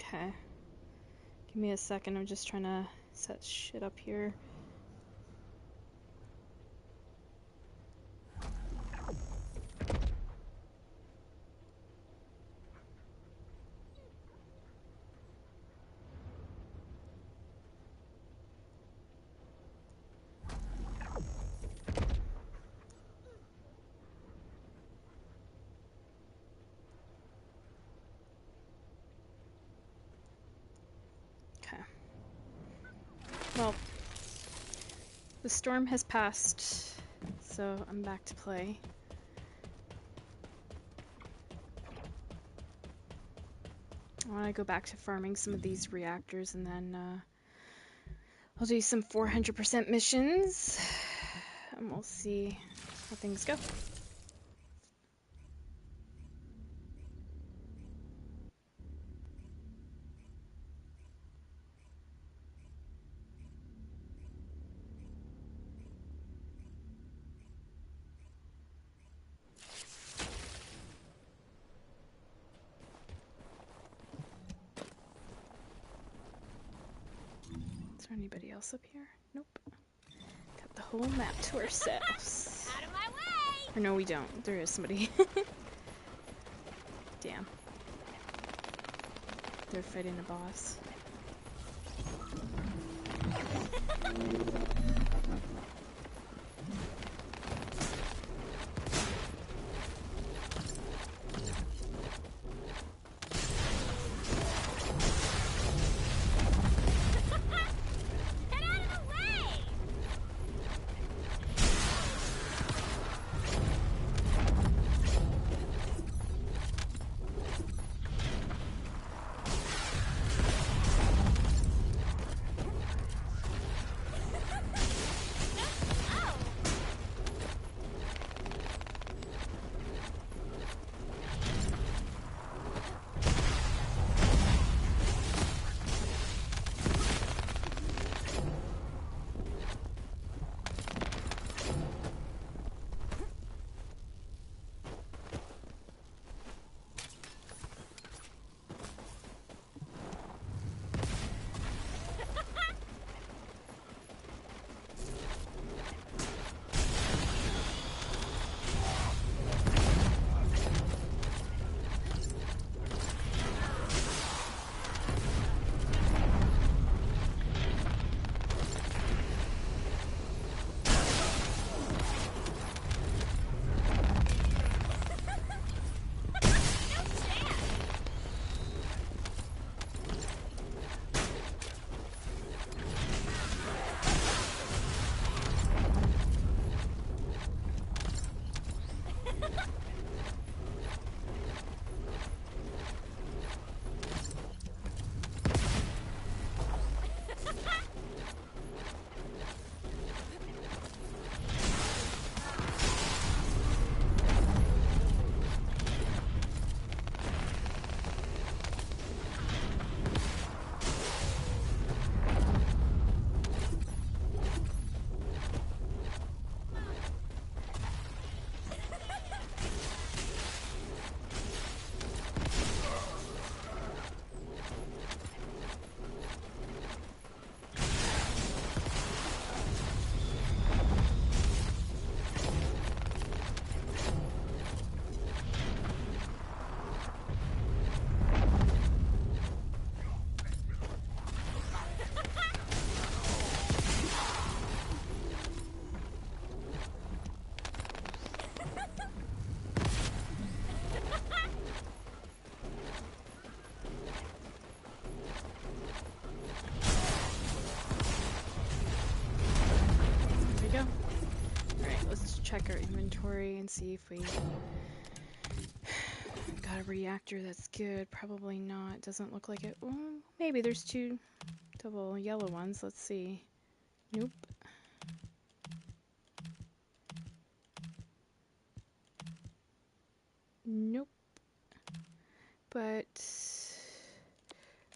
Okay. Give me a second, I'm just trying to set shit up here. Okay. Well, the storm has passed, so I'm back to play. I want to go back to farming some of these reactors, and then I'll do some 400% missions, and we'll see how things go. Is there anybody else up here? Nope. Got the whole map to ourselves. Out of my way! Or no, we don't. There is somebody. Damn. They're fighting a boss. Get out of the way! Oh! Check our inventory and see if we got a reactor that's good. Probably not. Doesn't look like it. Well, maybe there's two double yellow ones. Let's see. Nope. Nope. But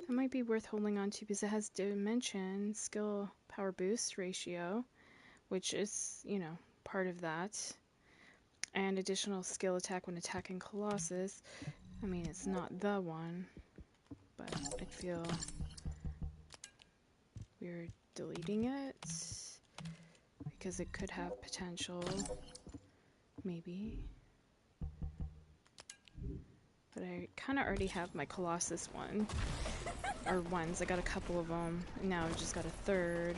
that might be worth holding on to because it has dimension, skill, power boost ratio, which is, you know, part of that. And additional skill attack when attacking Colossus. I mean, it's not the one. but I feel weird deleting it because it could have potential, maybe. But I kind of already have my Colossus one, or ones. I got a couple of them, and now I've just got a third.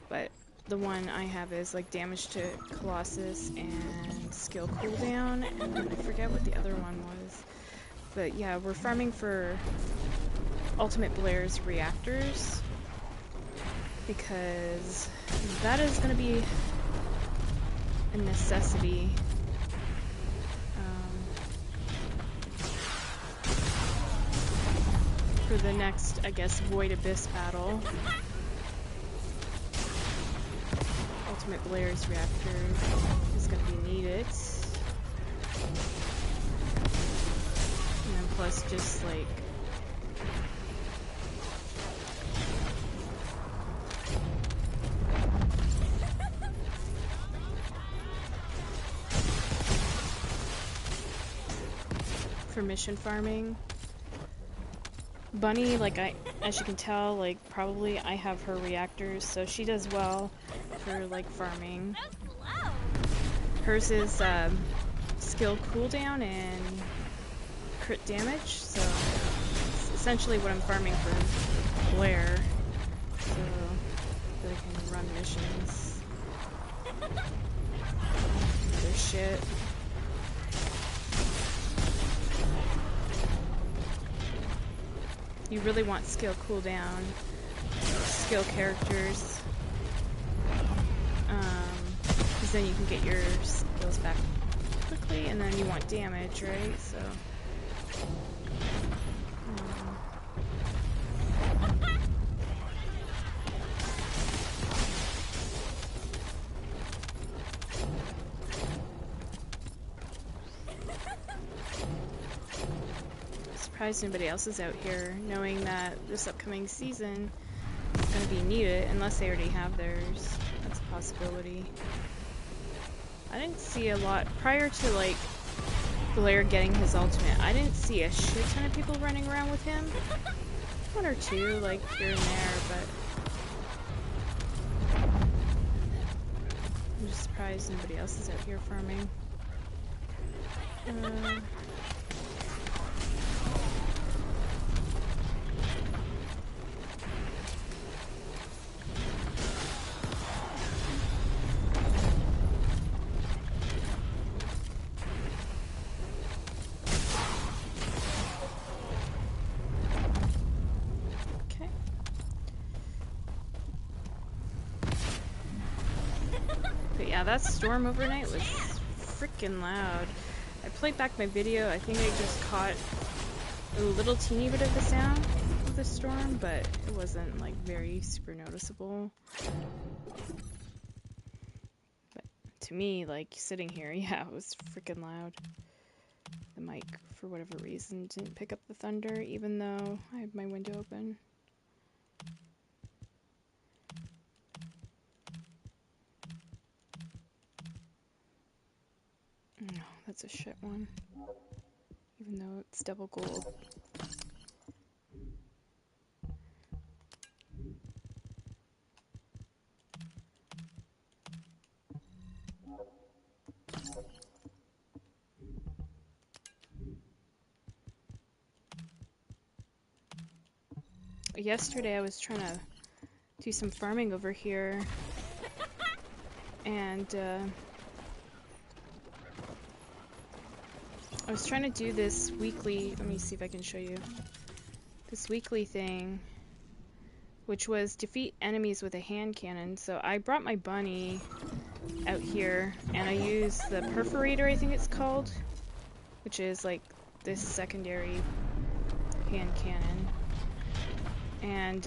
But the one I have is like damage to Colossus and skill cooldown, and then I forget what the other one was. But yeah, we're farming for Ultimate Blair's reactors, because that is going to be a necessity. For the next, I guess, Void Abyss battle. Ultimate Blair's reactor is going to be needed. And then plus just like for mission farming. Bunny, like as you can tell, like probably I have her reactors, so she does well for like farming. Hers is skill cooldown and crit damage, so it's essentially what I'm farming for Blair, so that I can run missions. Other shit. You really want skill cooldown, skill characters, because then you can get your skills back quickly, and then you want damage, right? So, surprised nobody else is out here, knowing that this upcoming season is going to be needed, unless they already have theirs. That's a possibility. I didn't see a lot prior to like Blair getting his ultimate. I didn't see a shit ton of people running around with him. One or two, like here and there, but I'm just surprised nobody else is out here farming. Yeah, that storm overnight was freaking loud. I played back my video. I think I just caught a little teeny bit of the sound of the storm, but it wasn't like very super noticeable. But to me, like sitting here, yeah, it was freaking loud. The mic, for whatever reason, didn't pick up the thunder, even though I had my window open. No, that's a shit one. Even though it's double gold. Yesterday I was trying to do some farming over here, and I was trying to do this weekly, let me see if I can show you, this weekly thing, which was defeat enemies with a hand cannon. So I brought my bunny out here, and I used the perforator, I think it's called, which is like this secondary hand cannon. And,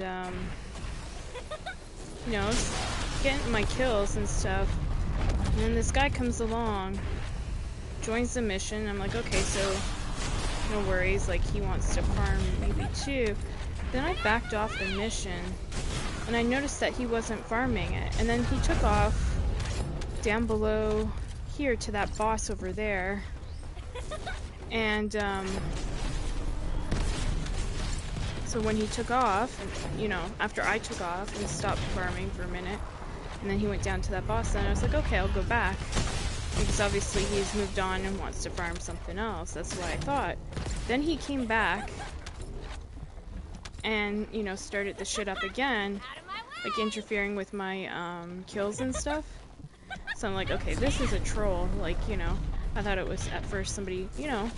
you know, getting my kills and stuff. And then this guy comes along, joins the mission. I'm like, okay, so no worries, like he wants to farm maybe too. Then I backed off the mission, and I noticed that he wasn't farming it. And then he took off down below here to that boss over there. And, So when he took off, you know, after I took off and stopped farming for a minute, and then he went down to that boss, then I was like, okay, I'll go back. Because obviously he's moved on and wants to farm something else. That's what I thought. Then he came back and, you know, started the shit up again, like interfering with my kills and stuff. So I'm like, okay, this is a troll. Like, you know, I thought it was at first somebody, you know,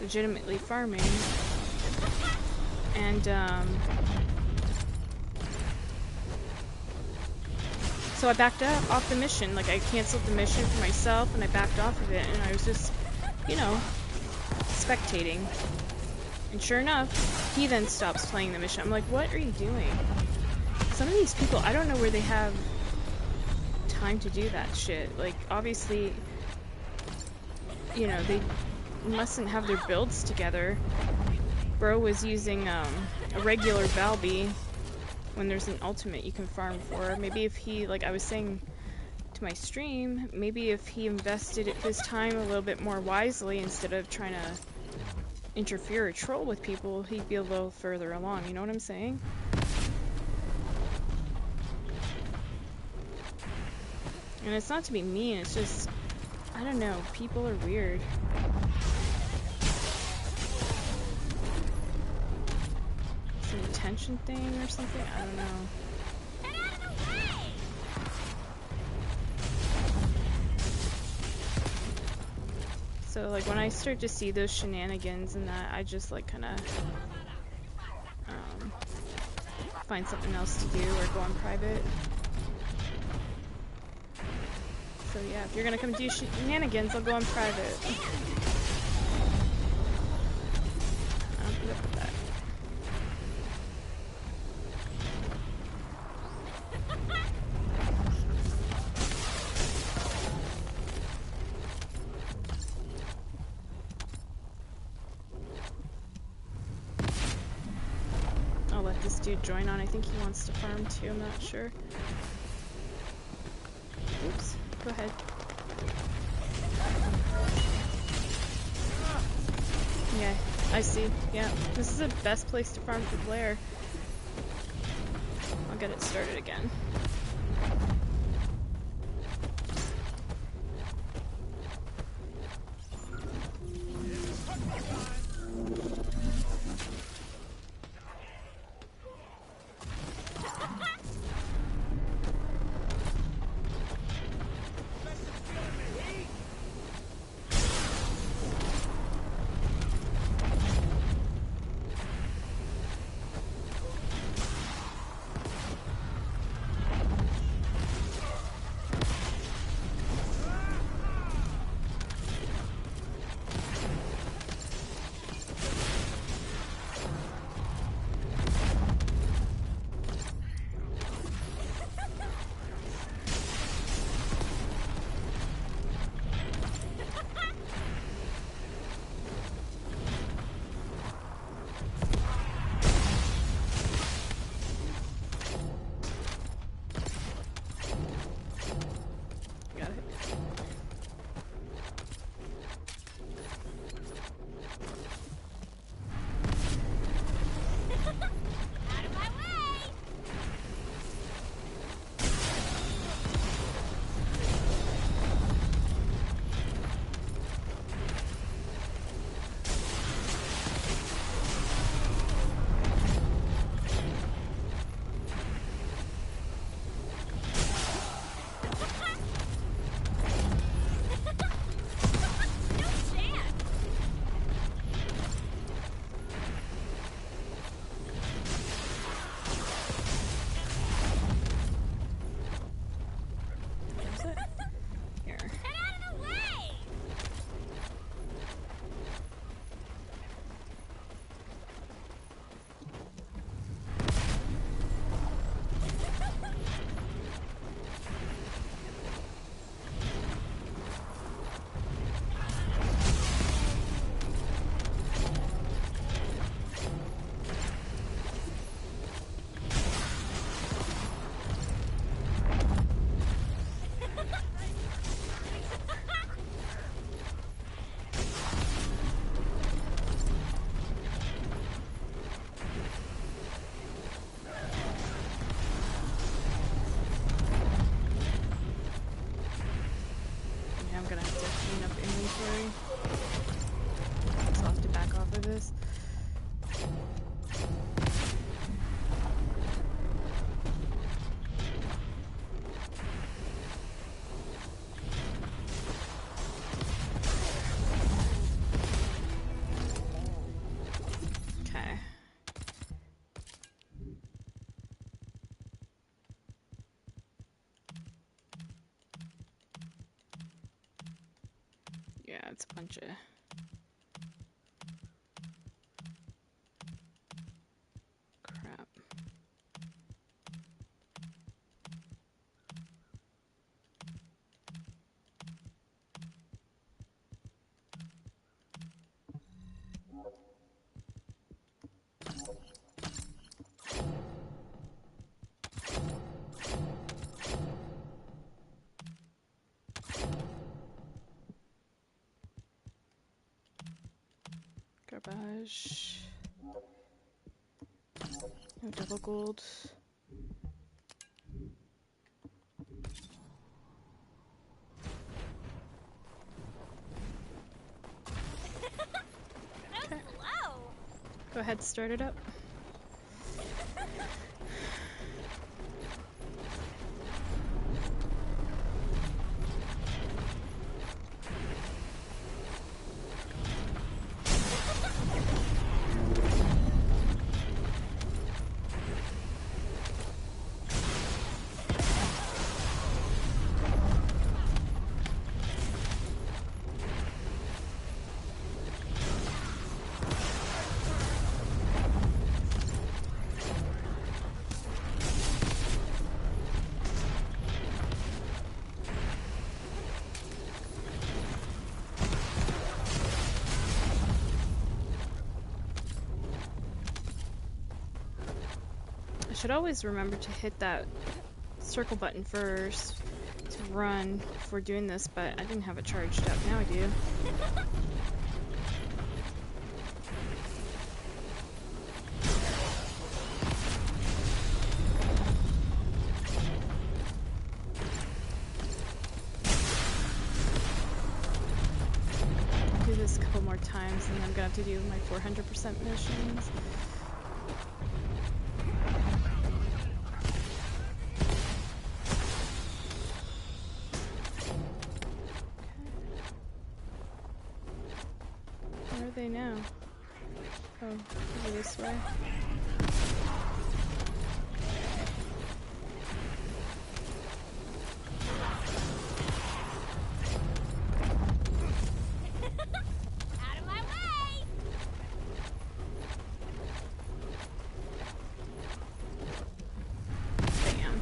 legitimately farming. And so I backed up off the mission. Like, I canceled the mission for myself and I backed off of it, and I was just, you know, spectating. And sure enough, he then stops playing the mission. I'm like, what are you doing? Some of these people, I don't know where they have time to do that shit. Like, obviously, you know, they mustn't have their builds together. Bro was using a regular Valby when there's an ultimate you can farm for. Maybe if he, like I was saying to my stream, maybe if he invested his time a little bit more wisely instead of trying to interfere or troll with people, he'd be a little further along. You know what I'm saying? And it's not to be mean, it's just, I don't know, people are weird. It's an attention thing or something? I don't know. Get out of the way! So, like, when I start to see those shenanigans and that, I just, like, kind of find something else to do or go on private. So, yeah, if you're gonna come do shenanigans, I'll go on private. I'll put up with that. I'll let this dude join on. I think he wants to farm too, I'm not sure. Oops, go ahead. Yeah, I see. Yeah, this is the best place to farm for Blair. I'll get it started again. I'm gonna have to clean up inventory. So I'll have to back off of this. Okay. Yeah, it's a bunch of crap. Garbage. No double gold. Okay. Slow. Go ahead, start it up. I should always remember to hit that circle button first to run before doing this, but I didn't have it charged up. Now I do. Do this a couple more times and then I'm gonna have to do my 400% missions. Where are they now? Oh, over this way. Out of my way! Bam.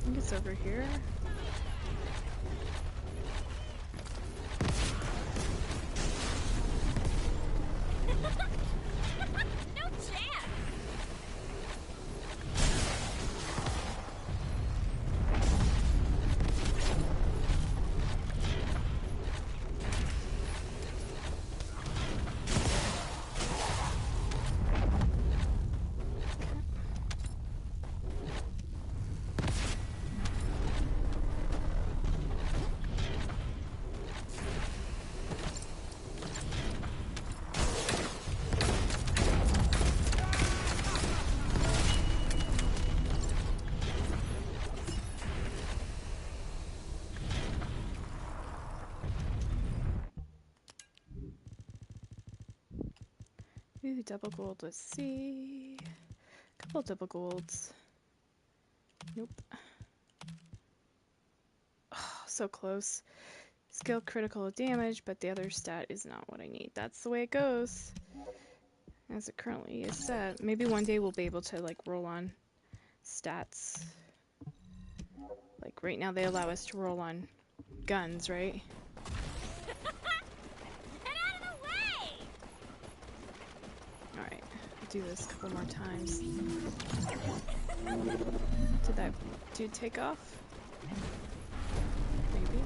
I think it's over here. No chance! Ooh, double gold. Let's see. Couple double golds. Nope. Oh, so close. Skill critical damage, but the other stat is not what I need. That's the way it goes. As it currently is set. Maybe one day we'll be able to like roll on stats. Like right now they allow us to roll on guns, right? Get out of the way! Alright, I'll do this a couple more times. Did that dude take off? Maybe.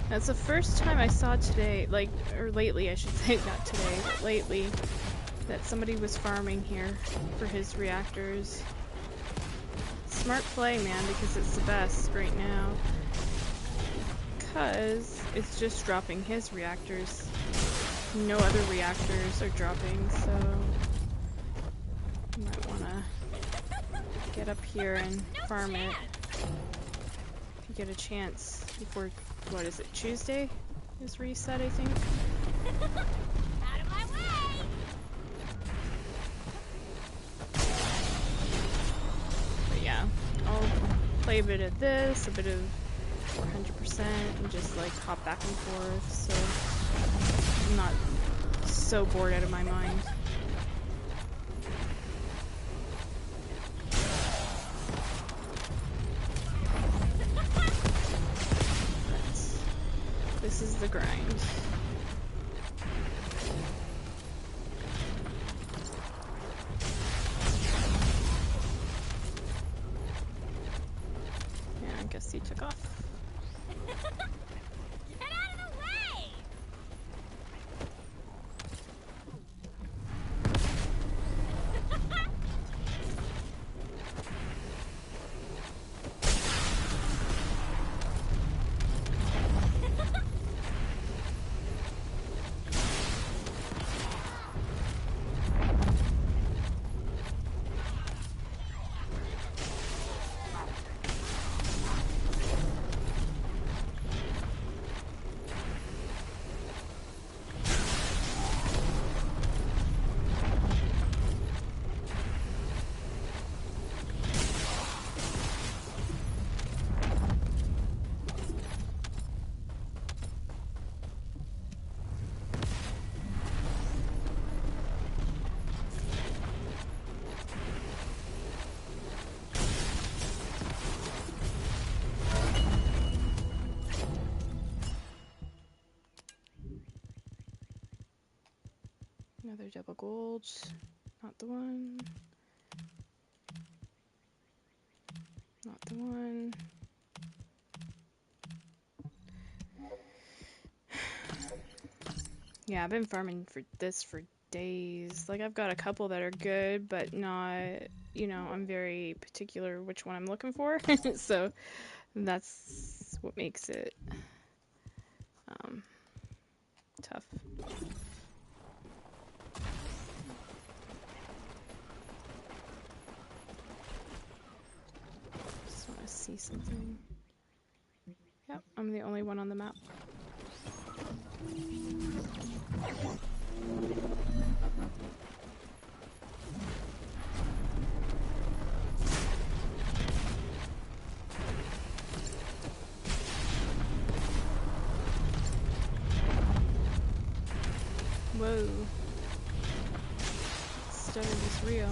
That's the first time I saw today, like, or lately I should say, not today, but lately, that somebody was farming here for his reactors. Smart play, man, because it's the best right now. Because it's just dropping his reactors. No other reactors are dropping, so you might want to get up here and farm it if you get a chance before, what is it, Tuesday is reset, I think. Out of my way! But yeah, I'll play a bit of this, a bit of 400%, and just like hop back and forth, so I'm not so bored out of my mind. But this is the grind. Yeah, I guess he took off. Get out of the way! Another double gold. Not the one. Not the one. Yeah, I've been farming for this for days. Like, I've got a couple that are good, but not, you know, I'm very particular which one I'm looking for. So that's what makes it tough. Just want to see something. Yep, I'm the only one on the map. Whoa. Stutter is real.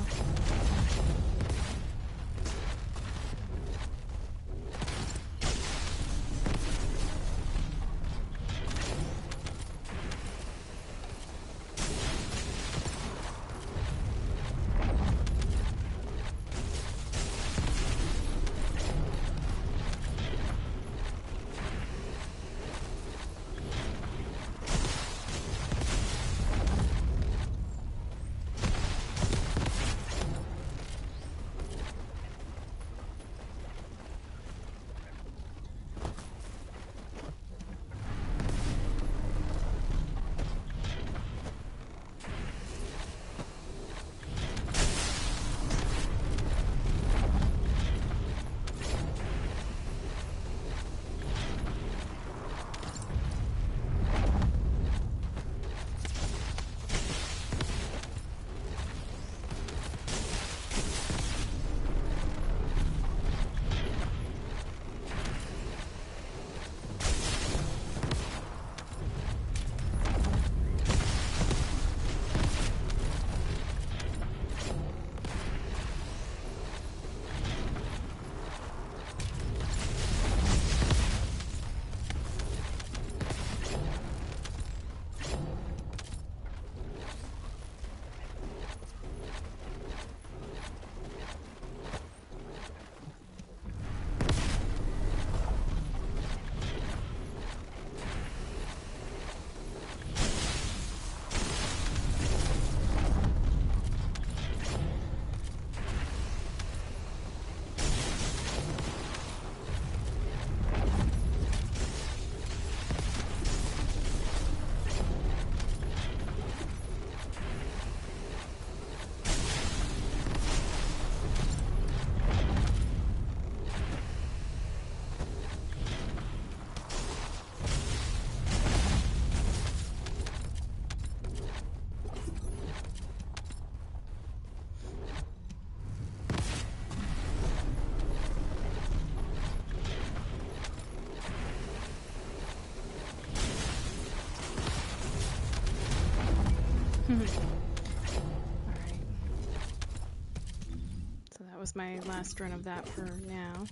is my last run of that for now.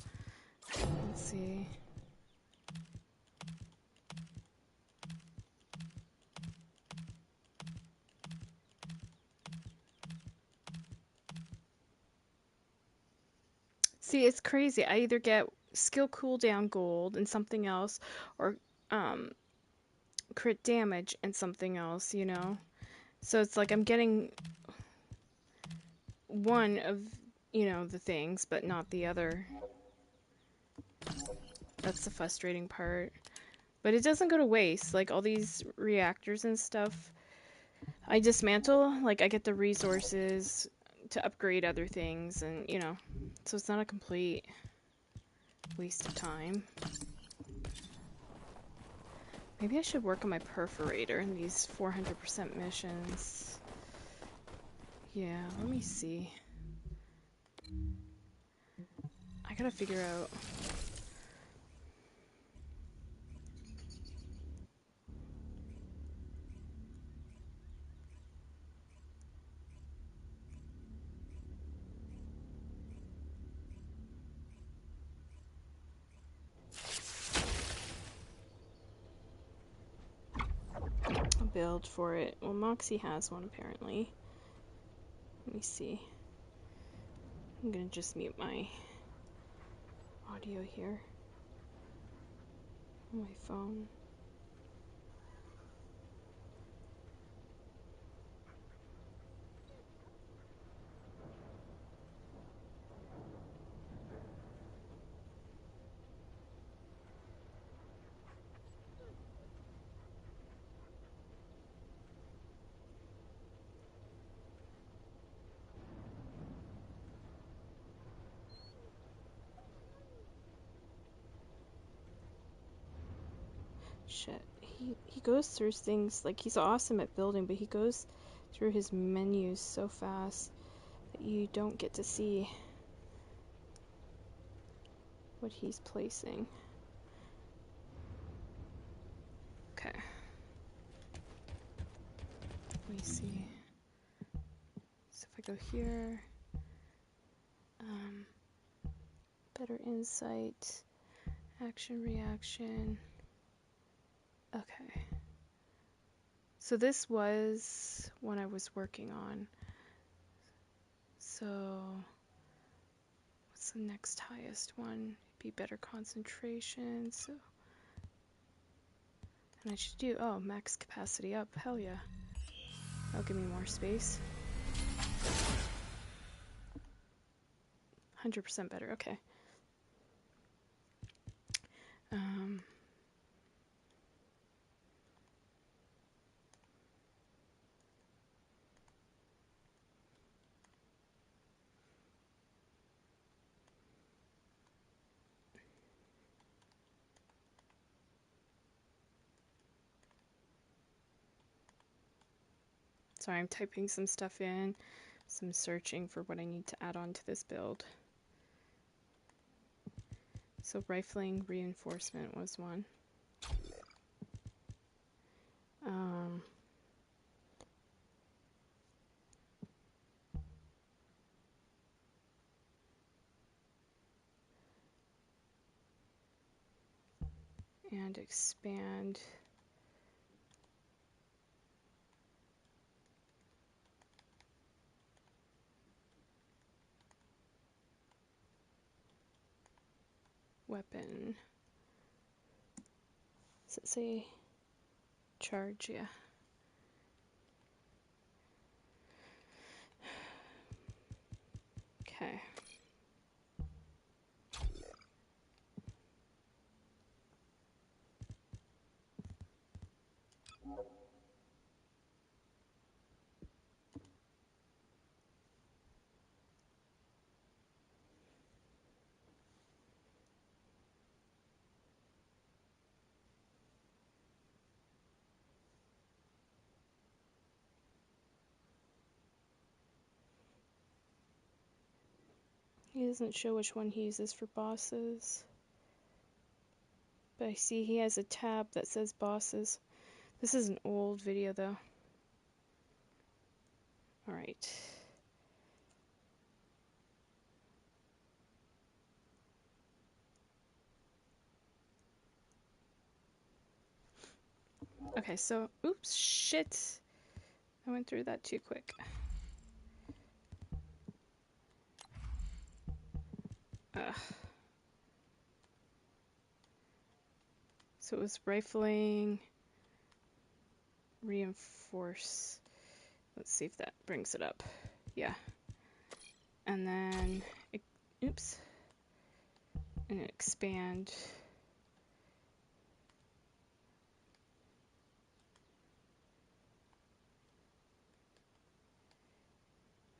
Let's see. See, it's crazy. I either get skill cooldown gold and something else, or um, crit damage and something else, you know? So it's like I'm getting one of, you know, the things, but not the other. That's the frustrating part. But it doesn't go to waste. Like, all these reactors and stuff, I dismantle, like, I get the resources to upgrade other things, and, you know, so it's not a complete waste of time. Maybe I should work on my perforator in these 400% missions. Yeah, let me see. I gotta figure out... a build for it. Well, Moxie has one, apparently. Let me see. I'm gonna just mute my audio here on my phone. Shit. He goes through things, like, he's awesome at building, but he goes through his menus so fast that you don't get to see what he's placing. Okay. Let me see. So if I go here, better insight, action, reaction. Okay. So this was what I was working on. So what's the next highest one? Be better concentration. So, and I should do, oh, max capacity up. Hell yeah. That'll give me more space. 100% better. Okay. Sorry, I'm typing some stuff in, some searching for what I need to add on to this build. So rifling reinforcement was one. And expand. Weapon. Does it say charge? Yeah. Okay. He doesn't show which one he uses for bosses. But I see he has a tab that says bosses. This is an old video though. Alright. Okay, so, oops, shit. I went through that too quick. Ugh. So it was rifling, reinforce. Let's see if that brings it up. Yeah. And then, oops, and expand.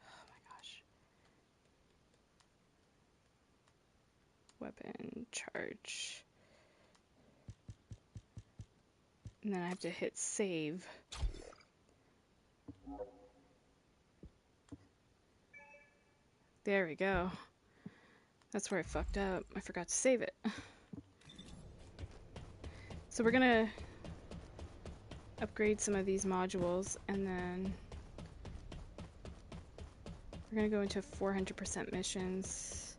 Oh my gosh. Weapon, charge. And then I have to hit save. There we go. That's where I fucked up. I forgot to save it. So we're gonna upgrade some of these modules, and then we're gonna go into 400% missions,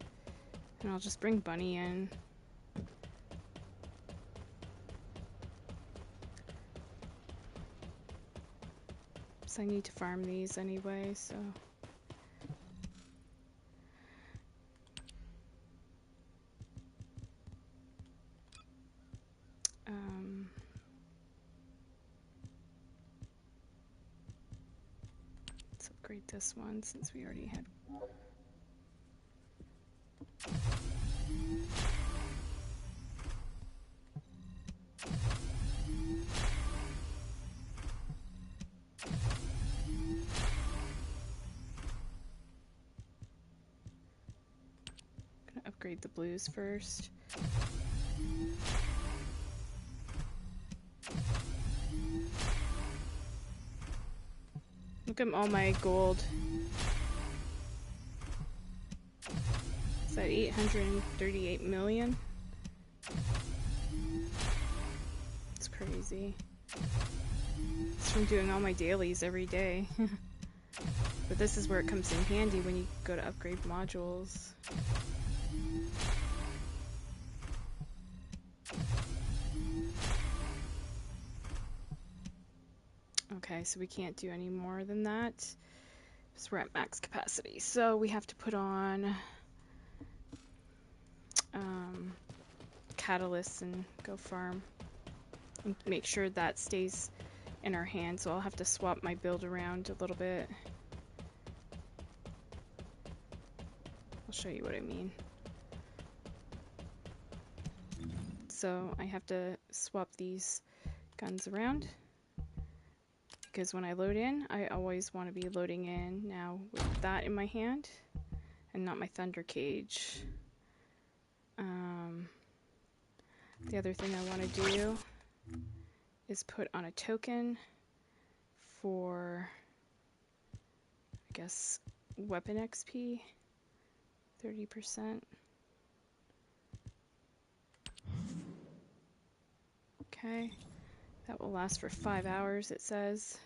and I'll just bring Bunny in. So I need to farm these anyway, so. Let's upgrade this one since we already had. Gonna upgrade the blues first. Look at all my gold. Is that 838 million? It's crazy. It's from doing all my dailies every day. But this is where it comes in handy when you go to upgrade modules. Okay, so we can't do any more than that. Because we're at max capacity. So we have to put on catalysts and go farm. And make sure that stays in our hands. So I'll have to swap my build around a little bit. I'll show you what I mean. So I have to swap these guns around. Because when I load in, I always want to be loading in now with that in my hand and not my thunder cage. The other thing I want to do is put on a token for, I guess, weapon XP, 30%. Okay, that will last for 5 hours, it says.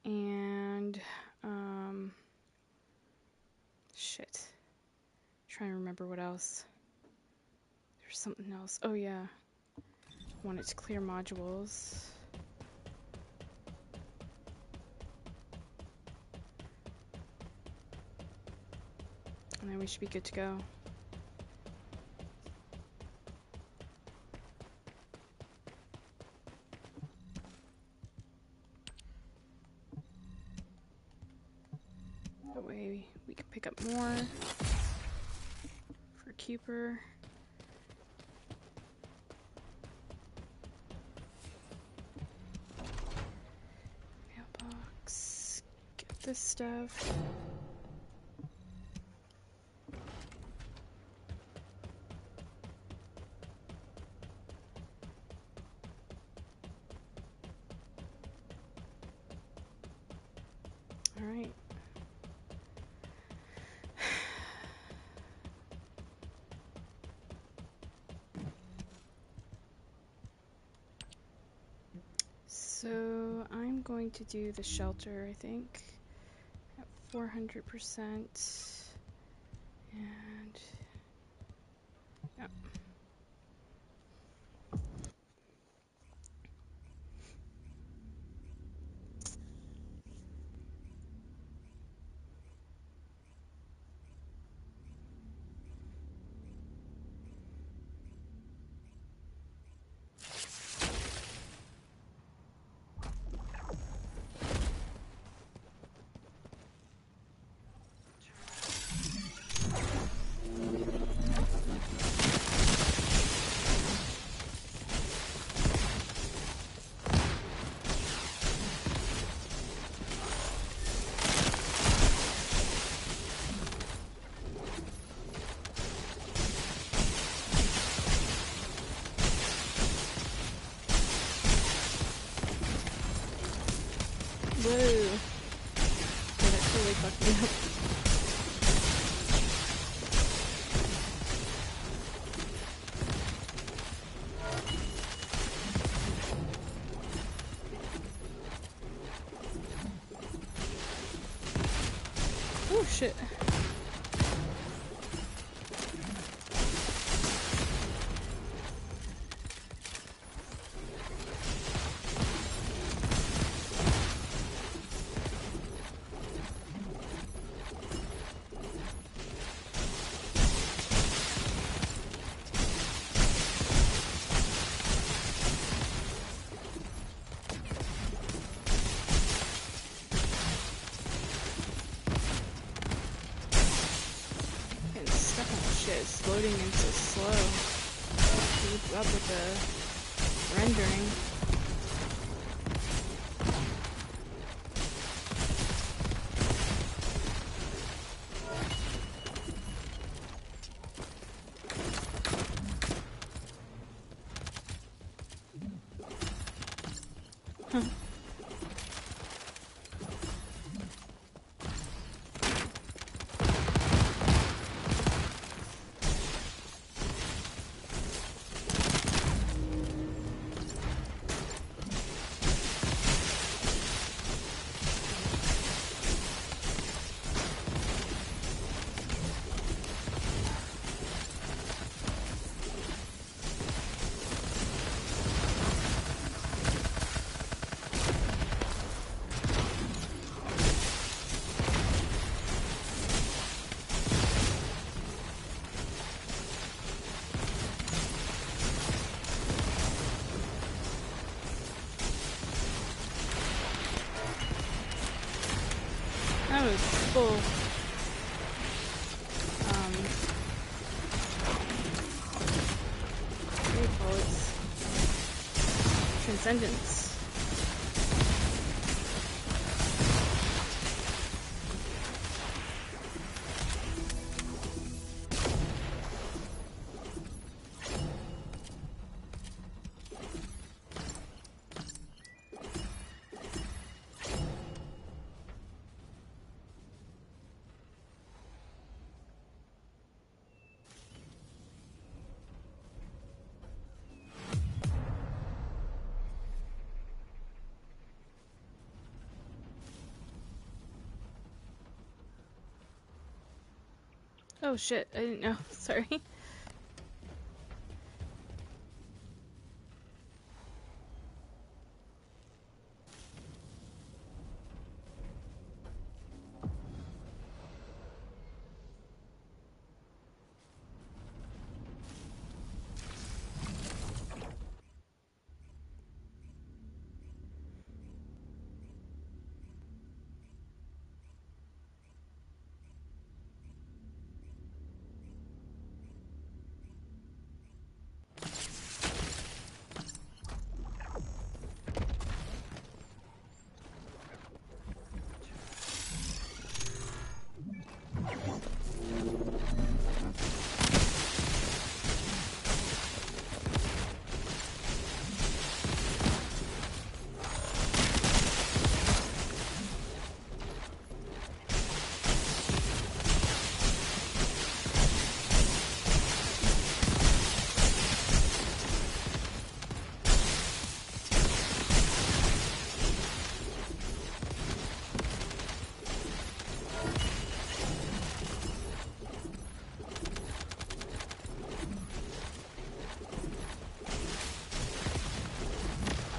And, shit. I'm trying to remember what else. There's something else. Oh yeah. I want it to clear modules. And then we should be good to go. That way we can pick up more for Keeper. Mailbox. Get this stuff. All right. So I'm going to do the shelter, I think, at 400%. And yeah. Whoa. Yeah, that totally fucked me up. Oh shit. Getting stuck on this shit. It's loading in so slow. Keep up with the rendering. That was full. What do you call it? Transcendence. Oh shit, I didn't know. Sorry.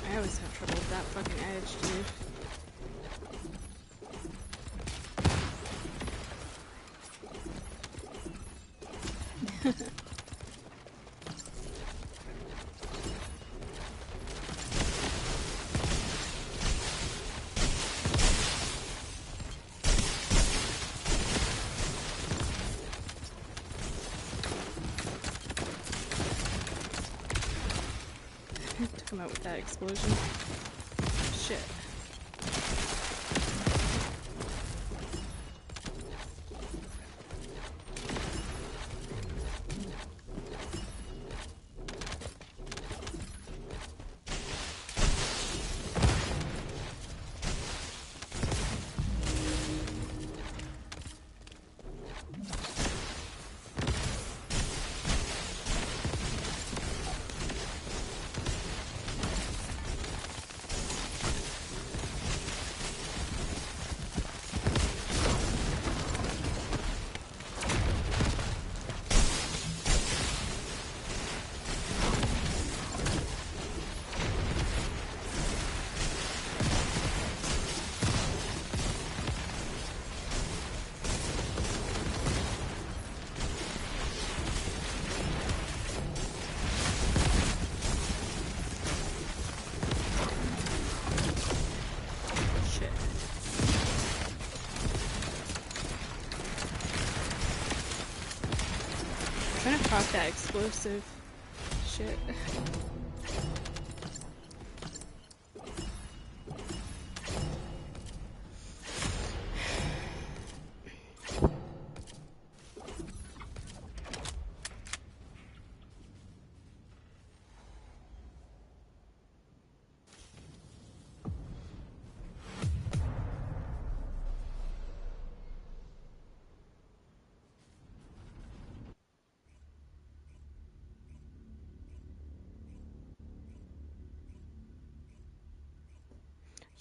I always have trouble with that fucking edge, dude. Took him out with that explosion. Shit. trying to proc that explosive shit.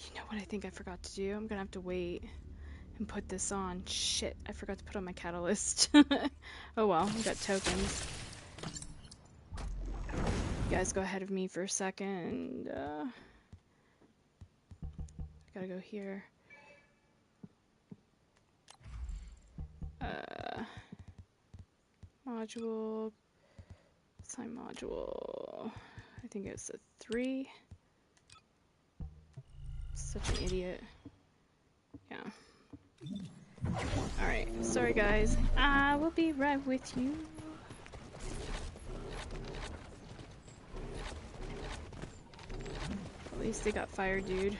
You know what I think I forgot to do? I'm gonna have to wait and put this on. Shit, I forgot to put on my catalyst. Oh well, I got tokens. You guys go ahead of me for a second. Gotta go here. Module. Assign module. I think it's a 3. Such an idiot. Yeah. Alright, sorry guys. I will be right with you. At least they got fire, dude.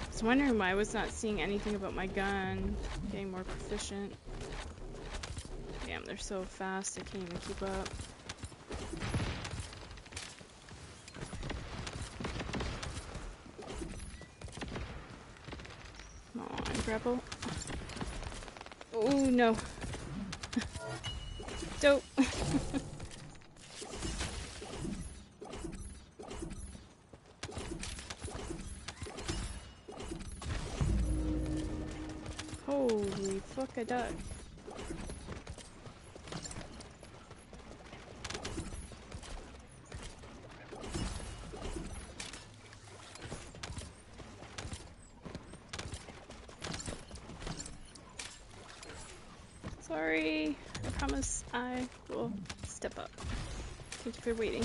I was wondering why I was not seeing anything about my gun getting more proficient. Damn, they're so fast, I can't even keep up. Come on, grapple. Oh no. Dope. Holy fuck, I died. Sorry. I promise I will step up. Thank you for waiting.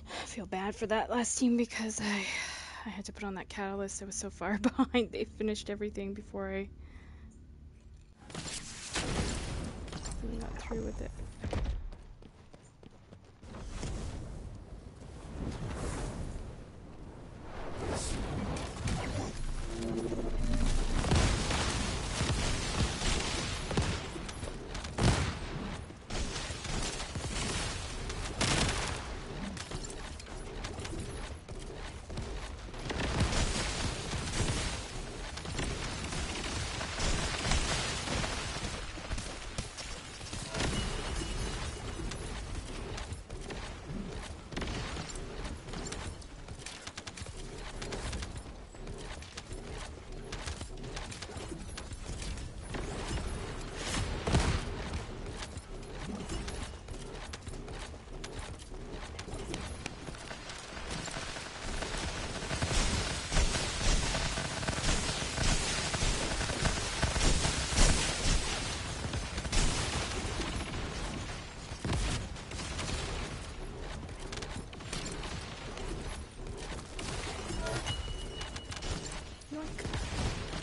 I feel bad for that last team because I had to put on that catalyst. I was so far behind. They finished everything before I even got through with it.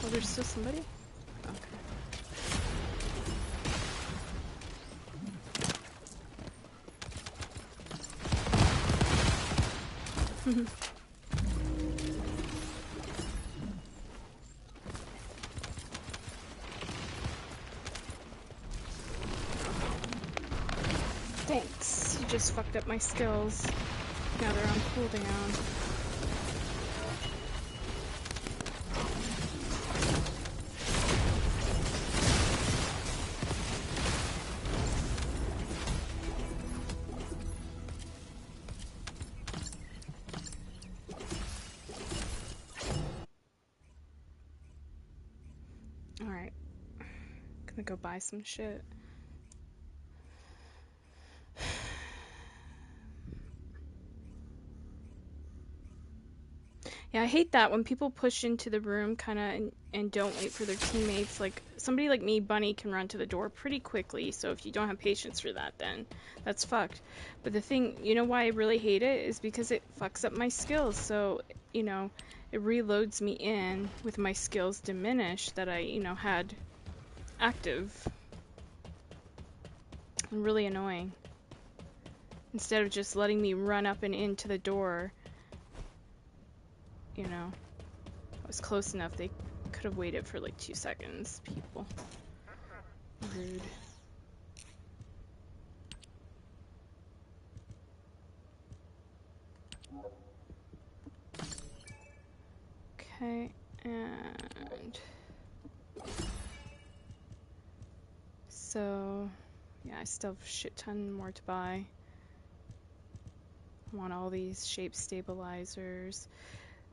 Oh, there's still somebody? Okay. Thanks. You just fucked up my skills. Now they're on cooldown. Gonna go buy some shit. Yeah, I hate that when people push into the room kind of and don't wait for their teammates. Like, somebody like me, Bunny, can run to the door pretty quickly, so if you don't have patience for that, then that's fucked. But the thing, you know why I really hate it, is because it fucks up my skills. So, you know, it reloads me in with my skills diminished that I, you know, had active. And really annoying. Instead of just letting me run up and into the door, you know, I was close enough. They could have waited for like 2 seconds, people. Rude. Okay, and so yeah, I still have a shit ton more to buy. I want all these shape stabilizers.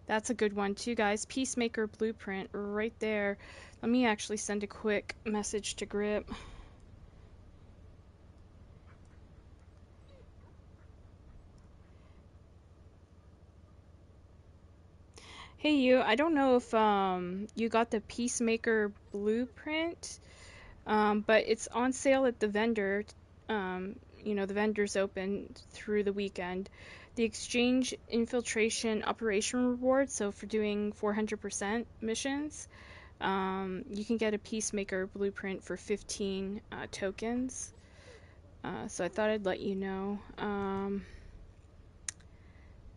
That's a good one too, guys. Peacemaker blueprint right there. Let me actually send a quick message to Grip. Hey you, I don't know if you got the Peacemaker blueprint, but it's on sale at the vendor. You know, the vendor's open through the weekend. The exchange infiltration operation reward, so for doing 400% missions, you can get a Peacemaker blueprint for 15 tokens. So I thought I'd let you know.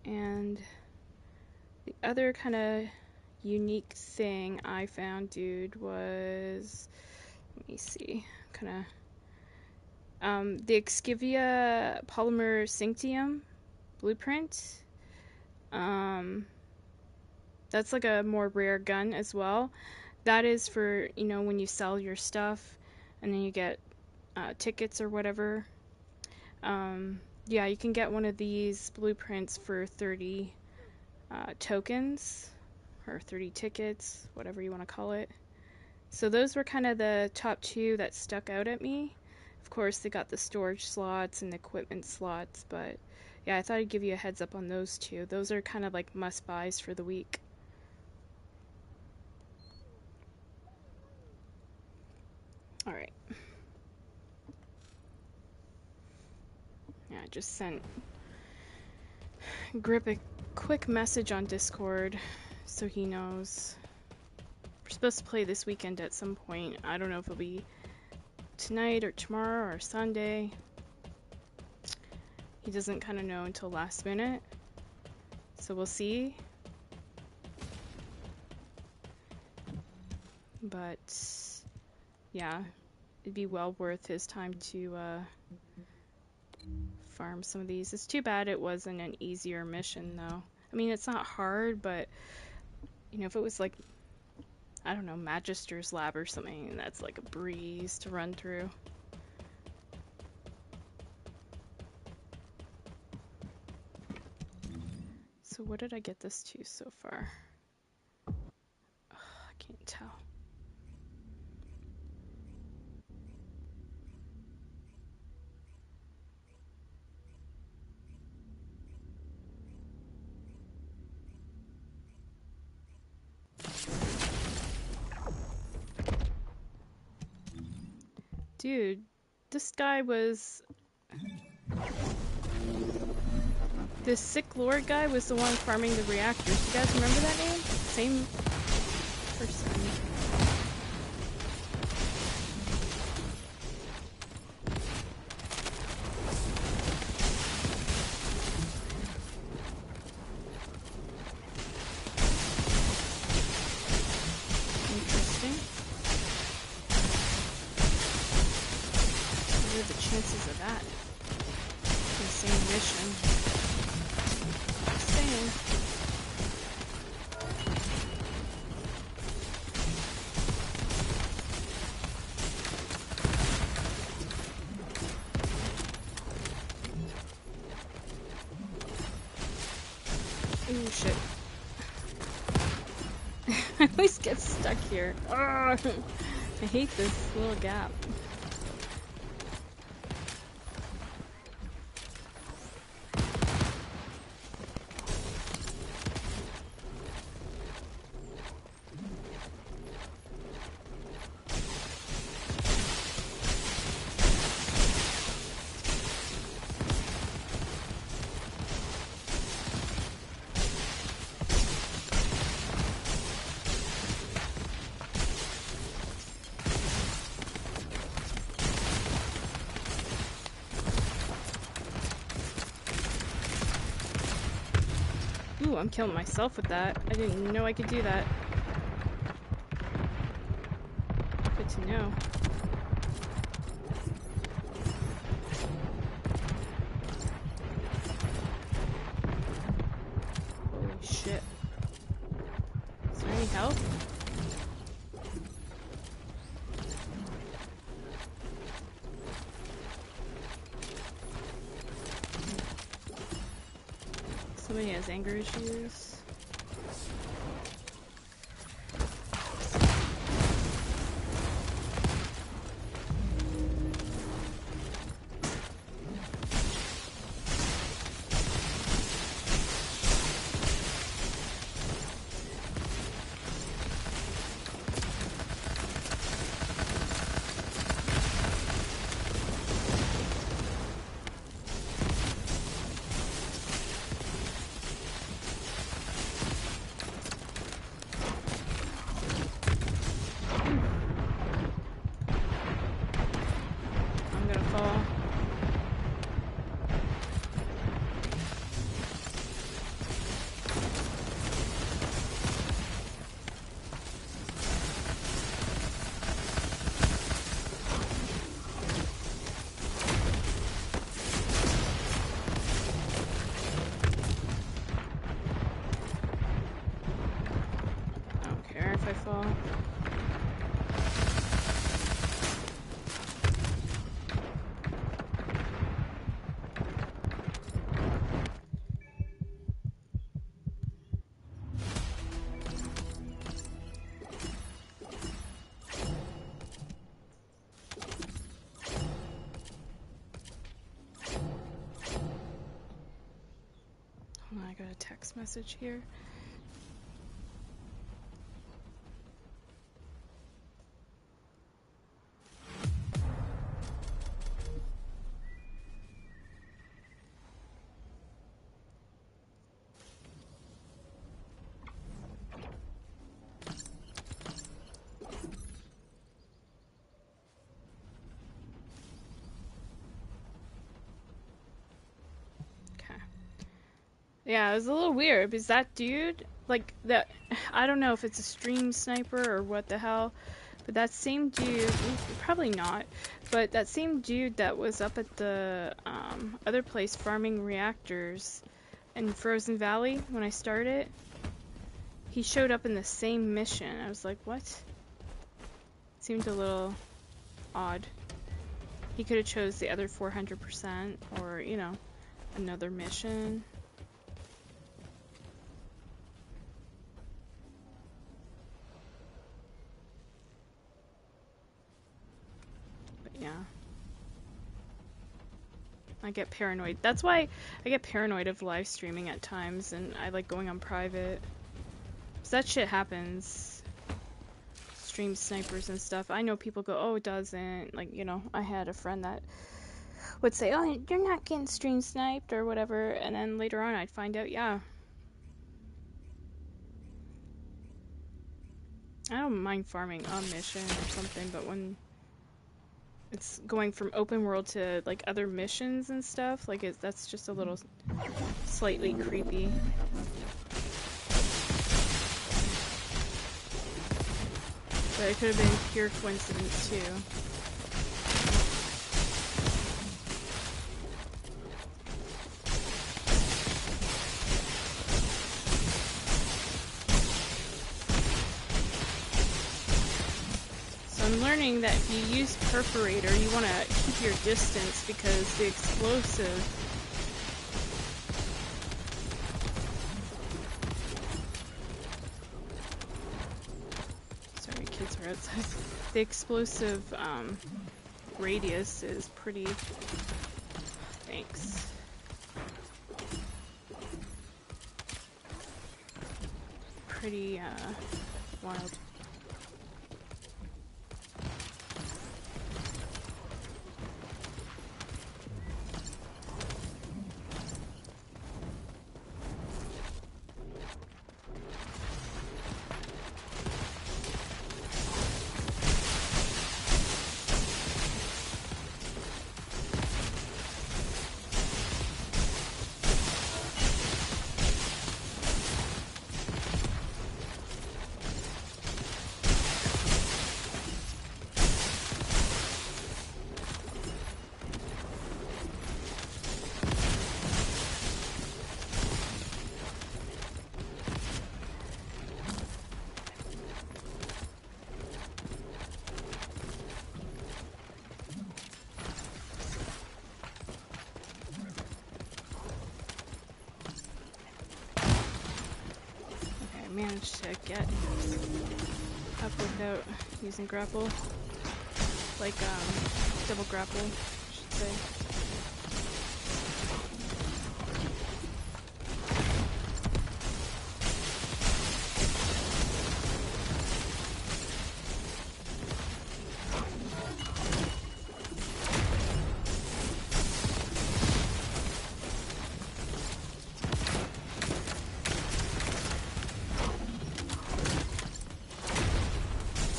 And the other kind of unique thing I found, dude, was, let me see, kind of, the Excivia Polymer Synctium blueprint. That's like a more rare gun as well. That is for, you know, when you sell your stuff and then you get tickets or whatever. Yeah, you can get one of these blueprints for 30 tokens or 30 tickets, whatever you want to call it. So those were kind of the top two that stuck out at me. Of course, they got the storage slots and the equipment slots, but yeah, I thought I'd give you a heads up on those two. Those are kind of like must-buys for the week. All right. Yeah, I just sent Grip a quick message on Discord so he knows. We're supposed to play this weekend at some point. I don't know if it'll be tonight or tomorrow or Sunday. He doesn't kind of know until last minute. So we'll see. But yeah, it'd be well worth his time to farm some of these. It's too bad it wasn't an easier mission though. I mean, it's not hard, but you know, if it was like, I don't know, Magister's Lab or something, that's like a breeze to run through. So what did I get this to so far? Ugh, I can't tell. Dude, this guy was... This sick lord guy was the one farming the reactors. You guys remember that name? Same person. Interesting. What are the chances of that? The same mission. Just saying. Ooh, shit. I always get stuck here. Ugh. I hate this little gap. Ooh, I'm killing myself with that. I didn't even know I could do that. Good to know. Holy shit. Is there any help? Somebody has anger issues. I'm gonna fall. I don't care if I fall. Hold on, I got a text message here. Okay. Yeah, it was a little weird because that dude, like, that, I don't know if it's a stream sniper or what the hell, but that same dude, probably not, but that same dude that was up at the other place farming reactors in Frozen Valley when I started, he showed up in the same mission. I was like, what? Seemed a little odd. He could have chose the other 400% or, you know, another mission. But yeah. I get paranoid. That's why I get paranoid of live streaming at times, and I like going on private. 'Cause that shit happens. Stream snipers and stuff. I know people go, oh, it doesn't. Like, you know, I had a friend that would say, oh, you're not getting stream sniped or whatever, and then later on I'd find out, yeah. I don't mind farming a mission or something, but when it's going from open world to like other missions and stuff, like that's just a little slightly creepy. But it could have been pure coincidence too. So I'm learning that if you use perforator, you want to keep your distance because the explosive kids forgot. The explosive radius is pretty. Thanks. Pretty wild. Managed to get up without using grapple, like double grapple, I should say.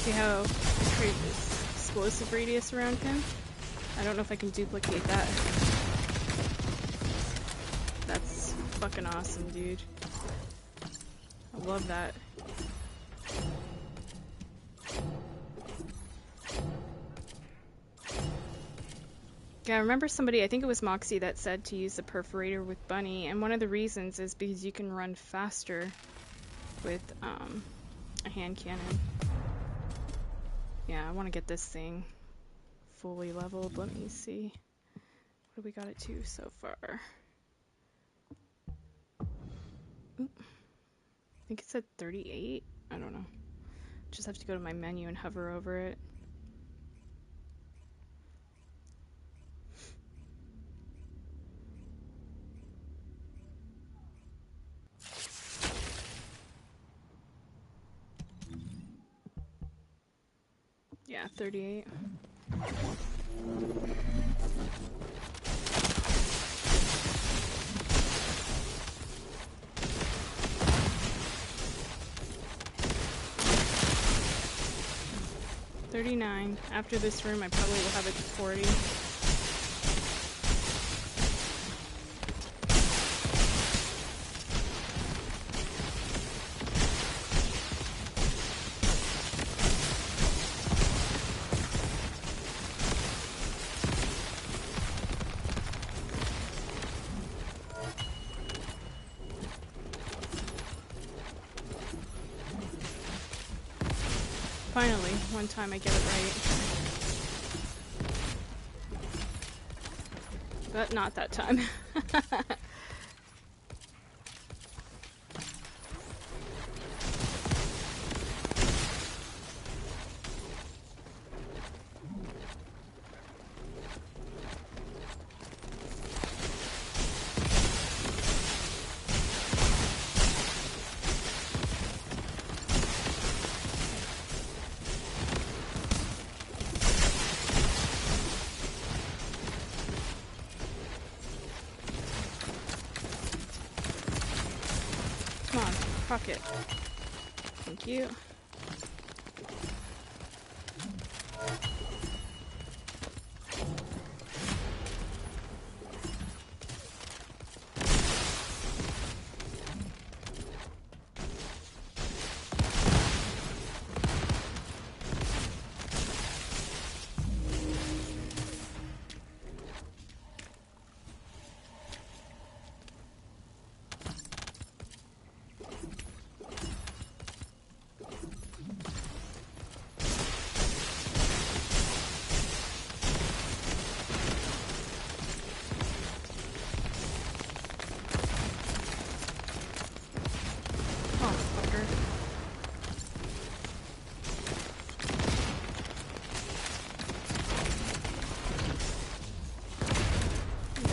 See how I create this explosive radius around him? I don't know if I can duplicate that. That's fucking awesome, dude. I love that. Yeah, I remember somebody, I think it was Moxie, that said to use the perforator with Bunny, and one of the reasons is because you can run faster with a hand cannon. Yeah, I want to get this thing fully leveled. Let me see. What do we got it to so far? Oop. I think it said 38. I don't know. Just have to go to my menu and hover over it. Yeah, 38. $39. After this room, I probably will have it to 40. Finally, one time I get it right. But not that time. Come on, pocket. Thank you.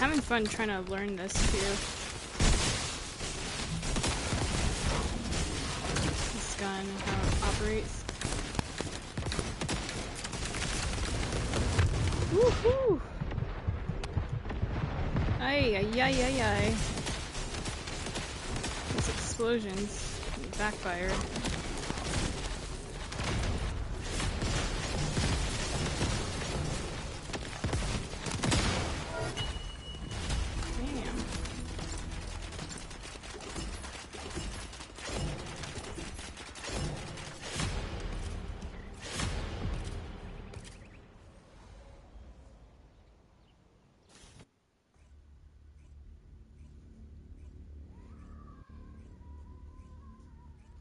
having fun trying to learn this too. This gun and how it operates. Woohoo! Ay, ay, ay, ay, ay. Those explosions backfired. Damn.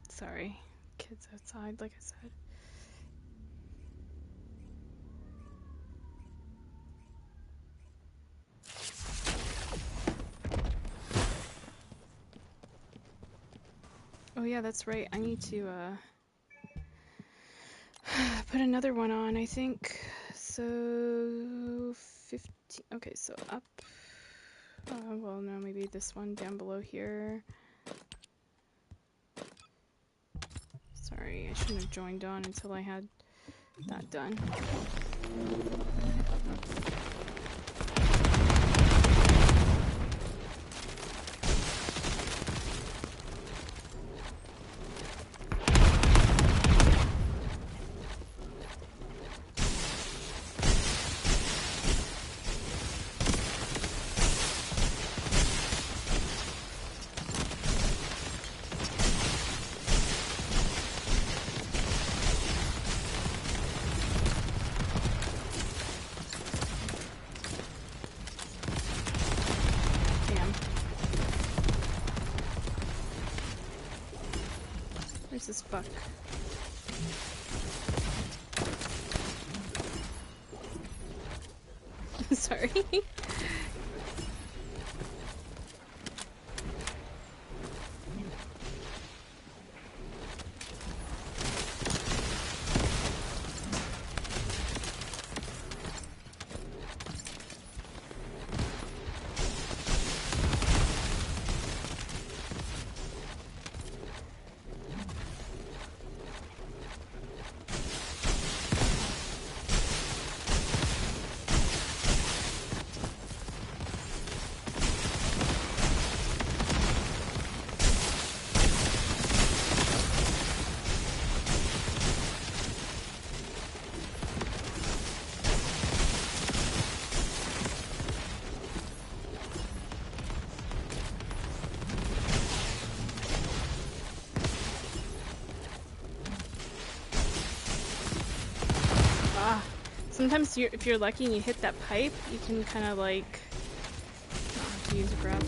Sorry, kids outside, like I said. Oh yeah, that's right. I need to put another one on, I think. So 15. Okay, so up. Well, no, maybe this one down below here. Sorry, I shouldn't have joined on until I had that done. Where's this buck? Sorry. Sometimes if you're lucky and you hit that pipe, you can kind of like have to use a grapple.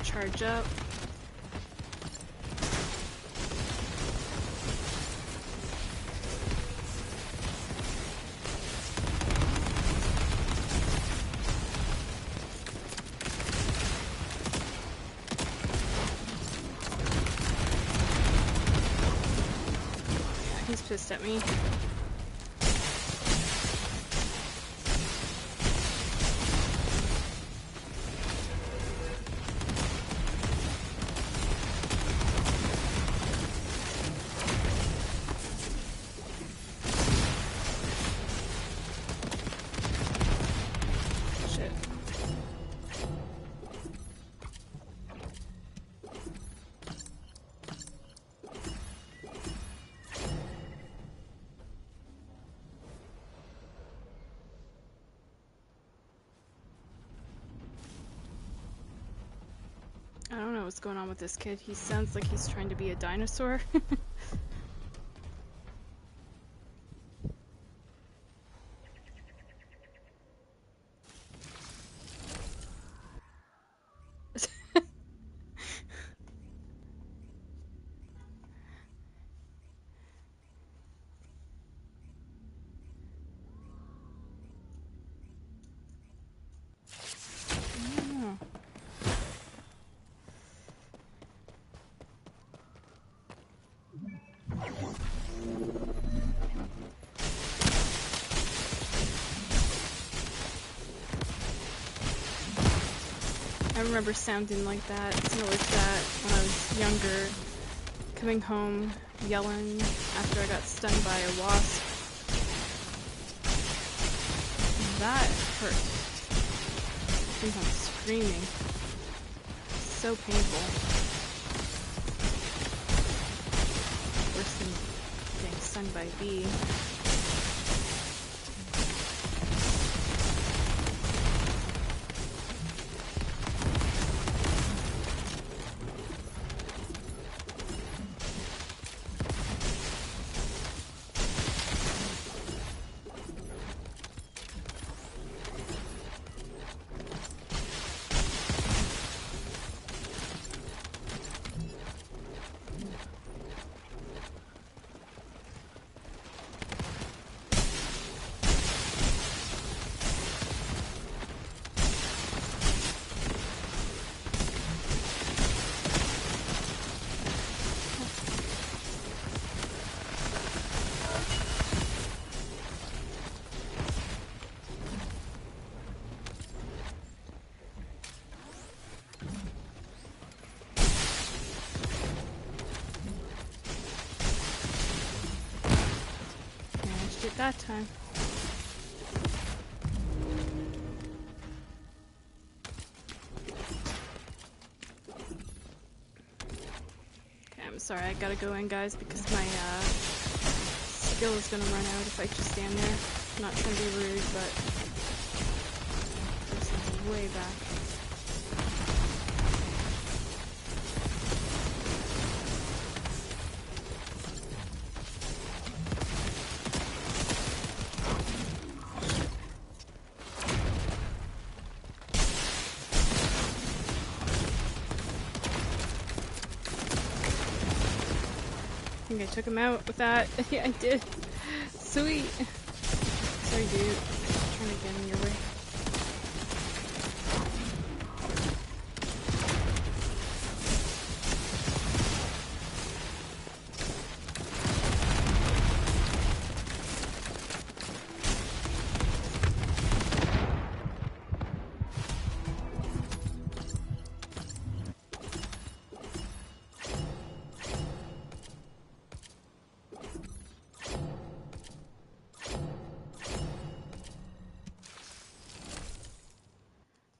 Charge up. Yeah, he's pissed at me. I don't know what's going on with this kid. He sounds like he's trying to be a dinosaur. I remember sounding like that, similar to that, when I was younger, coming home yelling after I got stung by a wasp. That hurt. I think I'm screaming. So painful. Worse than getting stung by a bee. Managed it that time. Okay, I'm sorry, I gotta go in, guys, because my skill is gonna run out if I just stand there. I'm not trying to be rude, but this is way back. I think I took him out with that. Yeah, I did. Sweet. Sorry, dude. I'm trying to get in your way.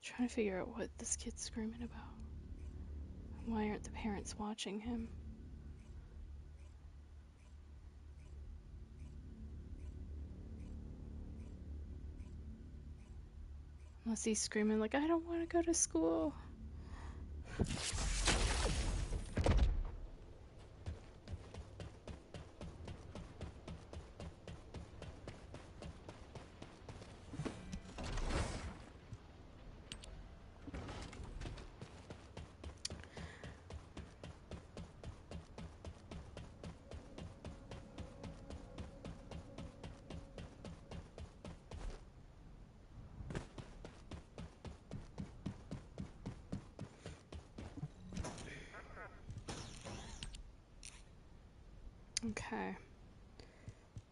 Trying to figure out what this kid's screaming about. Why aren't the parents watching him? Unless he's screaming like, I don't want to go to school. Okay.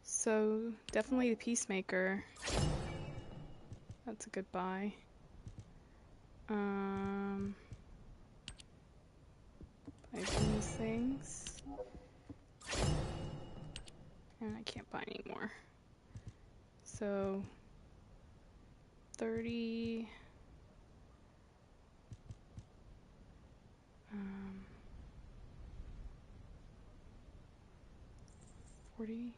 So, definitely the Peacemaker. That's a good buy. Buy these things. And I can't buy anymore. So, 30... 40...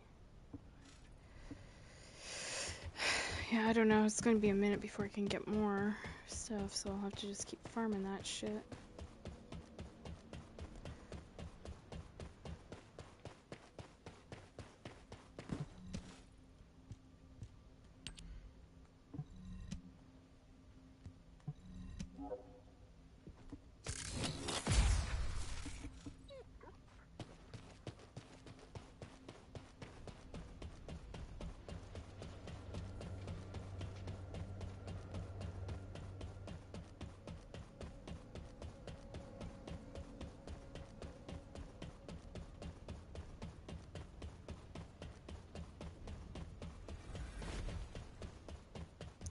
Yeah, I don't know. It's gonna be a minute before I can get more stuff, so I'll have to just keep farming that shit.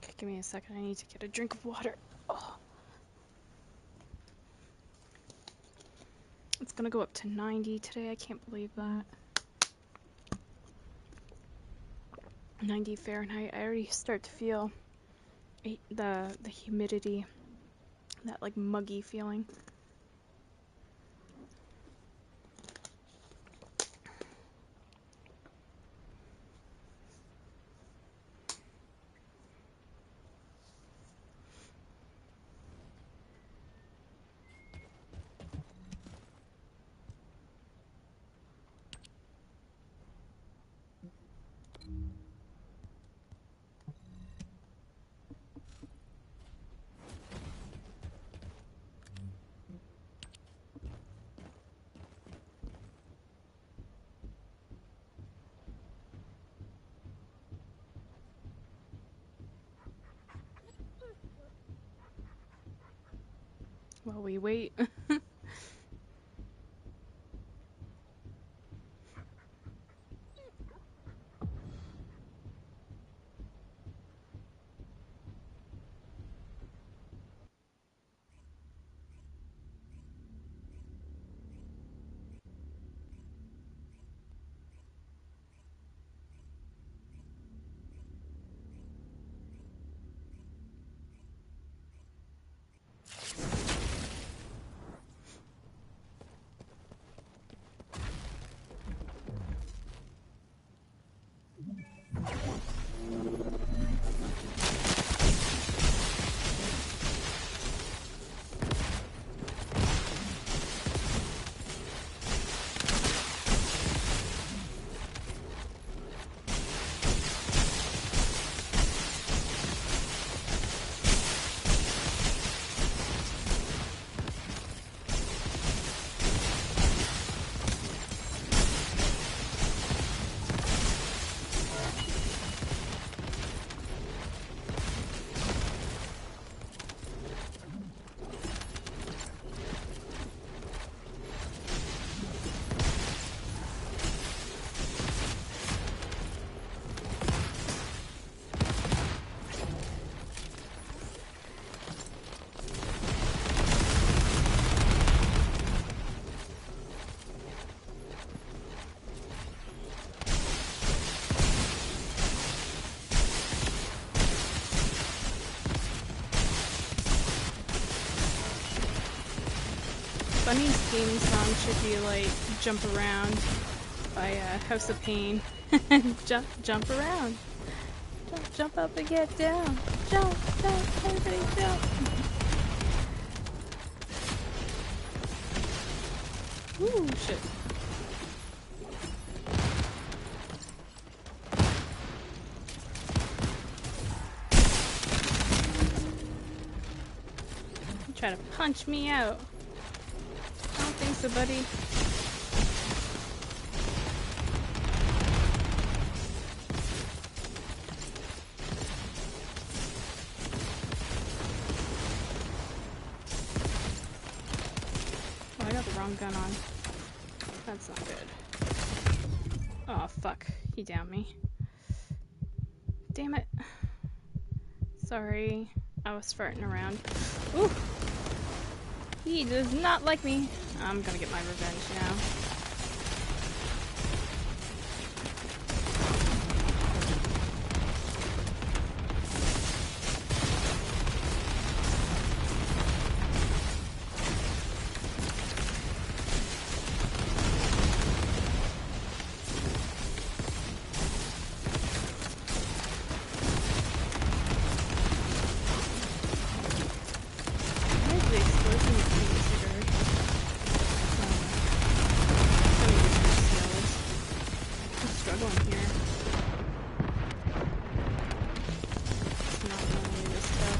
Okay, give me a second. I need to get a drink of water. Oh. It's gonna go up to 90 today. I can't believe that. 90 Fahrenheit. I already start to feel the humidity, that like muggy feeling. While we wait. Bunny's theme song should be like Jump Around by House of Pain. Jump around. Jump up and get down. Jump, everybody jump. Ooh, shit. You try to punch me out. I don't think so, buddy. Oh, I got the wrong gun on. That's not good. Oh, fuck. He downed me. Damn it. Sorry. I was farting around. Ooh! He does not like me. I'm gonna get my revenge now. Why is the explosion considered? I'm struggling here. It's not letting me this stuff.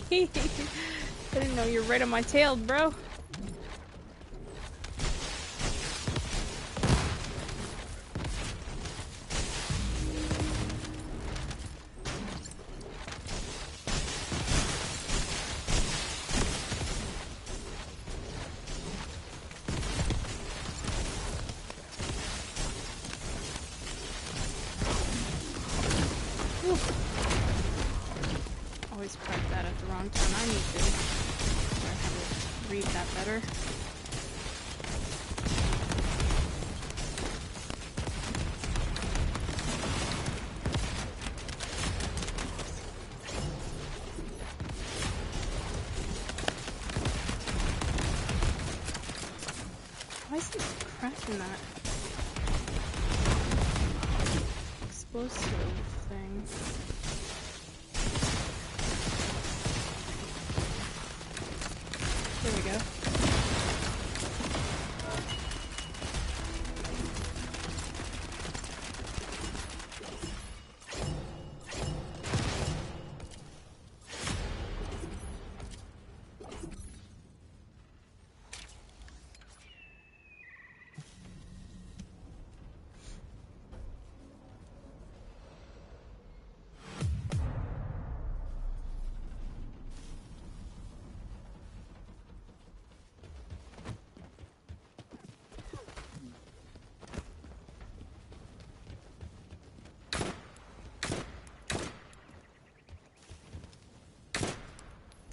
I didn't know you were right on my tail, bro. Always prep that at the wrong time. I need to learn how to read that better. Why is it cracking that explosive thing? There we go.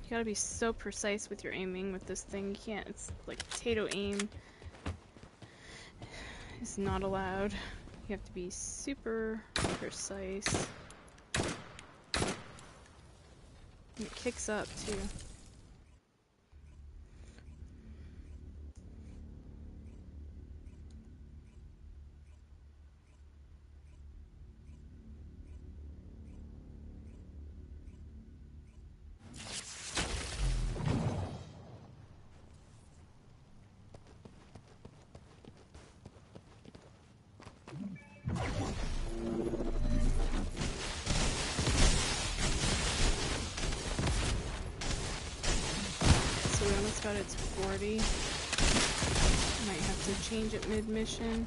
You gotta be so precise with your aiming with this thing. You can't, it's like potato aim is not allowed. You have to be super precise. And it kicks up too. So we almost got it to 40. Might have to change it mid-mission.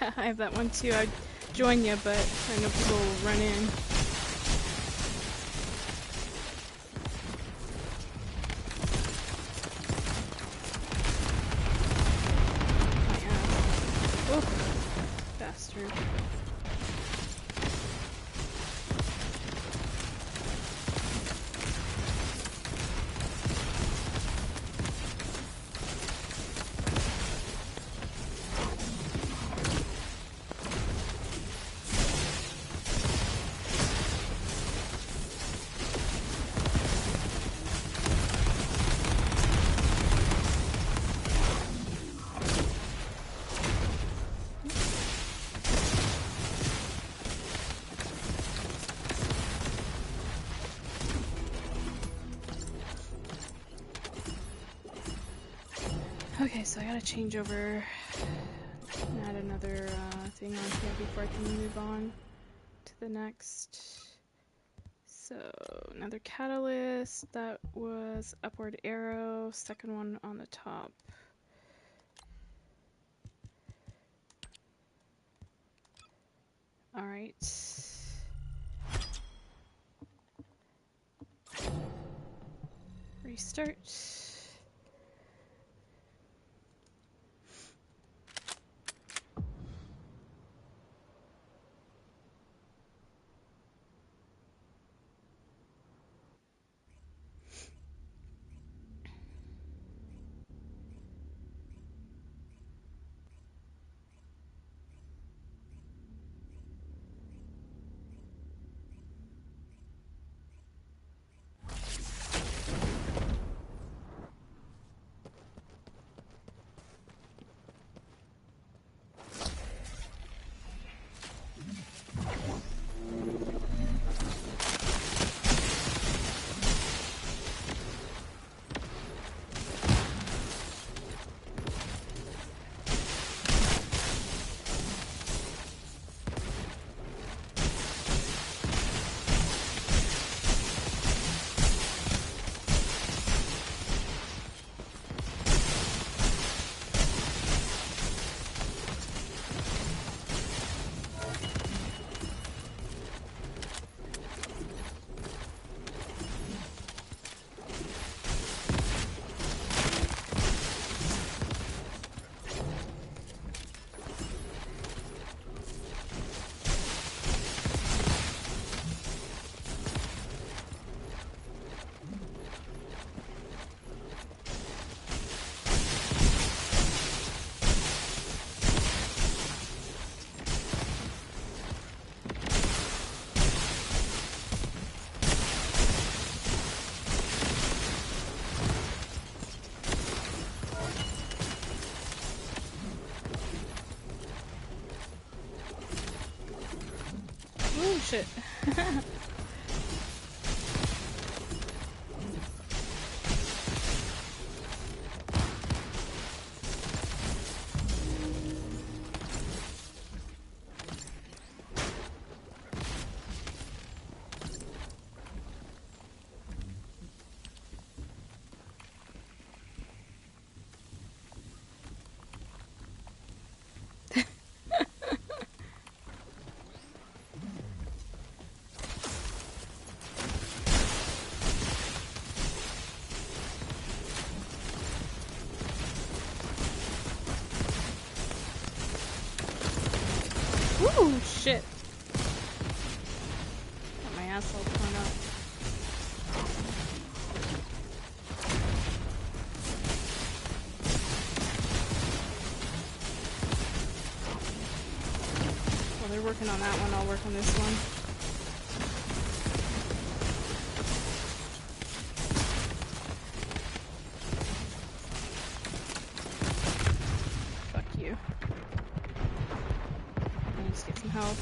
Yeah, I have that one too. I'd join you, but I know people will run in. My ass. Oof. Bastard. Okay, so I gotta change over Add another thing on here before I can move on to the next. So, another catalyst. That was upward arrow. Second one on the top. Alright. Restart. Oh shit. Ooh, shit. Got my asshole torn up. While they're working on that one, I'll work on this one. Fuck you. I need to get some help.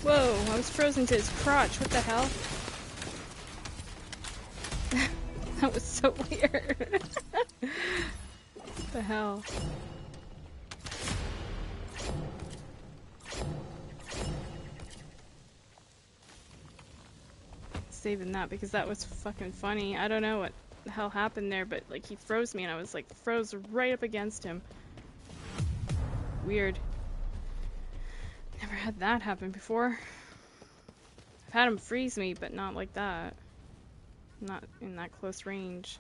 Whoa, I was frozen to his crotch. What the hell? That was so weird. What the hell? Saving that because that was fucking funny. I don't know what the hell happened there, but like he froze me and I was like froze right up against him. Weird. Never had that happen before. I've had him freeze me, but not like that. Not in that close range.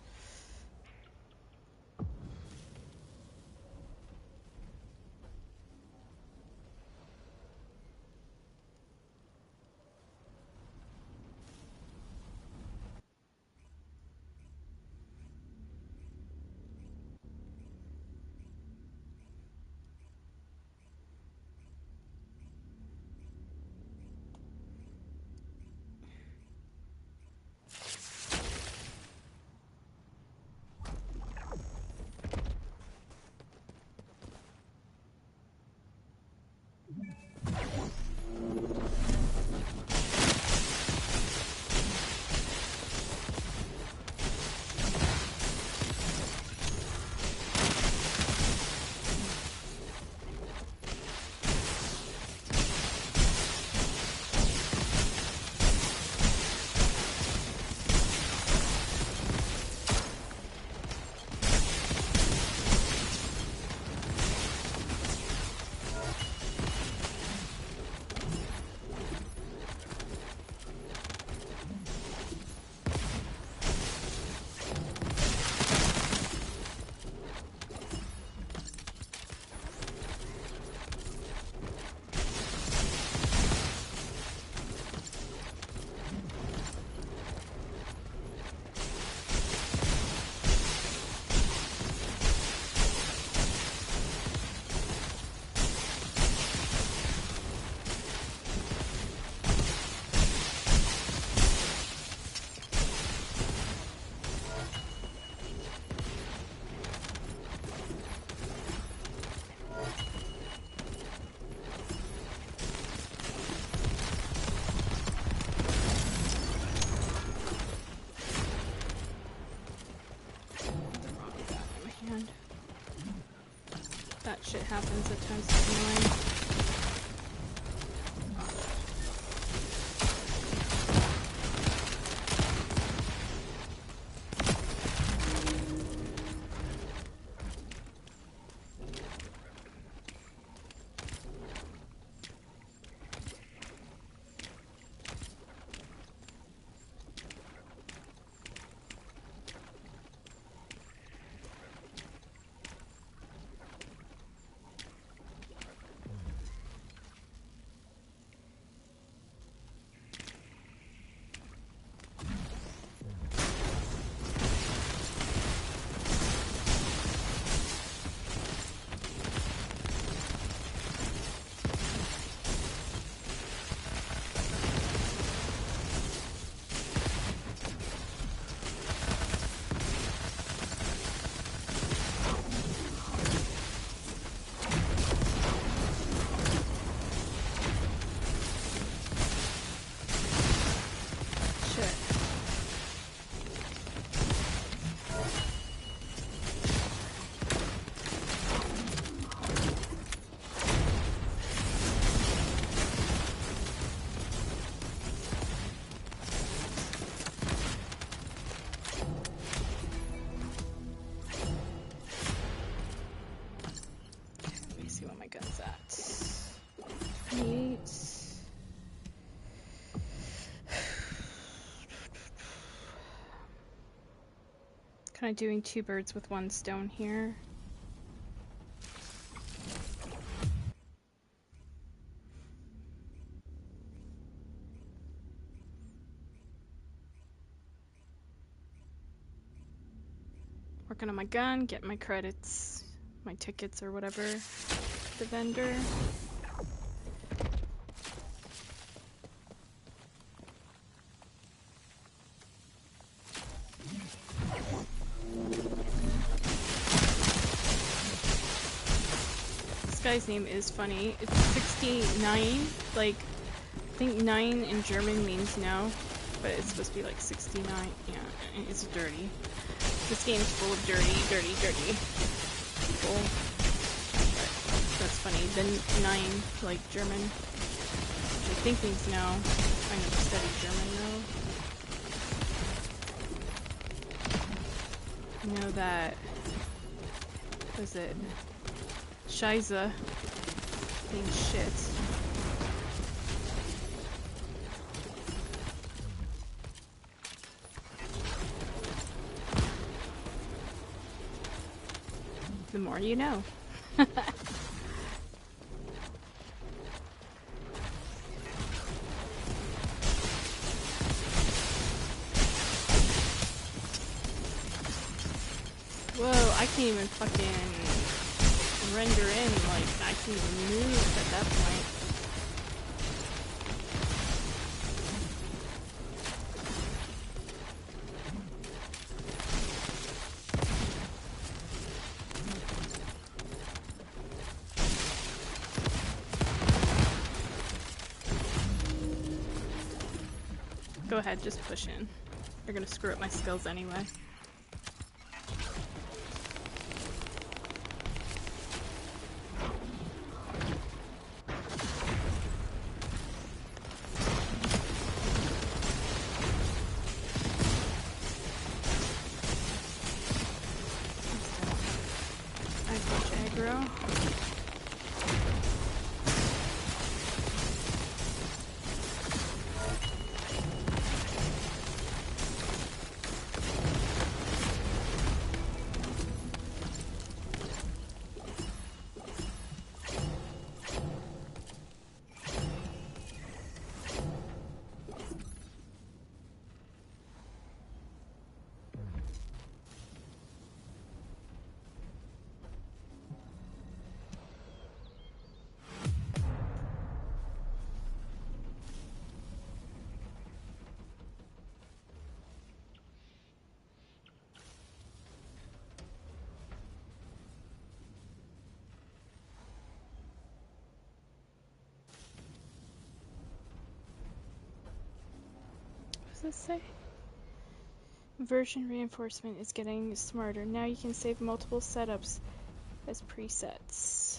And that shit happens at times. It's annoying. Kind of doing two birds with one stone here. Working on my gun, getting my credits, my tickets or whatever, the vendor. This guy's name is funny. It's 69, like, I think 9 in German means no, but it's supposed to be like 69. Yeah, it's dirty. This game's full of dirty people. But that's funny. Then 9, like German, which I think means no. I never studied German though. I know that, what is it? Scheiße means shit. The more you know. Whoa, I can't even fucking render in, like, I can't even move at that point. Go ahead, just push in. You're gonna screw up my skills anyway. What does this say? Version reinforcement is getting smarter. Now you can save multiple setups as presets.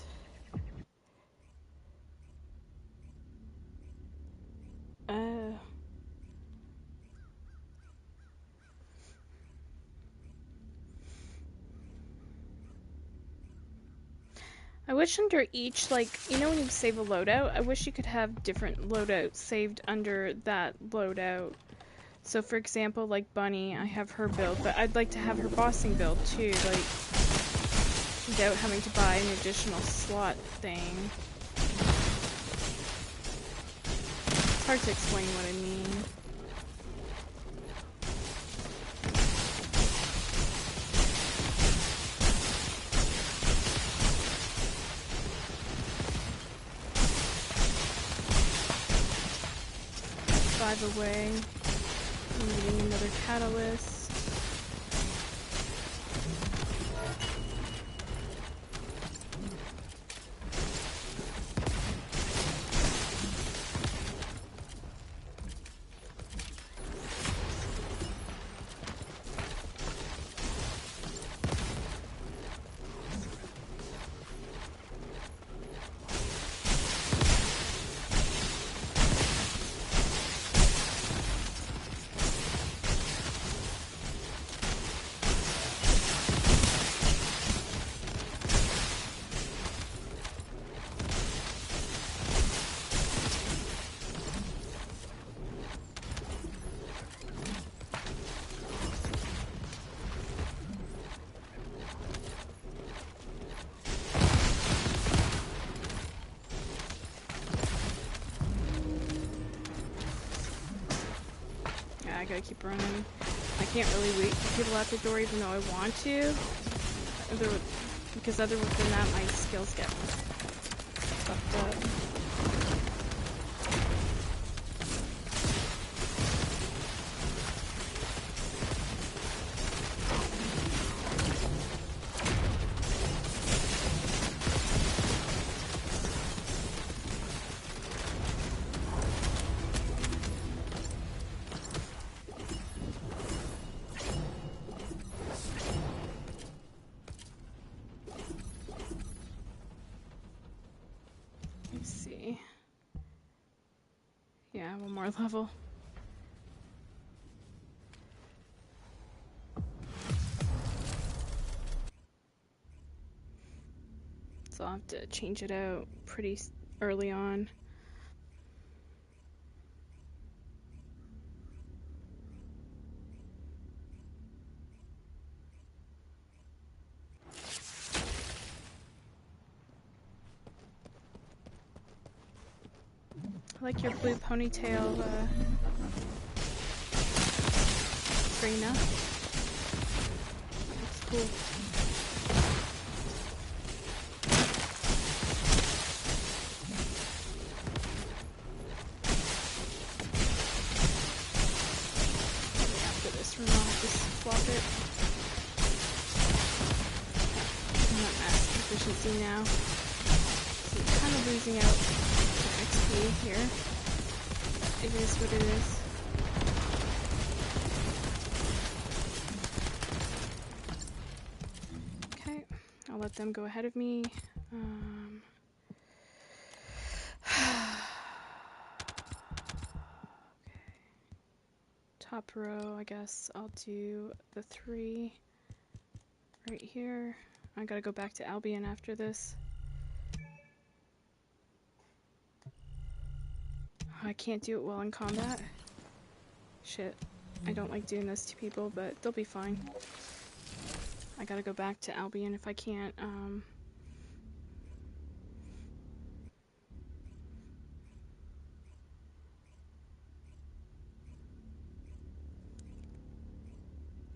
I wish under each, like, you know when you save a loadout, I wish you could have different loadouts saved under that loadout. So for example, like Bunny, I have her build, but I'd like to have her bossing build too, like, without having to buy an additional slot thing. It's hard to explain what I mean. 5 away. I'm needing another catalyst. I gotta keep running. I can't really wait for people at the door even though I want to. Because other than that, my skills get fucked up. 1 more level. So I'll have to change it out pretty early on. I like your blue ponytail, Trina. Looks cool. After this run, I'll have to swap it. I'm at max efficiency now. So I'm kind of losing out on XP here. It is what it is. Okay, I'll let them go ahead of me. Okay. Top row, I guess I'll do the 3 right here. I gotta go back to Albion after this. I can't do it well in combat. Shit. I don't like doing this to people, but they'll be fine. I gotta go back to Albion if I can't,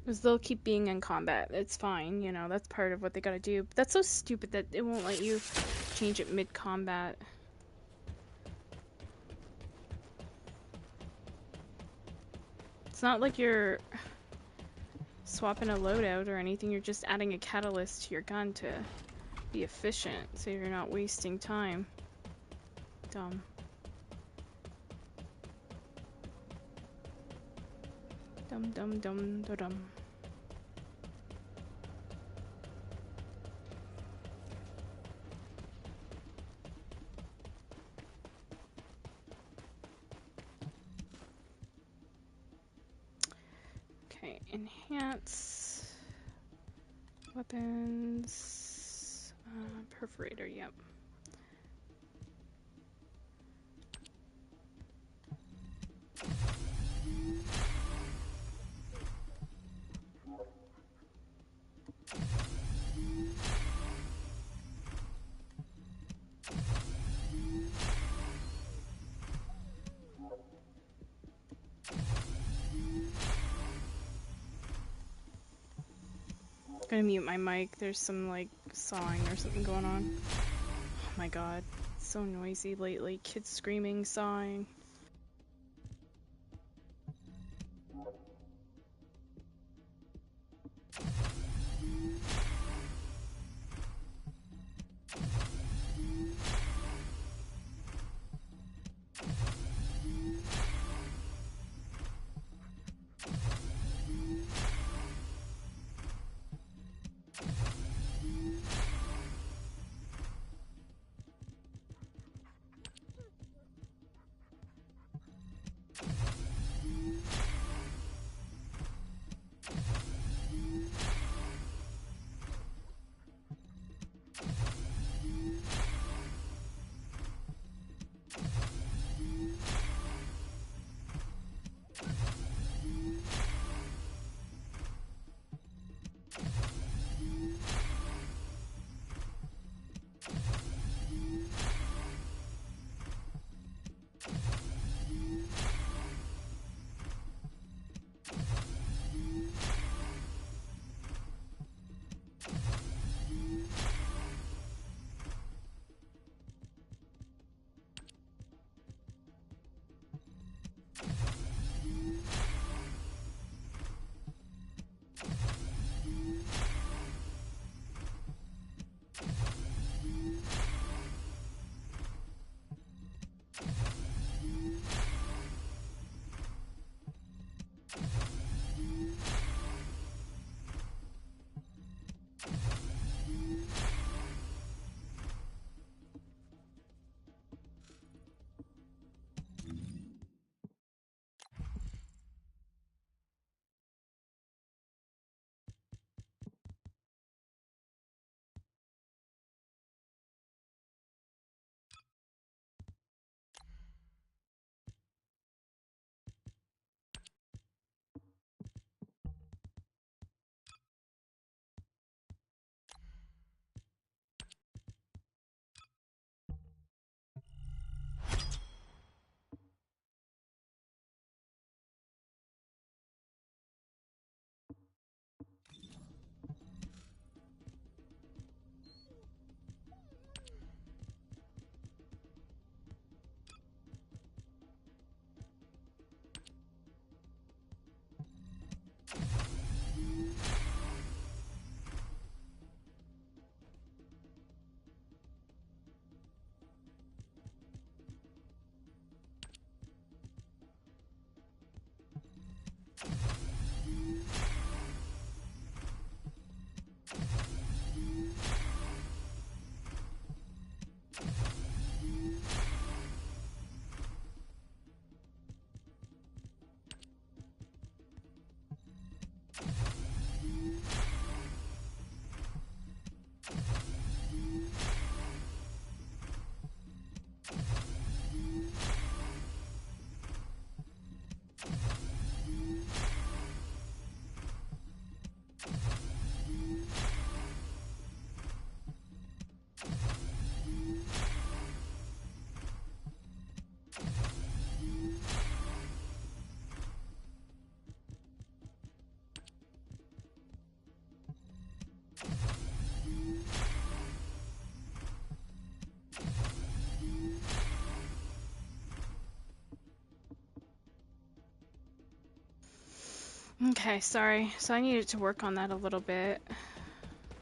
because they'll keep being in combat. It's fine, you know, that's part of what they gotta do. But that's so stupid that it won't let you change it mid-combat. It's not like you're swapping a loadout or anything, you're just adding a catalyst to your gun to be efficient, so you're not wasting time. Dumb. Dum dum dum da dum. Okay, enhance weapons, perforator, yep. I'm gonna mute my mic. There's some like sawing or something going on. Oh my god, it's so noisy lately. Kids screaming, sawing. Okay, sorry. So I needed to work on that a little bit.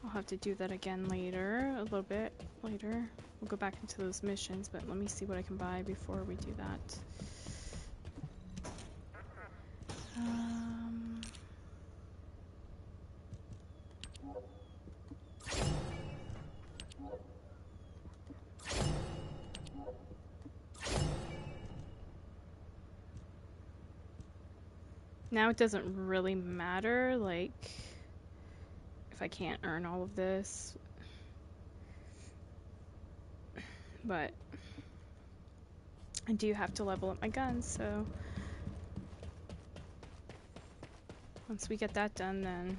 I'll have to do that again later, a little bit later. We'll go back into those missions, but let me see what I can buy before we do that. Now it doesn't really matter, like, if I can't earn all of this. But I do have to level up my guns, so once we get that done, then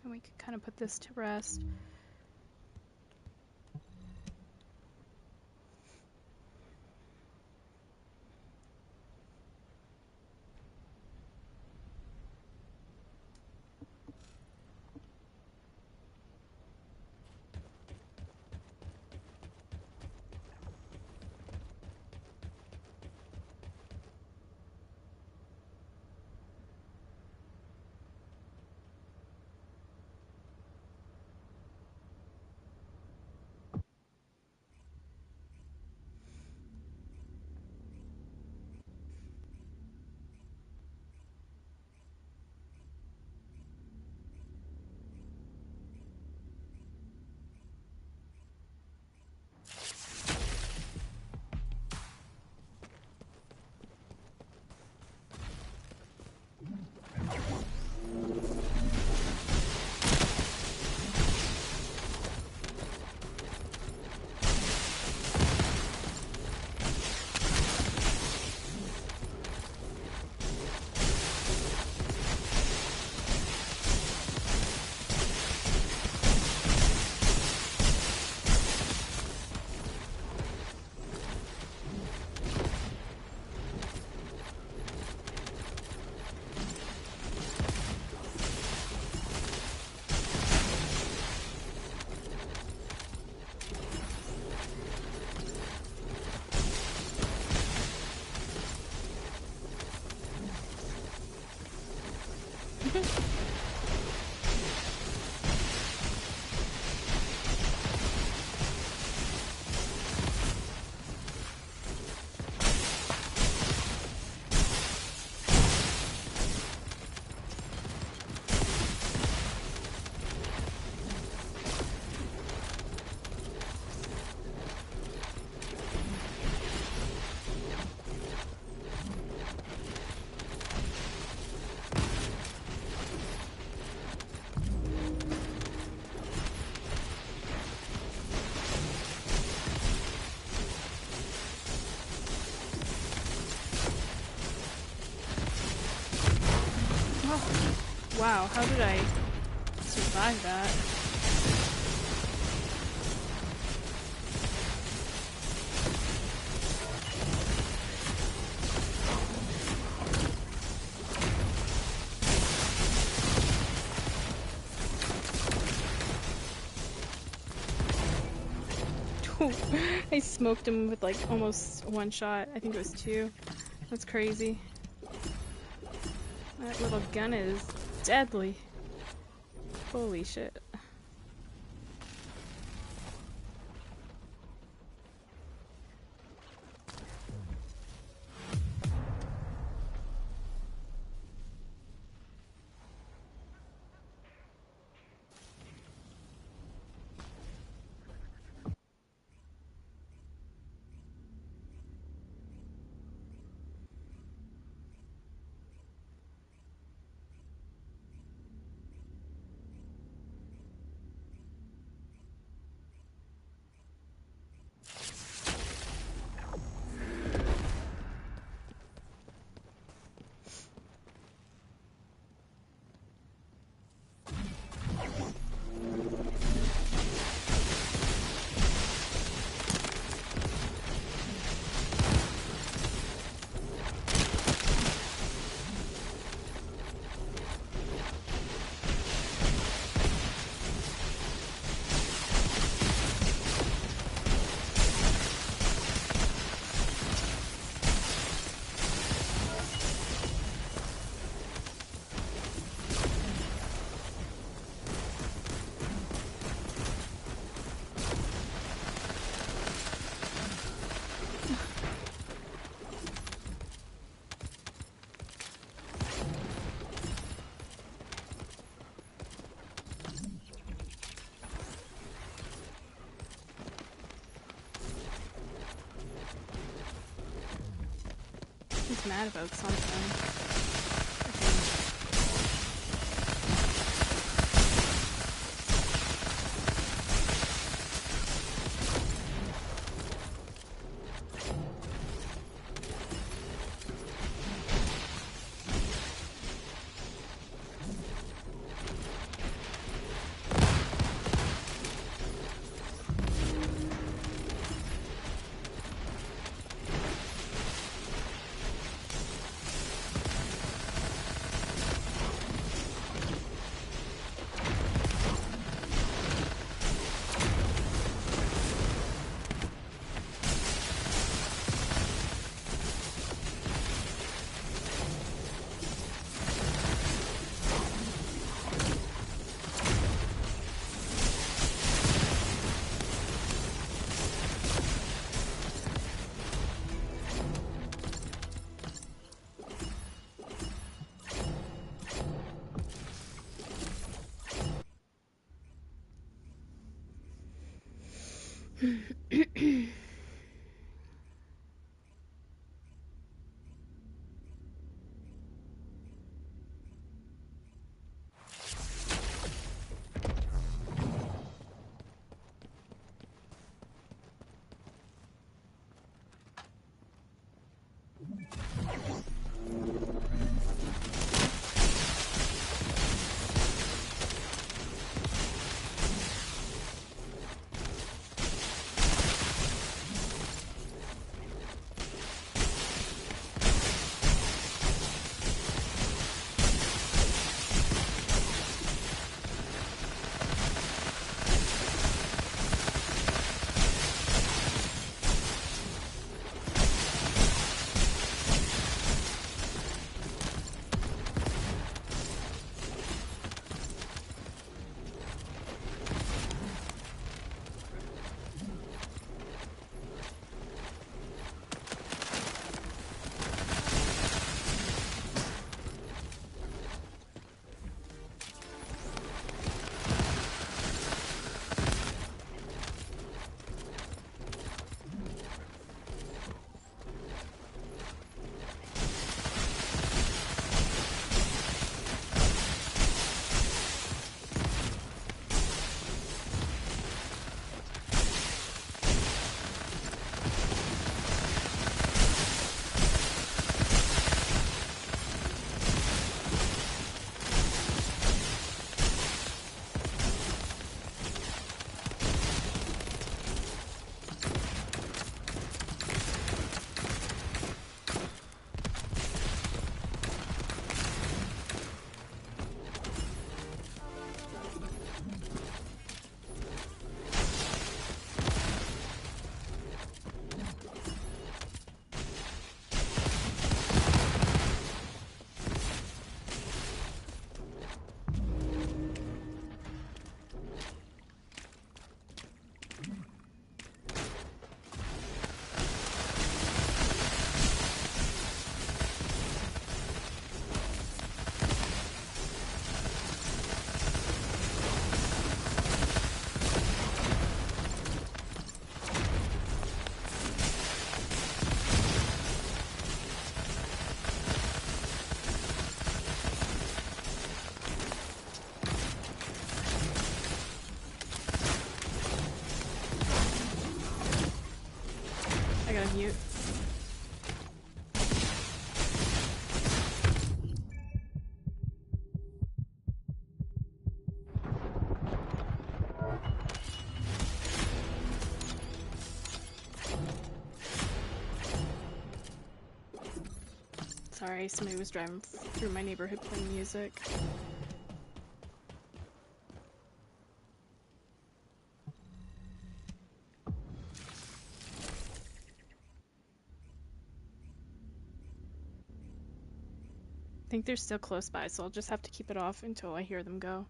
we could kind of put this to rest. Wow, how did I survive that? I smoked him with like almost one shot. I think it was two. That's crazy. That little gun is deadly. Holy shit. mad about something. I gotta mute. Sorry, somebody was driving through my neighborhood playing music. I think they're still close by, so I'll just have to keep it off until I hear them go.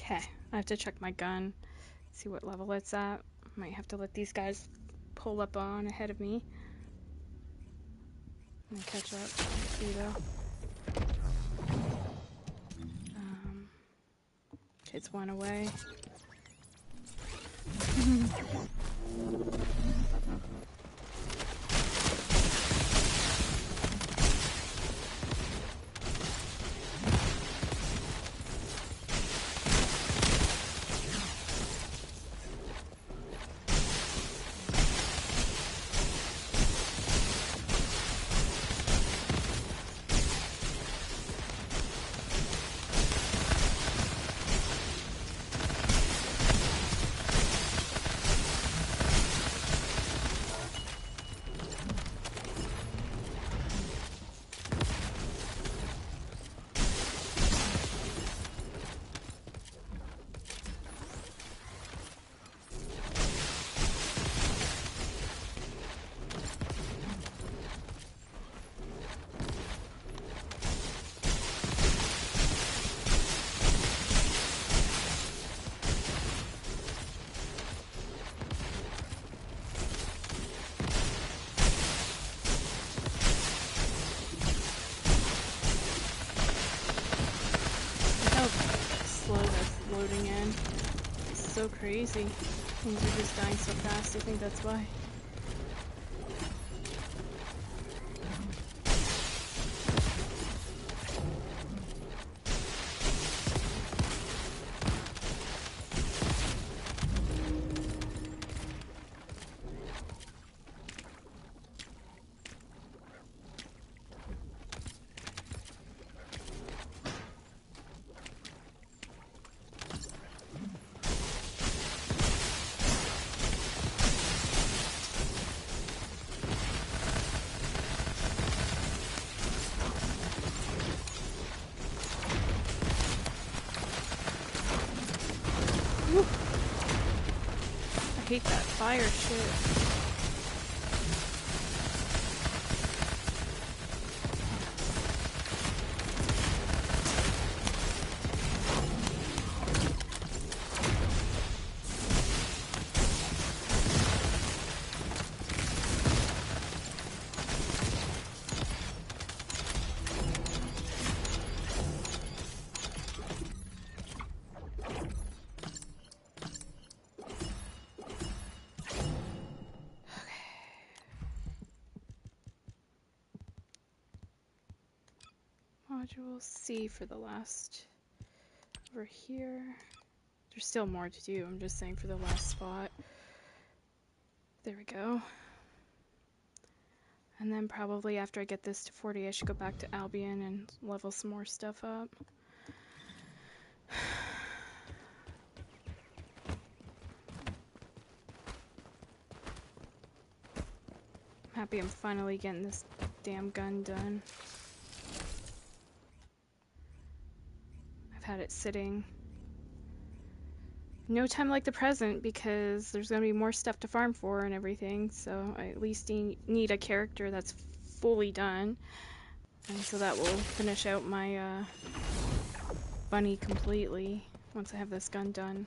Okay, I have to check my gun, see what level it's at. Might have to let these guys pull up on ahead of me. And catch up. See though. It's one away. Loading in. It's so crazy. Things are just dying so fast, I think that's why. I hate that fire shit. Module C for the last over here. There's still more to do, I'm just saying for the last spot. There we go. And then probably after I get this to 40, I should go back to Albion and level some more stuff up. I'm happy I'm finally getting this damn gun done. I've had it sitting no time like the present because there's going to be more stuff to farm for and everything, so I at least need a character that's fully done, and so that will finish out my bunny completely once I have this gun done.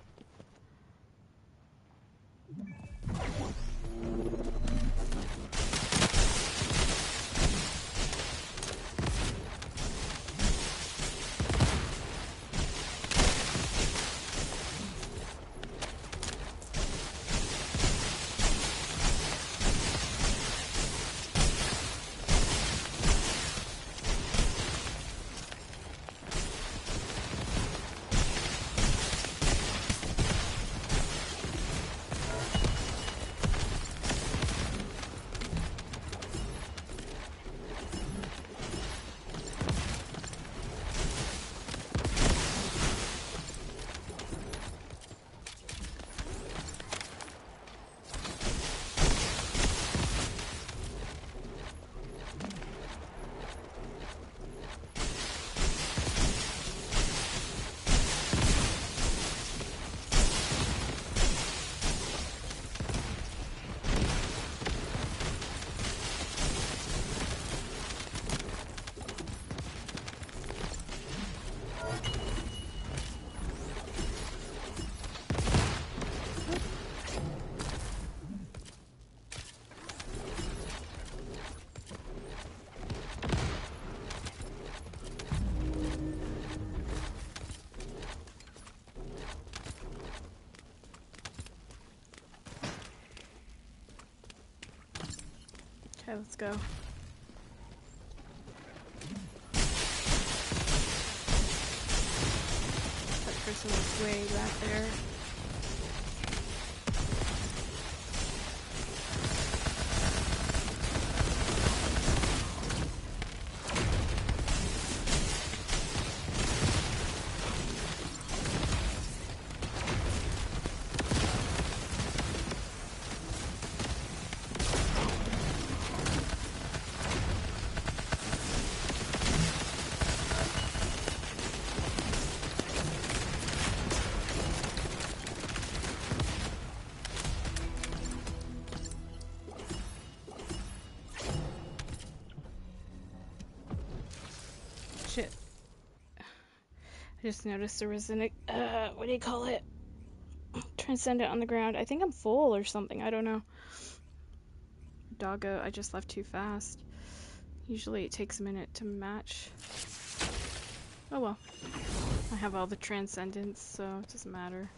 Okay, let's go. That person was way back there. Shit. I just noticed there was an, what do you call it? Transcendent on the ground. I think I'm full or something. I don't know. Doggo, I just left too fast. Usually it takes a minute to match. Oh well. I have all the transcendence, so it doesn't matter.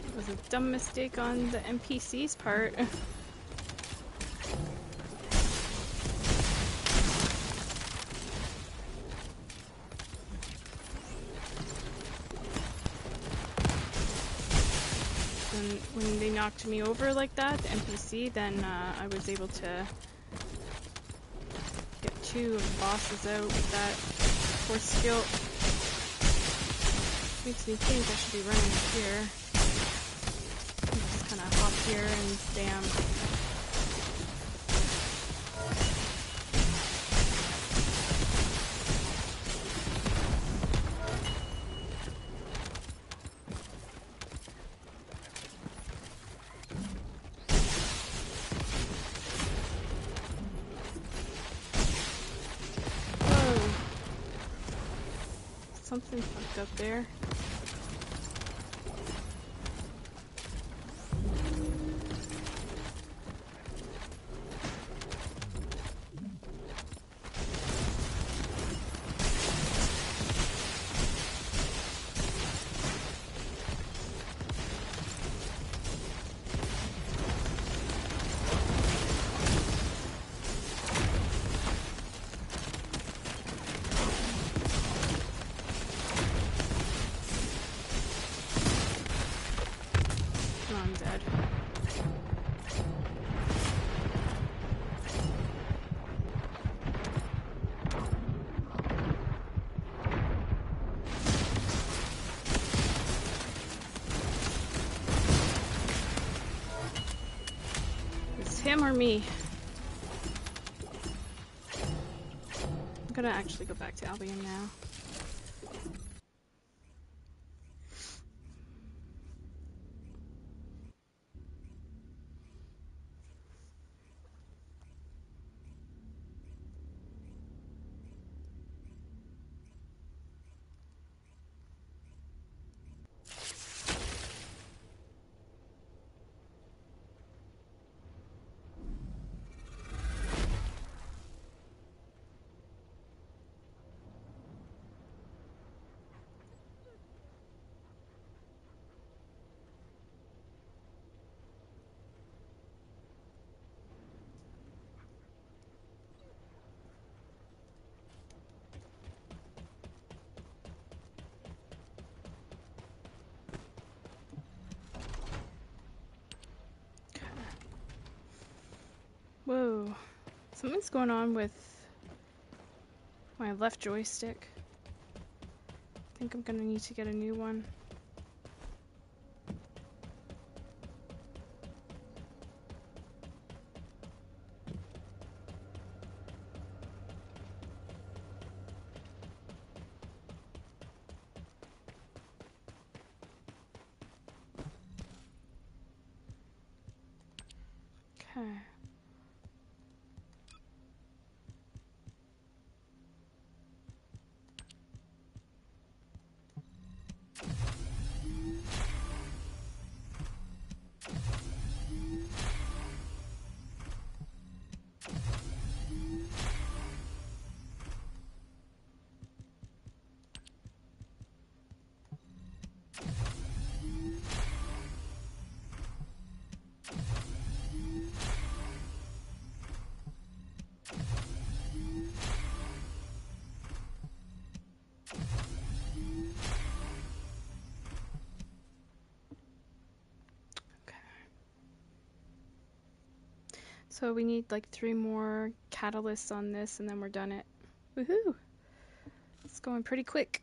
It was a dumb mistake on the NPC's part. When they knocked me over like that, the NPC, then I was able to get 2 of the bosses out with that force skill. Makes me think I should be running here. Just kind of hop here and bam. Something fucked up there. I'm dead. It's him or me. I'm gonna actually go back to Albion now. Whoa. Something's going on with my left joystick. I think I'm gonna need to get a new one. Okay. So we need like 3 more catalysts on this and then we're done it. Woohoo! It's going pretty quick.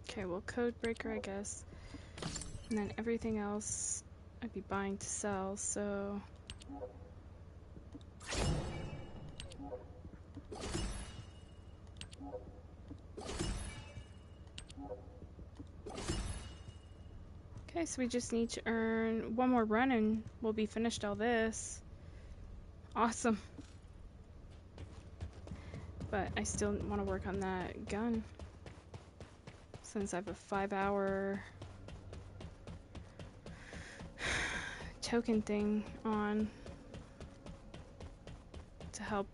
Okay, well, code breaker, I guess. And then everything else I'd be buying to sell, so... Okay, so we just need to earn 1 more run and we'll be finished all this. Awesome. But I still want to work on that gun. Since I have a 5-hour token thing on to help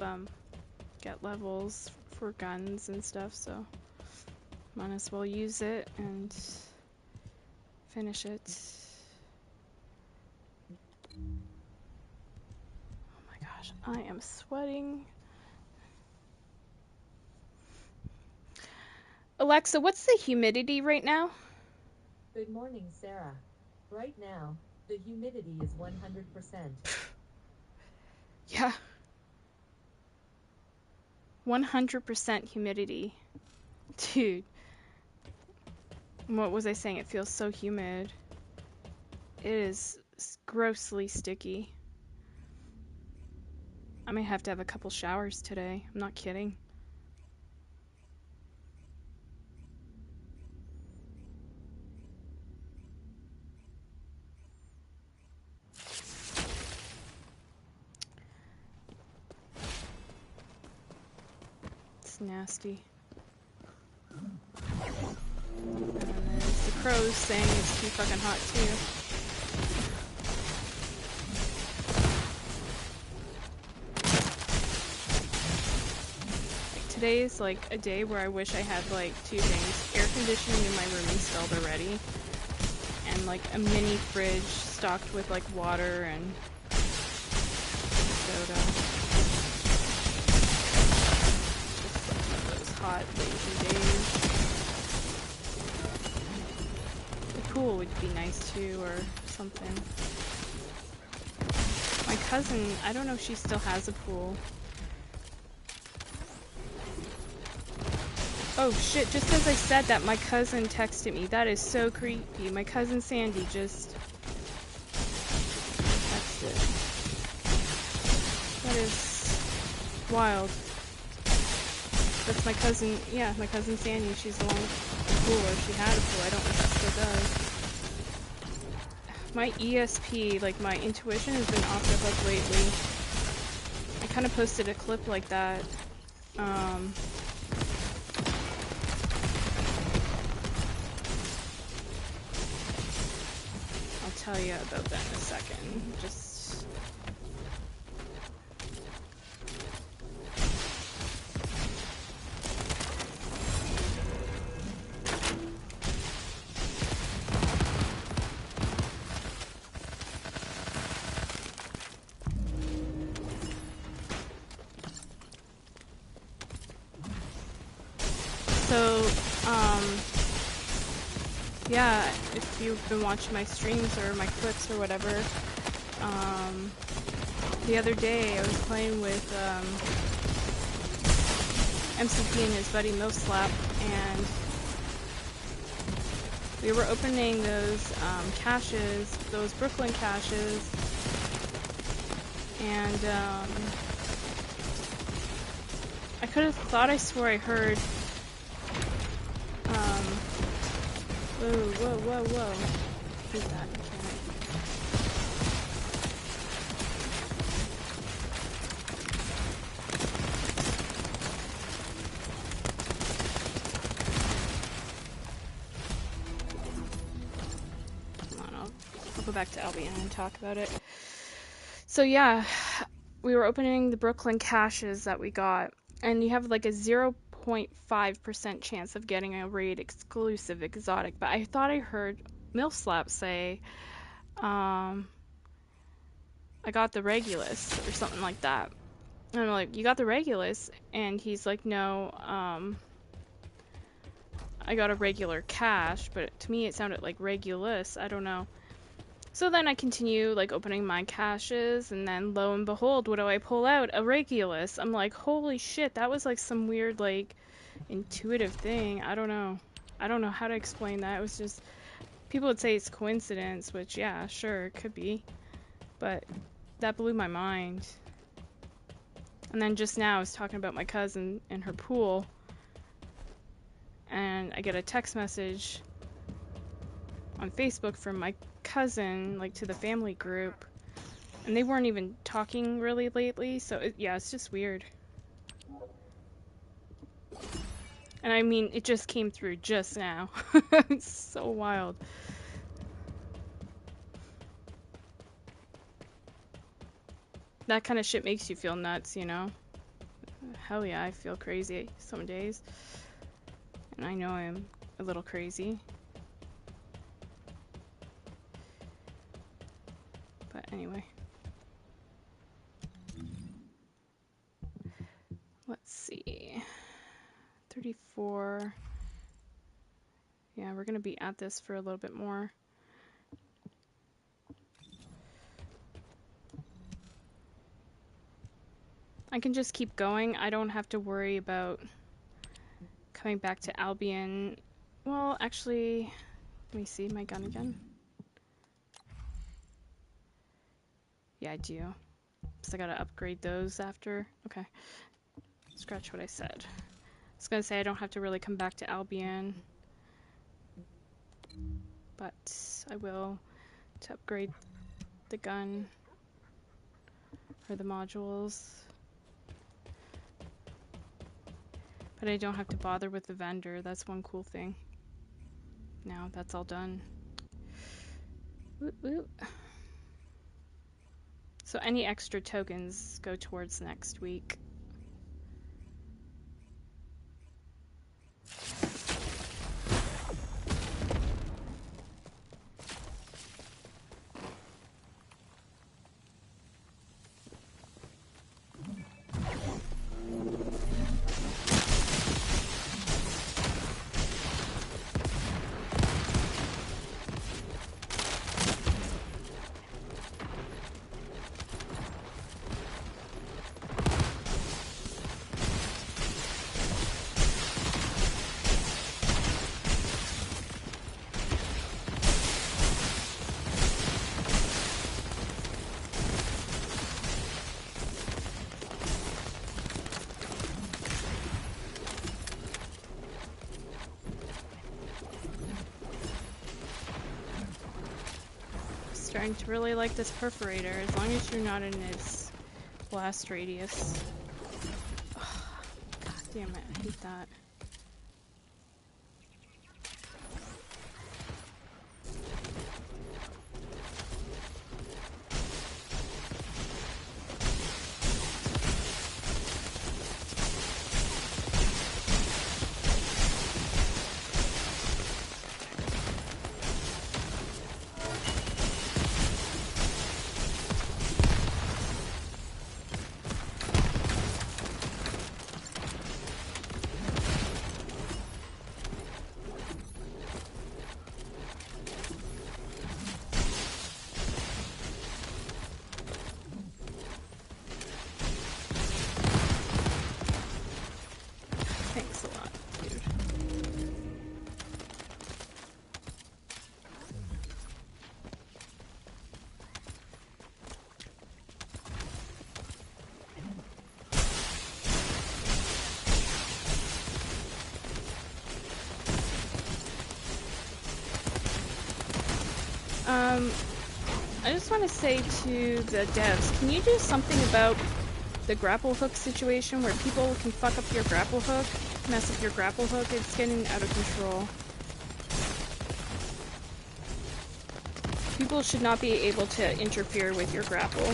get levels for guns and stuff, so might as well use it and finish it. Oh my gosh, I am sweating. Alexa, what's the humidity right now? Good morning, Sarah. Right now, the humidity is 100%. Yeah. 100% humidity. Dude. What was I saying? It feels so humid. It is grossly sticky. I may have to have a couple showers today. I'm not kidding. It's nasty. And there's the crows saying it's too fucking hot too. Like today's like a day where I wish I had like 2 things. Air conditioning in my room installed already. And like a mini fridge stocked with like water and soda. Just those hot, lazy days. The pool would be nice too, or something. My cousin, I don't know if she still has a pool. Oh shit, just as I said that, my cousin texted me. That is so creepy. My cousin Sandy just texted. That is wild. That's my cousin, yeah, my cousin Sandy. She's the one with the pool, or she had a pool. I don't know if she still does. My ESP, like my intuition, has been off the hook lately. I kind of posted a clip like that. I'll tell you about that in a second. Just... So, yeah, if you've been watching my streams or my clips or whatever, the other day I was playing with MCP and his buddy Moslap, and We were opening those caches, those Brooklyn caches, and I could have thought I swore I heard. Whoa. Who's that mechanic? Come on, I'll go back to Albion and talk about it. So yeah, we were opening the Brooklyn caches that we got, and you have like a 0.5% chance of getting a raid exclusive exotic, but I thought I heard Millslap say, I got the Regulus or something like that. And I'm like, you got the Regulus? And he's like, no, I got a regular cache, but to me it sounded like Regulus, I don't know. So then I continue like opening my caches, and then lo and behold, what do I pull out? A Regulus. I'm like, holy shit, that was like some weird like intuitive thing. I don't know how to explain that. It was just, people would say it's coincidence, which yeah, sure, it could be, but that blew my mind. And then just now I was talking about my cousin and her pool, and I get a text message on Facebook from my cousin, like to the family group, and they weren't even talking really lately, so yeah, it's just weird. And I mean, it just came through just now. It's so wild. That kind of shit makes you feel nuts, you know? Hell yeah, I feel crazy some days. And I know I'm a little crazy. But anyway. Let's see. 34. Yeah, we're gonna be at this for a little bit more. I can just keep going. I don't have to worry about coming back to Albion. Well, actually, let me see my gun again. Yeah, I do. So I gotta upgrade those after. Okay. Scratch what I said. I was gonna say I don't have to really come back to Albion, but I will to upgrade the gun or the modules. But I don't have to bother with the vendor. That's one cool thing. Now that's all done. Woot woot. So any extra tokens go towards next week. Starting to really like this perforator, as long as you're not in its blast radius. Ugh, God damn it, I hate that. I just want to say to the devs, can you do something about the grapple hook situation where people can fuck up your grapple hook, mess up your grapple hook? It's getting out of control. People should not be able to interfere with your grapple.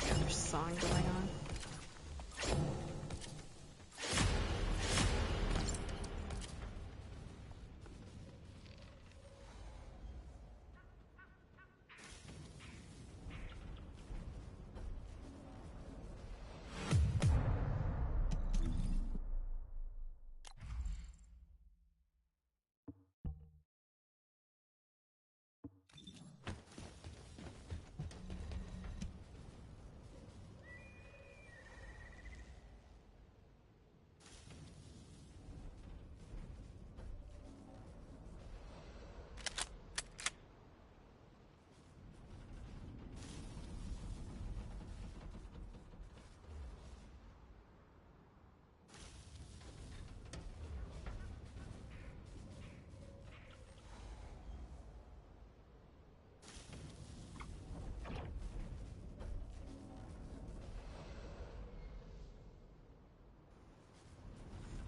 There's a song going on.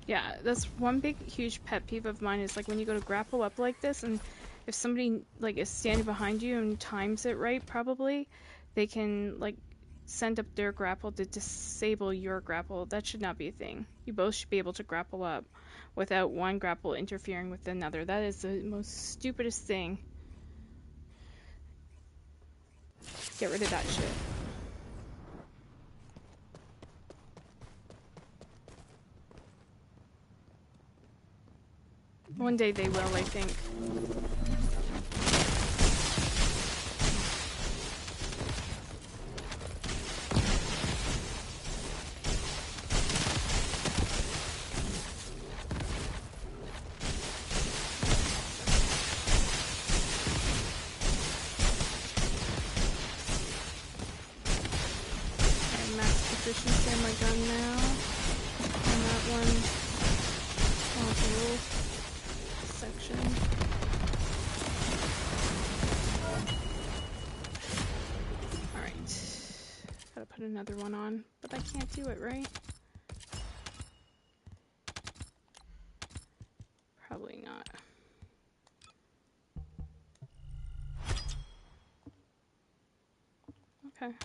Yeah, that's one big, huge pet peeve of mine is like when you go to grapple up like this, and if somebody like is standing behind you and times it right, probably, they can like send up their grapple to disable your grapple. That should not be a thing. You both should be able to grapple up without one grapple interfering with another. That is the most stupidest thing. Get rid of that shit. One day they will, I think. I have max proficiency on my gun now. And that one module section. Alright. Gotta put another one on, but I can't do it, right? Probably not. Okay.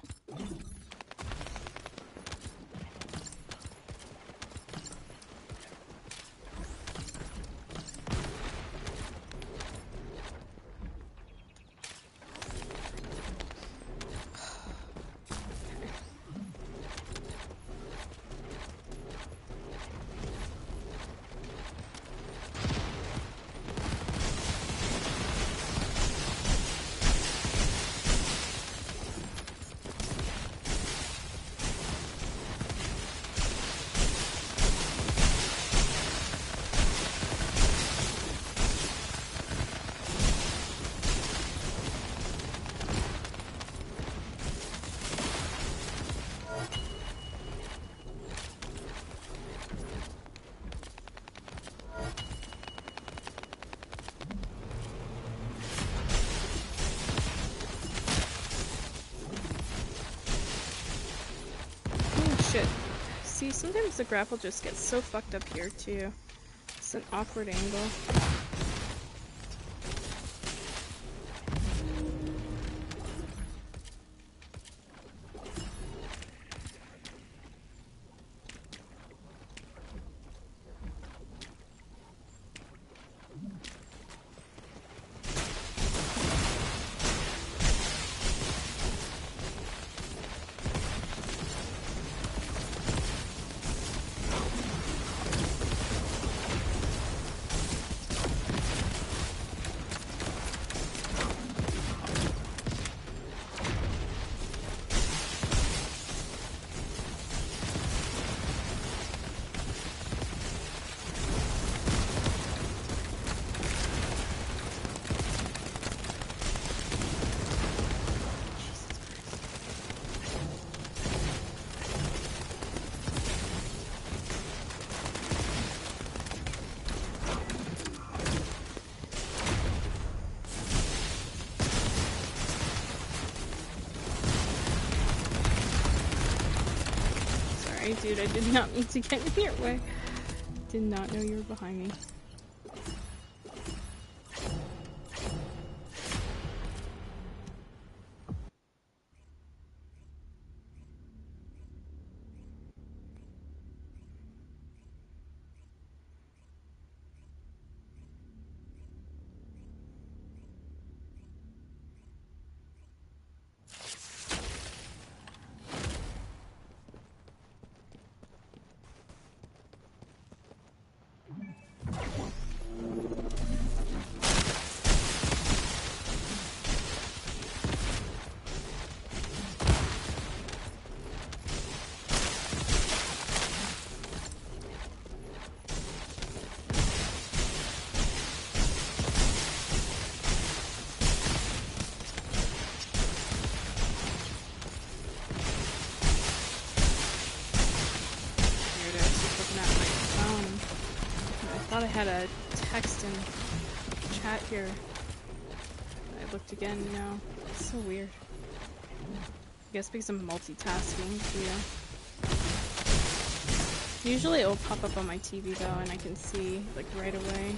Shit. See, sometimes the grapple just gets so fucked up here, too. It's an awkward angle. sorry, dude. I did not mean to get in your way. Did not know you were behind me. I thought I had a text in chat here. I looked again, no. It's so weird. I guess because I'm multitasking, yeah. Usually it will pop up on my TV though, and I can see, like, right away.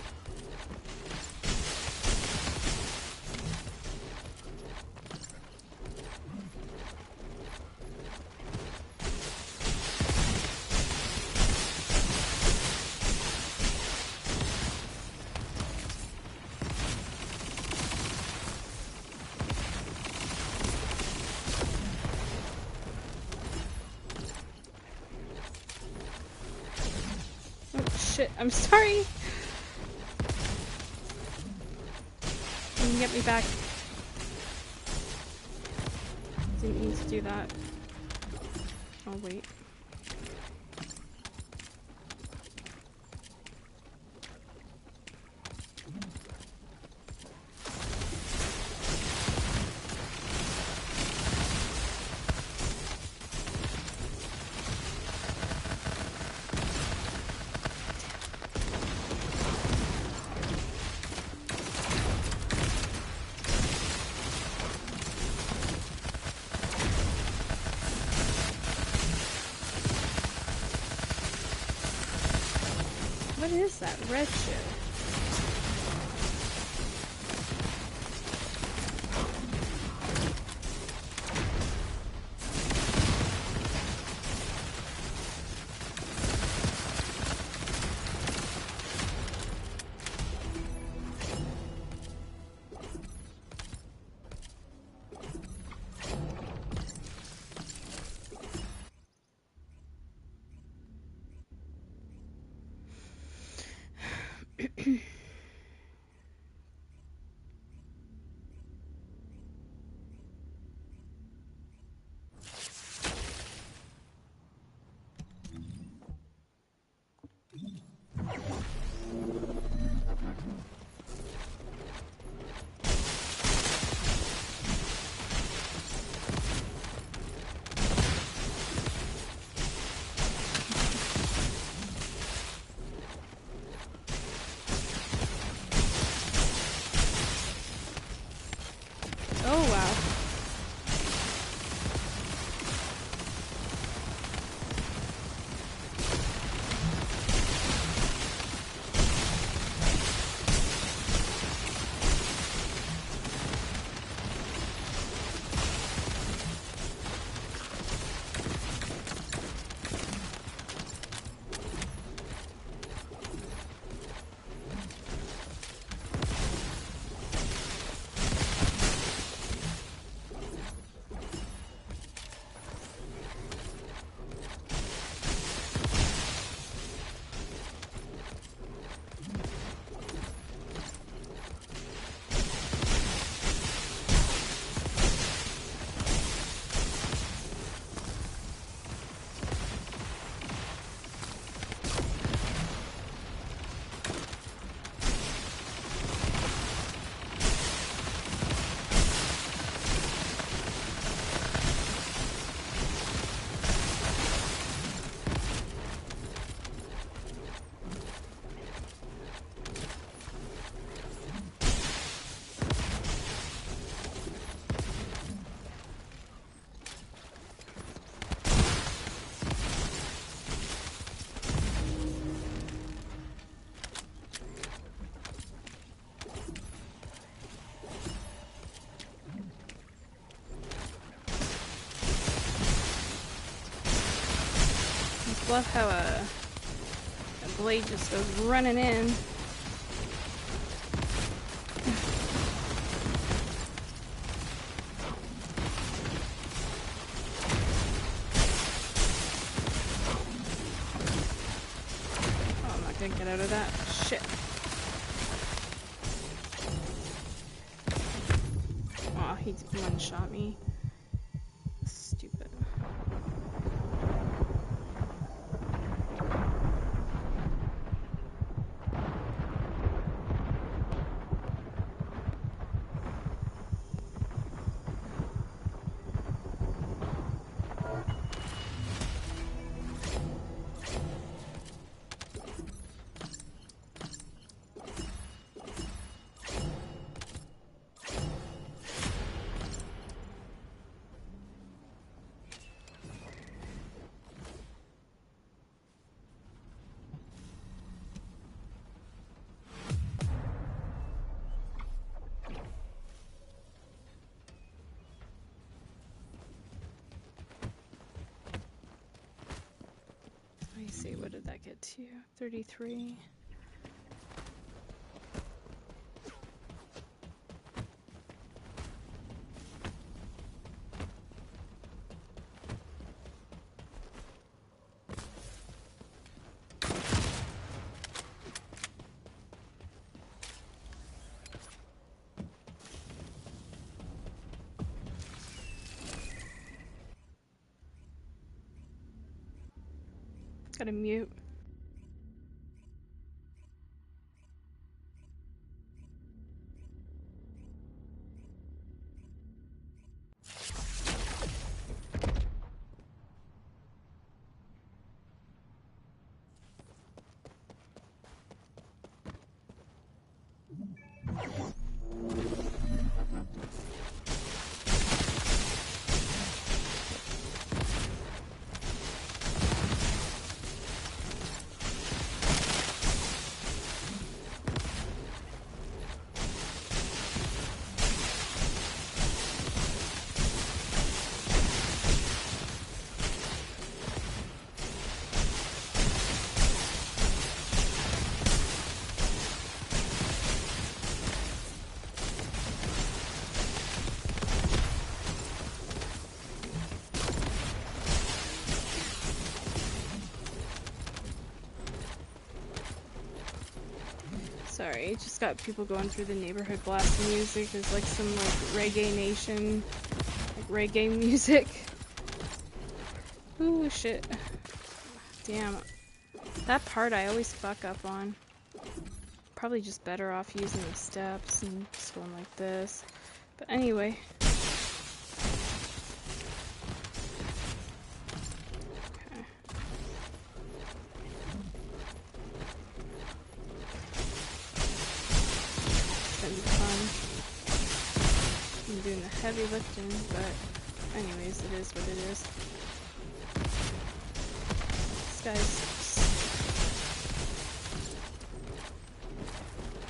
Shit, I'm sorry! Can you get me back? Didn't mean to do that. Oh, wait. What is that red shit? love how a blade just goes running in. Oh, I'm not gonna get out of that. Shit. Aw, he one-shot me. Stupid. Let me see, what did that get to? 33. Gotta mute. Sorry, just got people going through the neighborhood blasting music. There's like some like reggae nation, like reggae music. Ooh, shit. Damn. That part I always fuck up on. Probably just better off using the steps and just going like this. But anyway. Okay. It's gonna be fun. I'm doing the heavy lifting, but anyways, it is what it is. This guy's...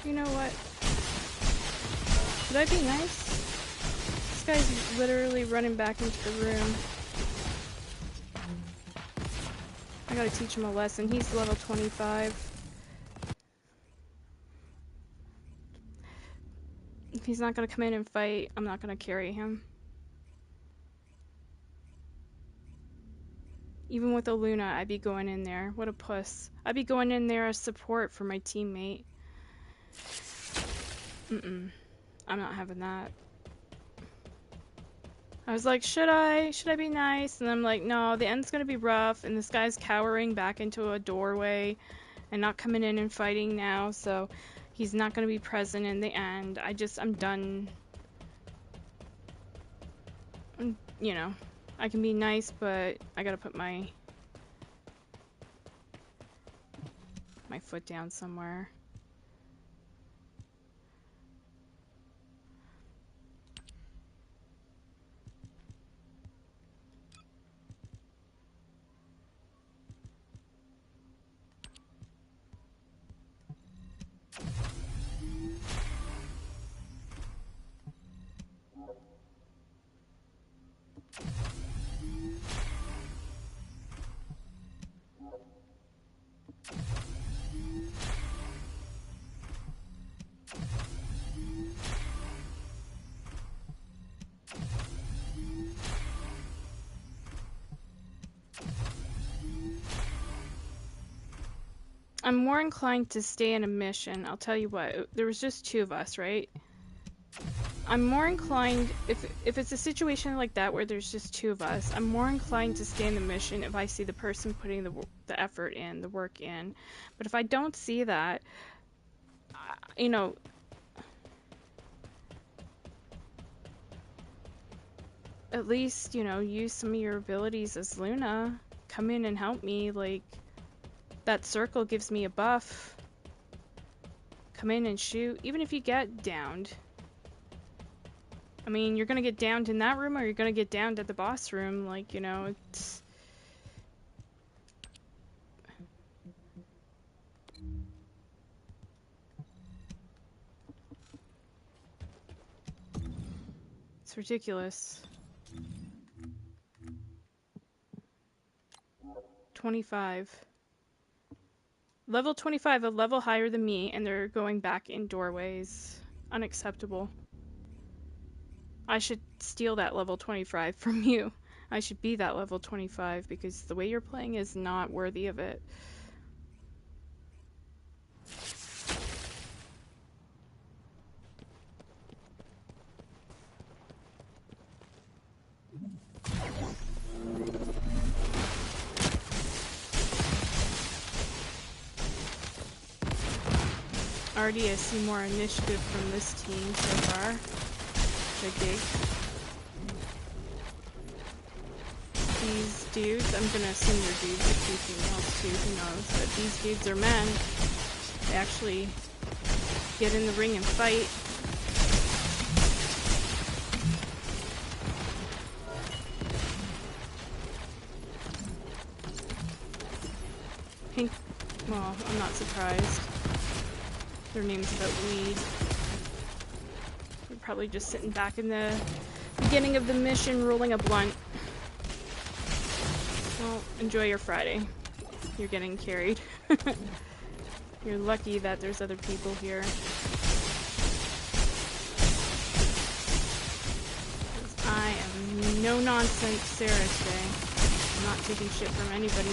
You know what? Should I be nice? This guy's literally running back into the room. I gotta teach him a lesson. He's level 25. If he's not gonna come in and fight, I'm not gonna carry him. Even with a Luna, I'd be going in there. What a puss. I'd be going in there as support for my teammate. I'm not having that. I was like, should I be nice? And I'm like, no, the end's gonna be rough, and this guy's cowering back into a doorway and not coming in and fighting now, so he's not gonna be present in the end. I'm done. You know, I can be nice, but I gotta put my foot down somewhere. I'm more inclined to stay in a mission. I'll tell you what, there was just 2 of us, right? I'm more inclined, if it's a situation like that where there's just 2 of us, I'm more inclined to stay in the mission if I see the person putting the effort in, the work in. But if I don't see that, you know, at least, you know, use some of your abilities as Luna. Come in and help me, like, that circle gives me a buff. Come in and shoot, even if you get downed. I mean, you're gonna get downed in that room or you're gonna get downed at the boss room, like, you know, it's... It's ridiculous. 25. Level 25, a level higher than me, and they're going back in doorways. Unacceptable. I should steal that level 25 from you. I should be that level 25 because the way you're playing is not worthy of it. Already I see more initiative from this team so far. Good dig. These dudes, I'm gonna assume they're dudes, it could be females too, who knows, but these dudes are men. They actually get in the ring and fight. Pink, well, I'm not surprised. Their name's about weed. They're probably just sitting back in the beginning of the mission rolling a blunt. Well, enjoy your Friday. You're getting carried. You're lucky that there's other people here. I am no nonsense Sarah today. I'm not taking shit from anybody.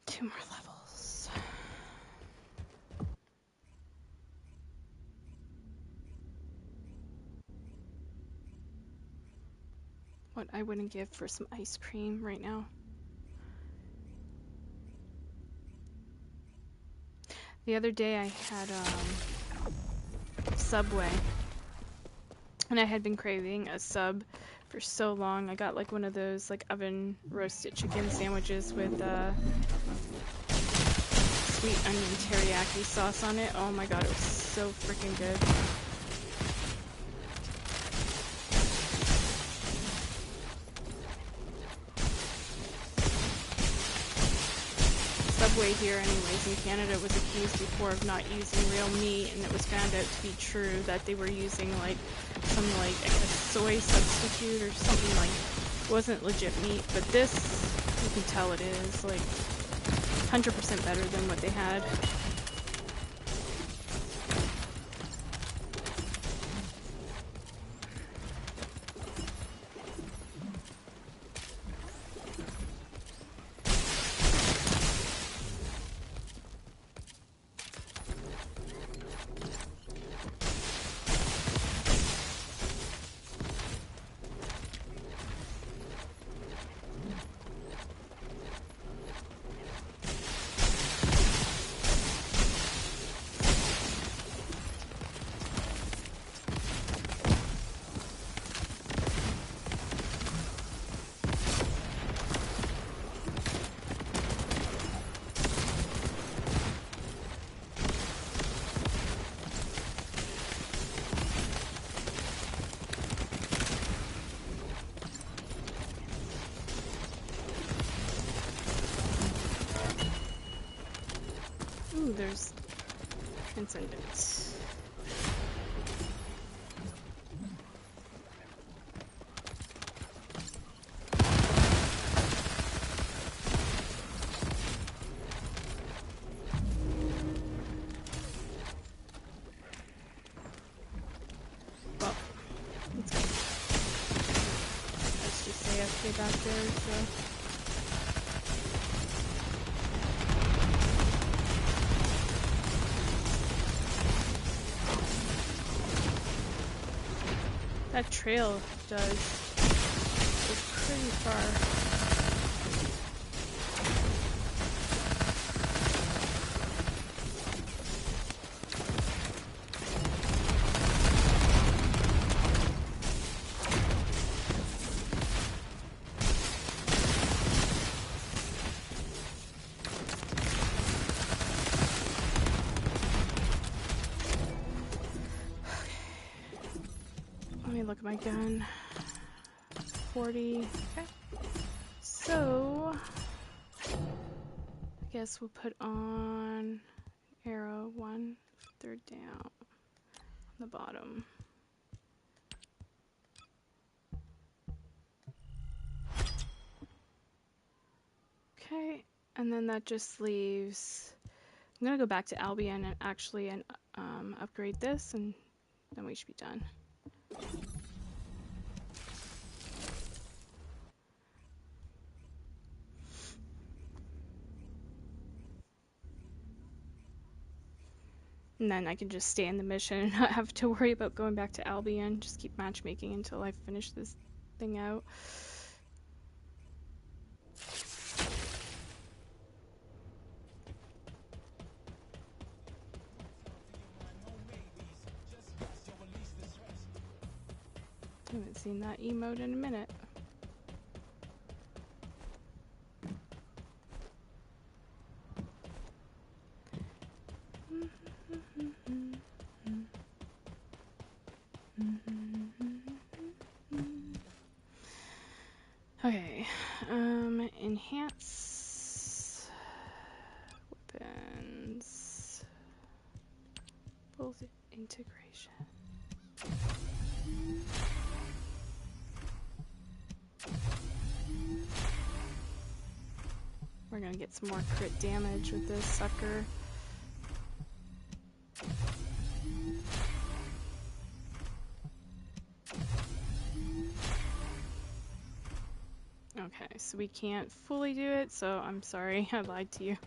Two more levels. What I wouldn't give for some ice cream right now. The other day I had Subway, and I had been craving a sub for so long. I got like one of those like oven roasted chicken sandwiches with sweet onion teriyaki sauce on it. Oh my god, it was so freaking good. Subway here anyways in Canada was accused before of not using real meat, and it was found out to be true that they were using like some like a soy substitute or something, like wasn't legit meat, but this you can tell it is like 100% better than what they had. Ooh, there's Descendant. Well, let's just say AFK back there, so. That trail does is pretty far. Let me look at my gun. 40. Okay. So, I guess we'll put on arrow 1, 3rd down on the bottom. Okay, and then that just leaves. I'm gonna go back to Albion and actually upgrade this, and then we should be done. And then I can just stay in the mission and not have to worry about going back to Albion. Just keep matchmaking until I finish this thing out. I haven't seen that emote in a minute. Okay, enhance weapons, both integration. We're gonna get some more crit damage with this sucker. Okay, so we can't fully do it, so I'm sorry, I lied to you.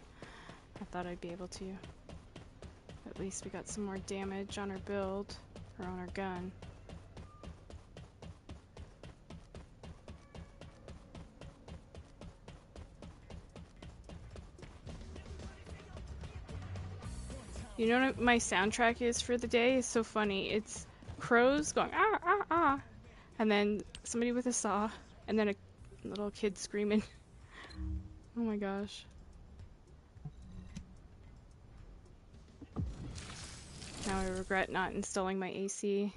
I thought I'd be able to. At least we got some more damage on our build, or on our gun. You know what my soundtrack is for the day? It's so funny. It's crows going ah ah ah, and then somebody with a saw, and then a little kid screaming. Oh my gosh. Now I regret not installing my AC.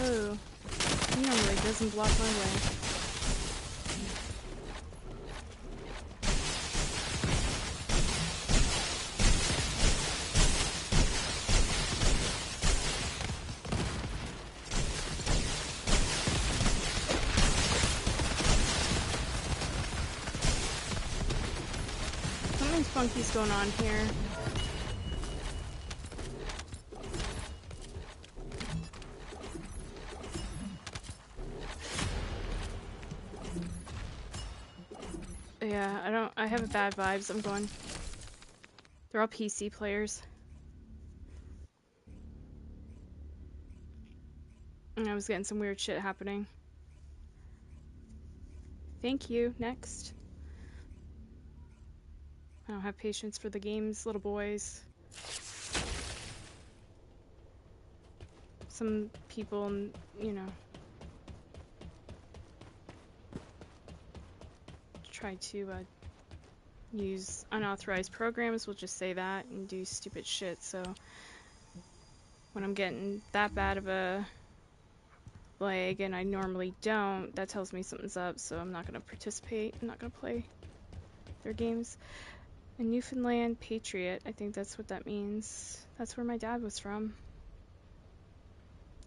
Whoa. He normally doesn't block my way. Something funky's going on here. Yeah, I have bad vibes. I'm going. They're all PC players. And I was getting some weird shit happening. Thank you. Next. I don't have patience for the games, little boys. Some people, you know, try to use unauthorized programs, we'll just say that, and do stupid shit. So when I'm getting that bad of a lag, and I normally don't, that tells me something's up, so I'm not going to participate. I'm not going to play their games. A Newfoundland Patriot, I think that's what that means. That's where my dad was from.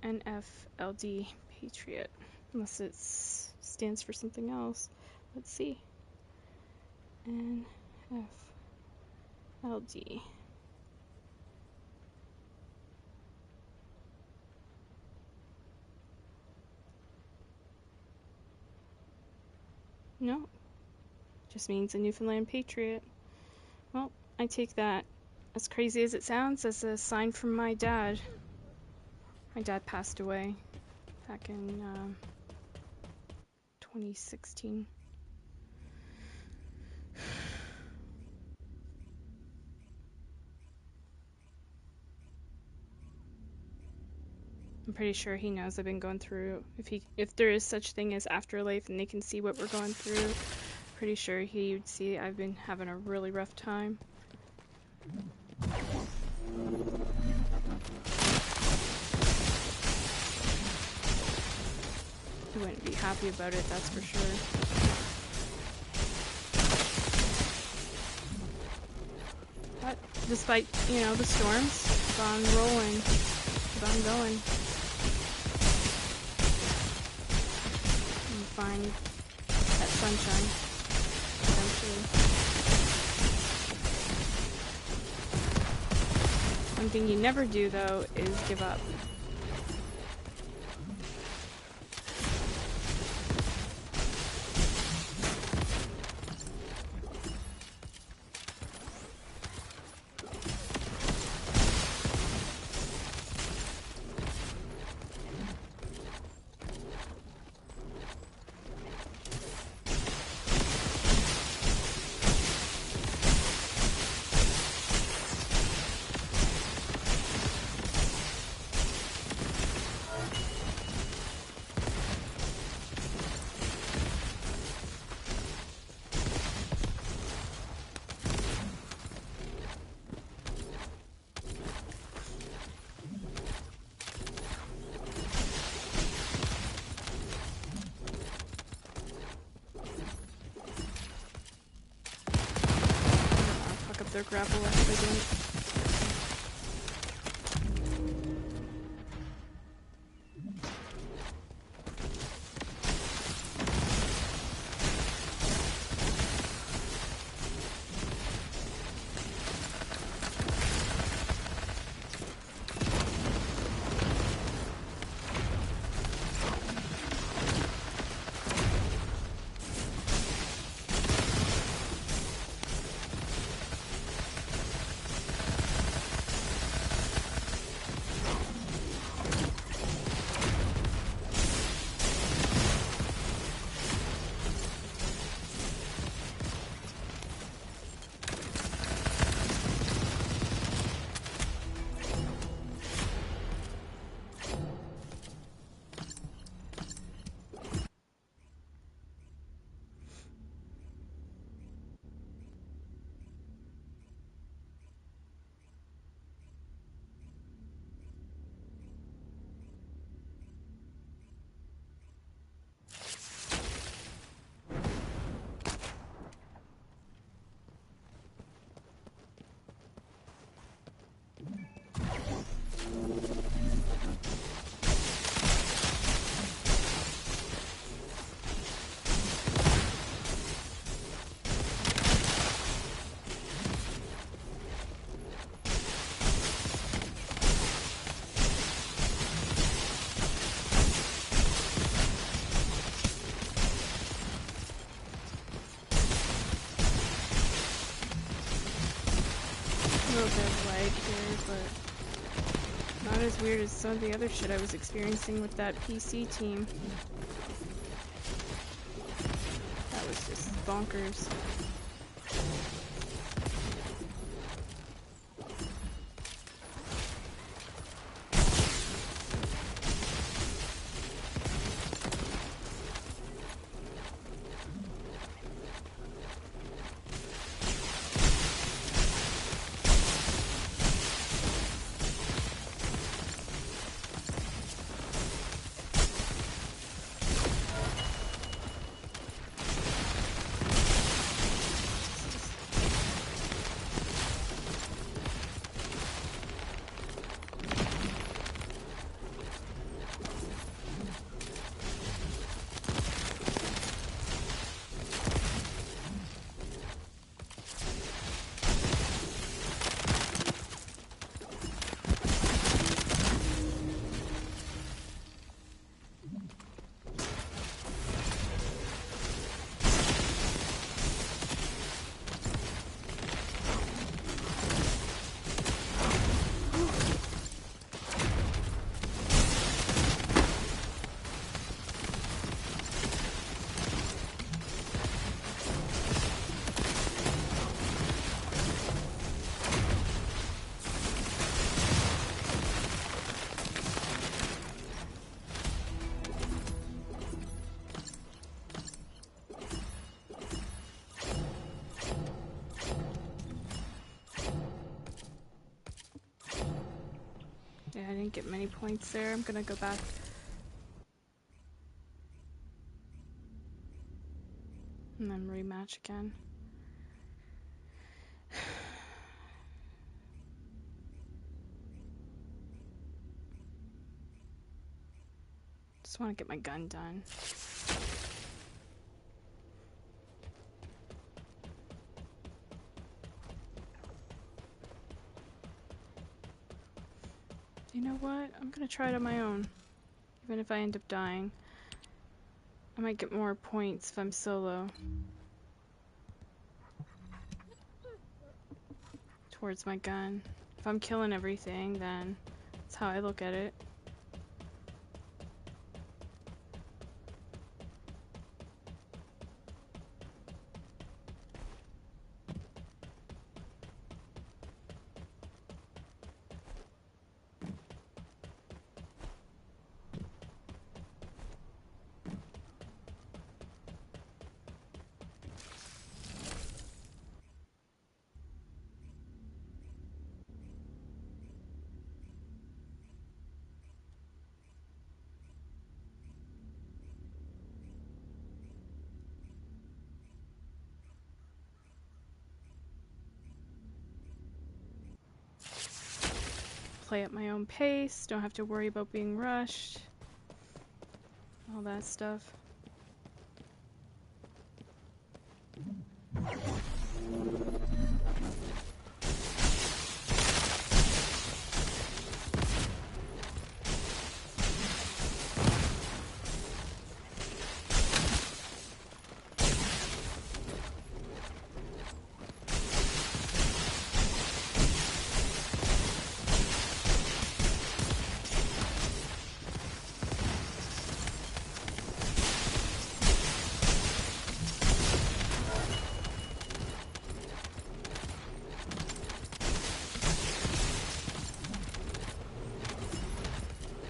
NFLD Patriot. Unless it stands for something else. Let's see. NFLD. No. Just means a Newfoundland Patriot. Well, I take that, as crazy as it sounds, as a sign from my dad. My dad passed away back in 2016. I'm pretty sure he knows I've been going through, if there is such thing as afterlife and they can see what we're going through, pretty sure he would see I've been having a really rough time. He wouldn't be happy about it, that's for sure. But despite, you know, the storms, keep on rolling, keep on going. And find that sunshine eventually. One thing you never do, though, is give up. Their grapple if they didn't. A little bit of lag here, but not as weird as some of the other shit I was experiencing with that PC team. That was just bonkers. Yeah, I didn't get many points there. I'm gonna go back. And then rematch again. Just want to get my gun done. You know what? I'm gonna try it on my own. Even if I end up dying. I might get more points if I'm solo. Towards my gun. If I'm killing everything, then that's how I look at it. Play at my own pace, don't have to worry about being rushed. All that stuff.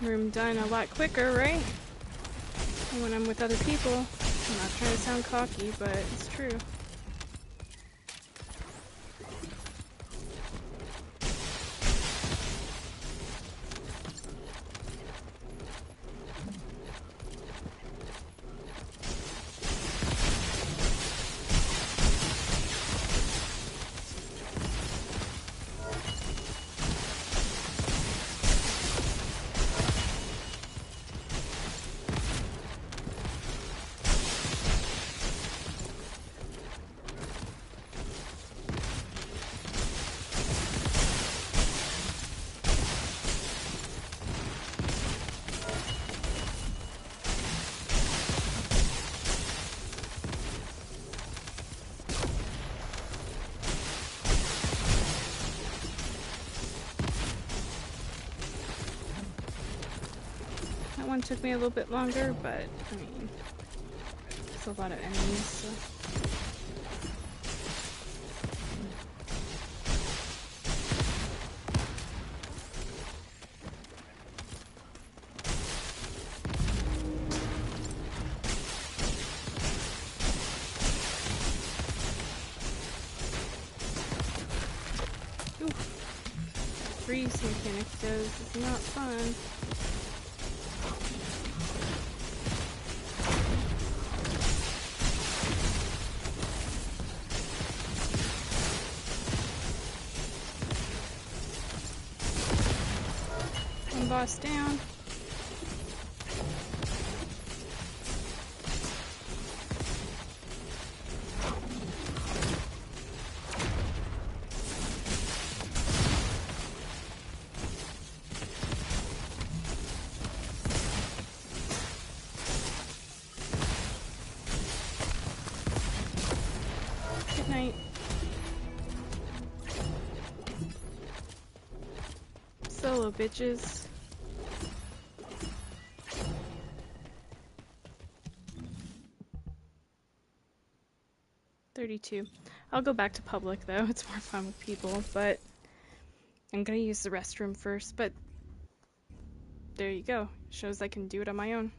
Room done a lot quicker, right? When I'm with other people. I'm not trying to sound cocky, but it's true. That one took me a little bit longer, but I mean, there's a lot of enemies, so. Ooh. Freeze mechanic is not fun. One boss down. Good night. Solo bitches. $32. I'll go back to public though, it's more fun with people, but I'm gonna use the restroom first, but there you go. Shows I can do it on my own.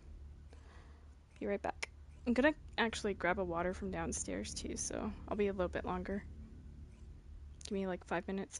Be right back. I'm gonna actually grab a water from downstairs too, so I'll be a little bit longer. Give me like 5 minutes.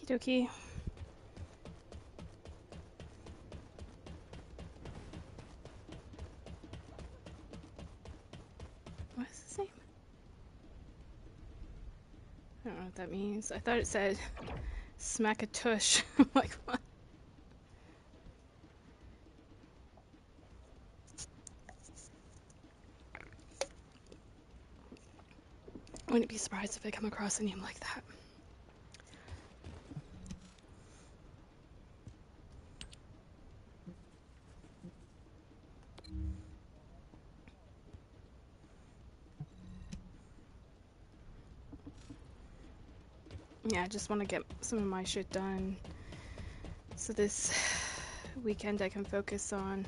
Okie dokie. What is his name? I don't know what that means. I thought it said smack a tush. I'm like, what? I wouldn't be surprised if I come across a name like that. Yeah, I just want to get some of my shit done. So this weekend I can focus on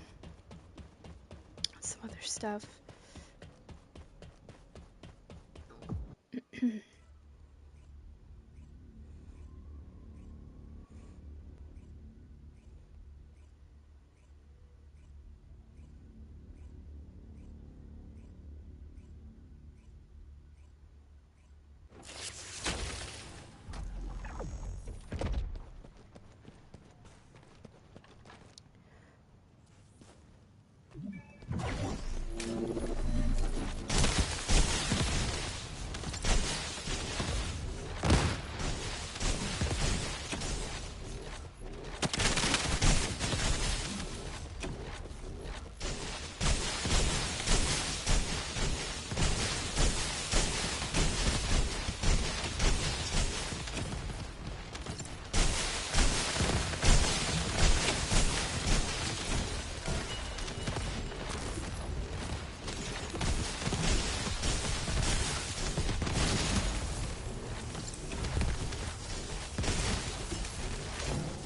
some other stuff.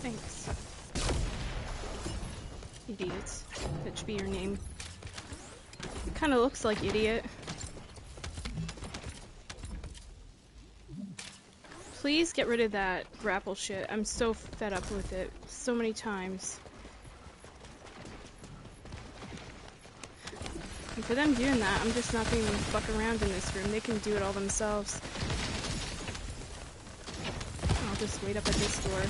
Thanks. Idiots. That should be your name. It kind of looks like idiot. Please get rid of that grapple shit. I'm so fed up with it so many times. And for them doing that, I'm just not going to fuck around in this room. They can do it all themselves. I'll just wait up at this door.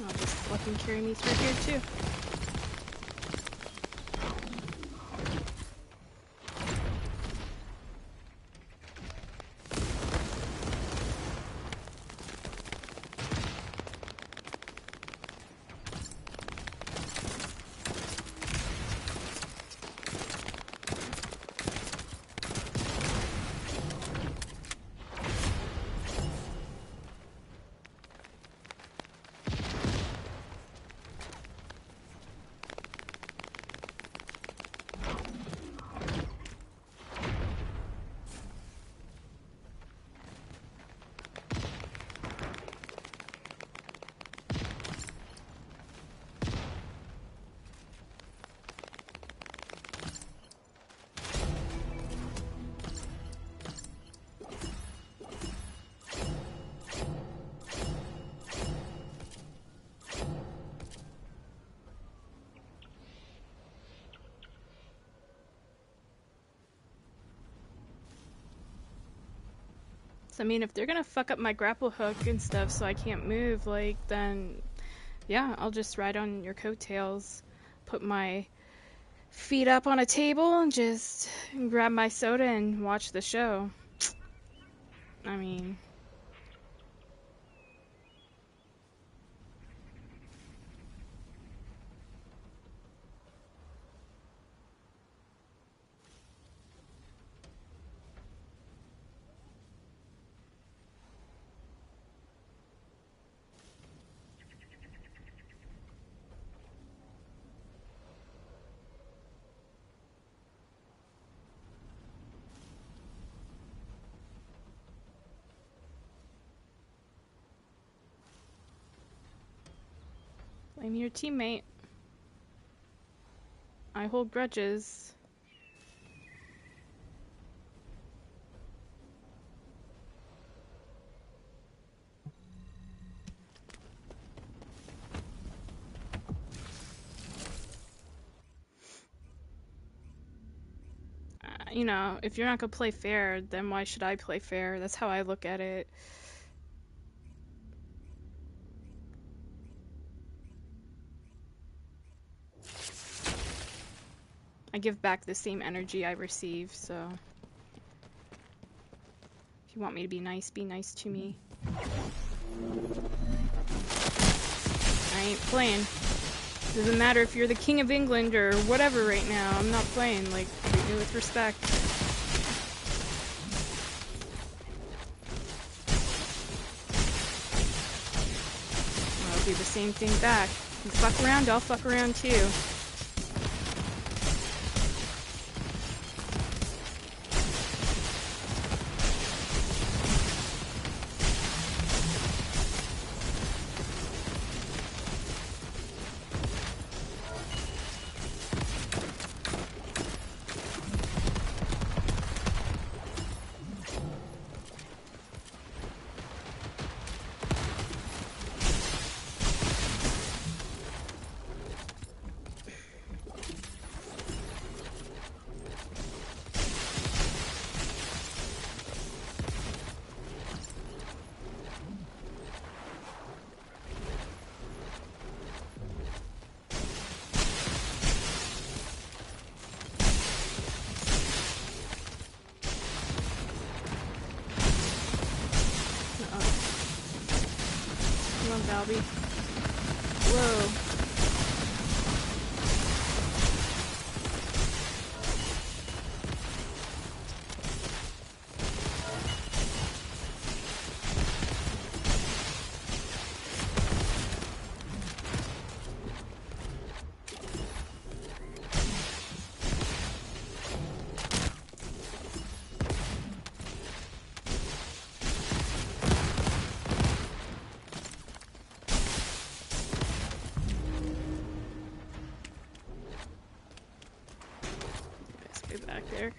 I'll just let them carry me through here too. So, I mean, if they're gonna fuck up my grapple hook and stuff so I can't move, like, then yeah, I'll just ride on your coattails, put my feet up on a table and just grab my soda and watch the show. I mean, I'm your teammate. I hold grudges. You know, if you're not gonna play fair, then why should I play fair? That's how I look at it. I give back the same energy I receive, so if you want me to be nice to me. I ain't playing. Doesn't matter if you're the King of England or whatever right now, I'm not playing. Like, treat me with respect. I'll do the same thing back. You fuck around, I'll fuck around too. Balby. Whoa. Back there.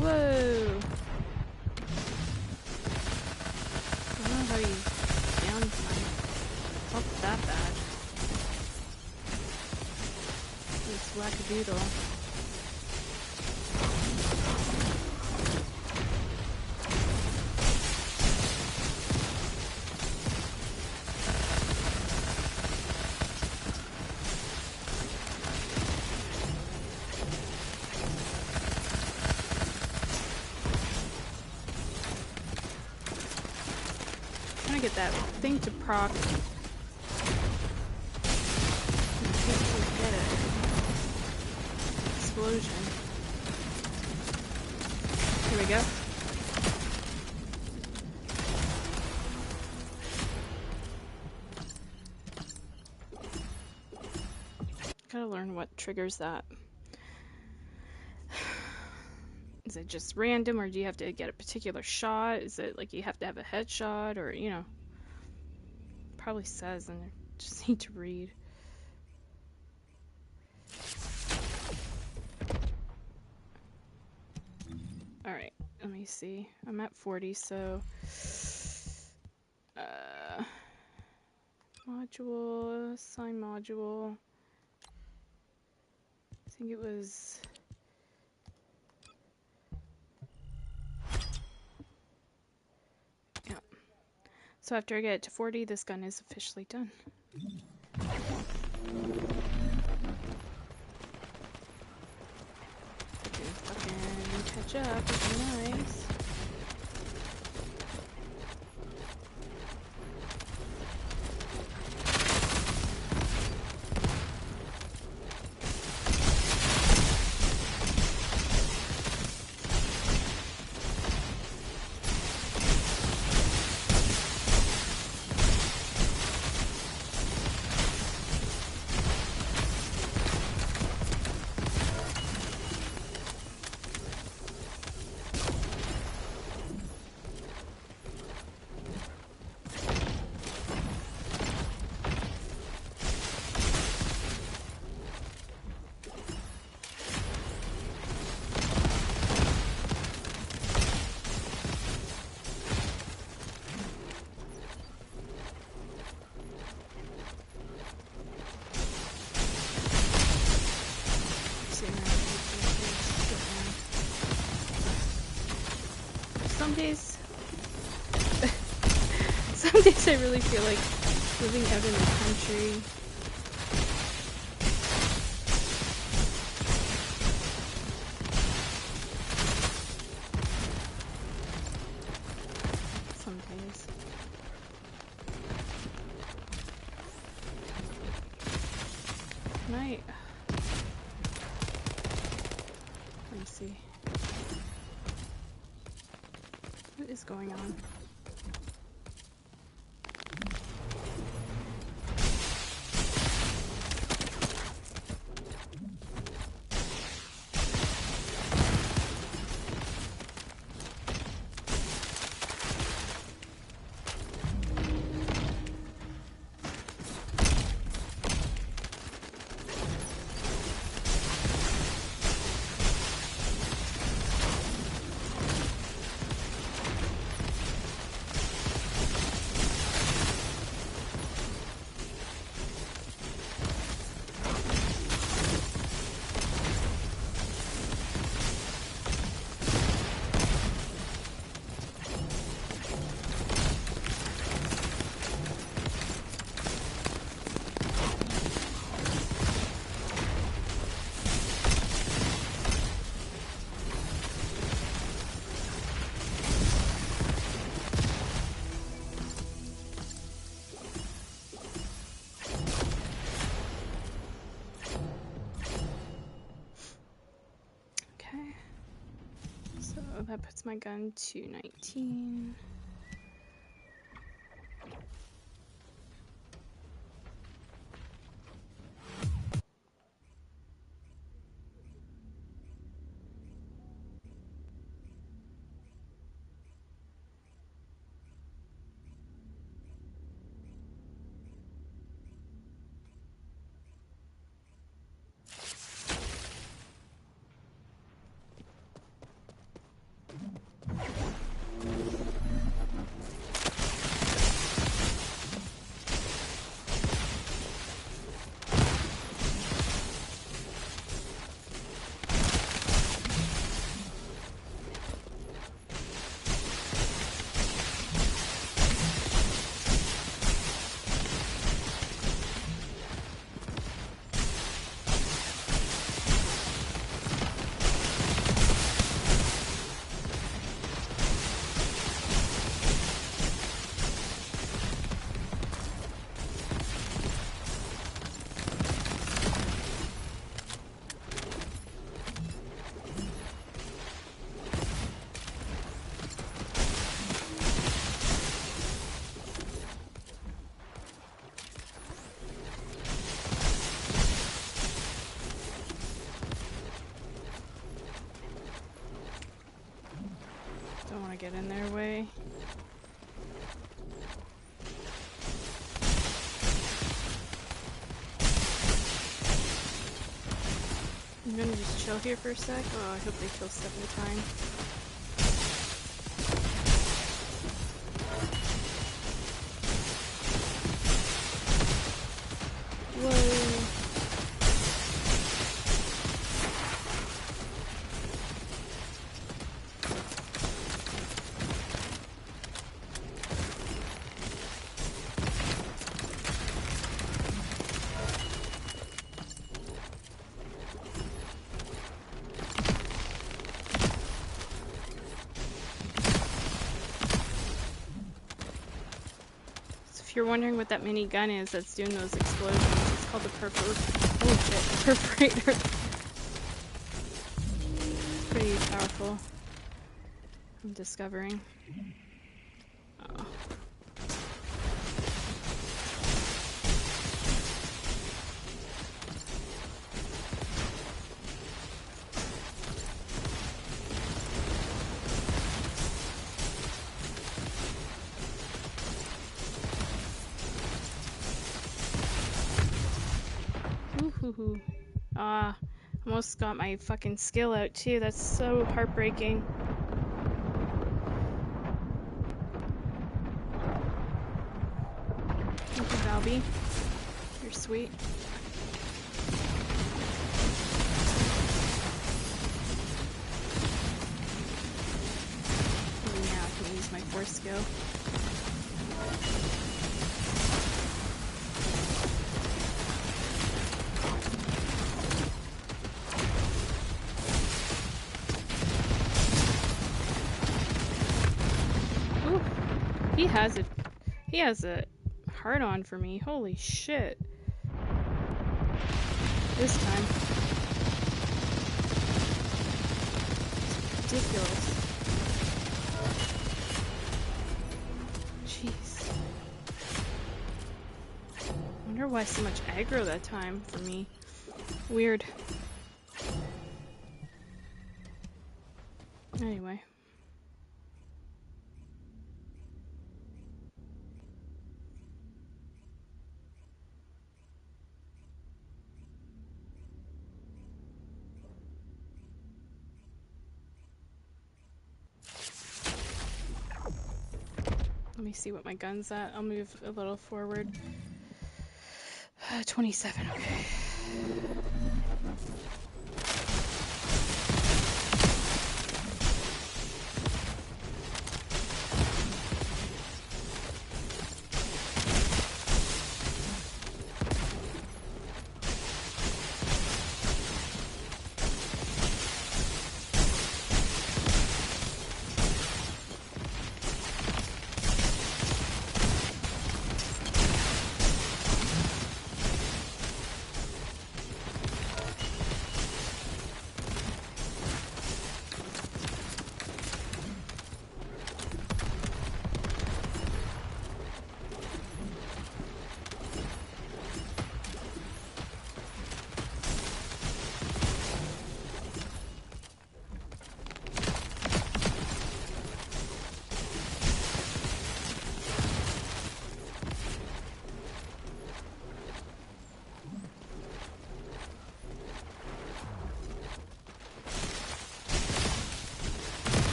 Whoa! I don't know how you downed my health that bad. It's wackadoodle. Get that thing to proc. I can't quite get it. Explosion. Here we go. Gotta learn what triggers that. Is it just random, or do you have to get a particular shot? Is it like you have to have a headshot, or, you know? Probably says, and I just need to read. Alright, let me see. I'm at 40, so... module, assign module. I think it was... yeah. So after I get to 40, this gun is officially done. Fucking catch up, would be nice. Some days, some days I really feel like living out in the country. Some days. Night. Let me see. What is going on? That puts my gun to 19. Don't want to get in their way. I'm gonna just chill here for a sec. Oh, I hope they kill stuff in time. Whoa. If you're wondering what that mini gun is that's doing those explosions, it's called the perforator. It's pretty powerful, I'm discovering. Oh. Woohoo. Ah, almost got my fucking skill out too. That's so heartbreaking. Thank you, Valby. You're sweet. force skill. Ooh, he has a hard on for me. Holy shit. This time. It's ridiculous. Jeez. I wonder why so much aggro that time for me. Weird. Anyway. Let me see what my gun's at. I'll move a little forward. 27, okay.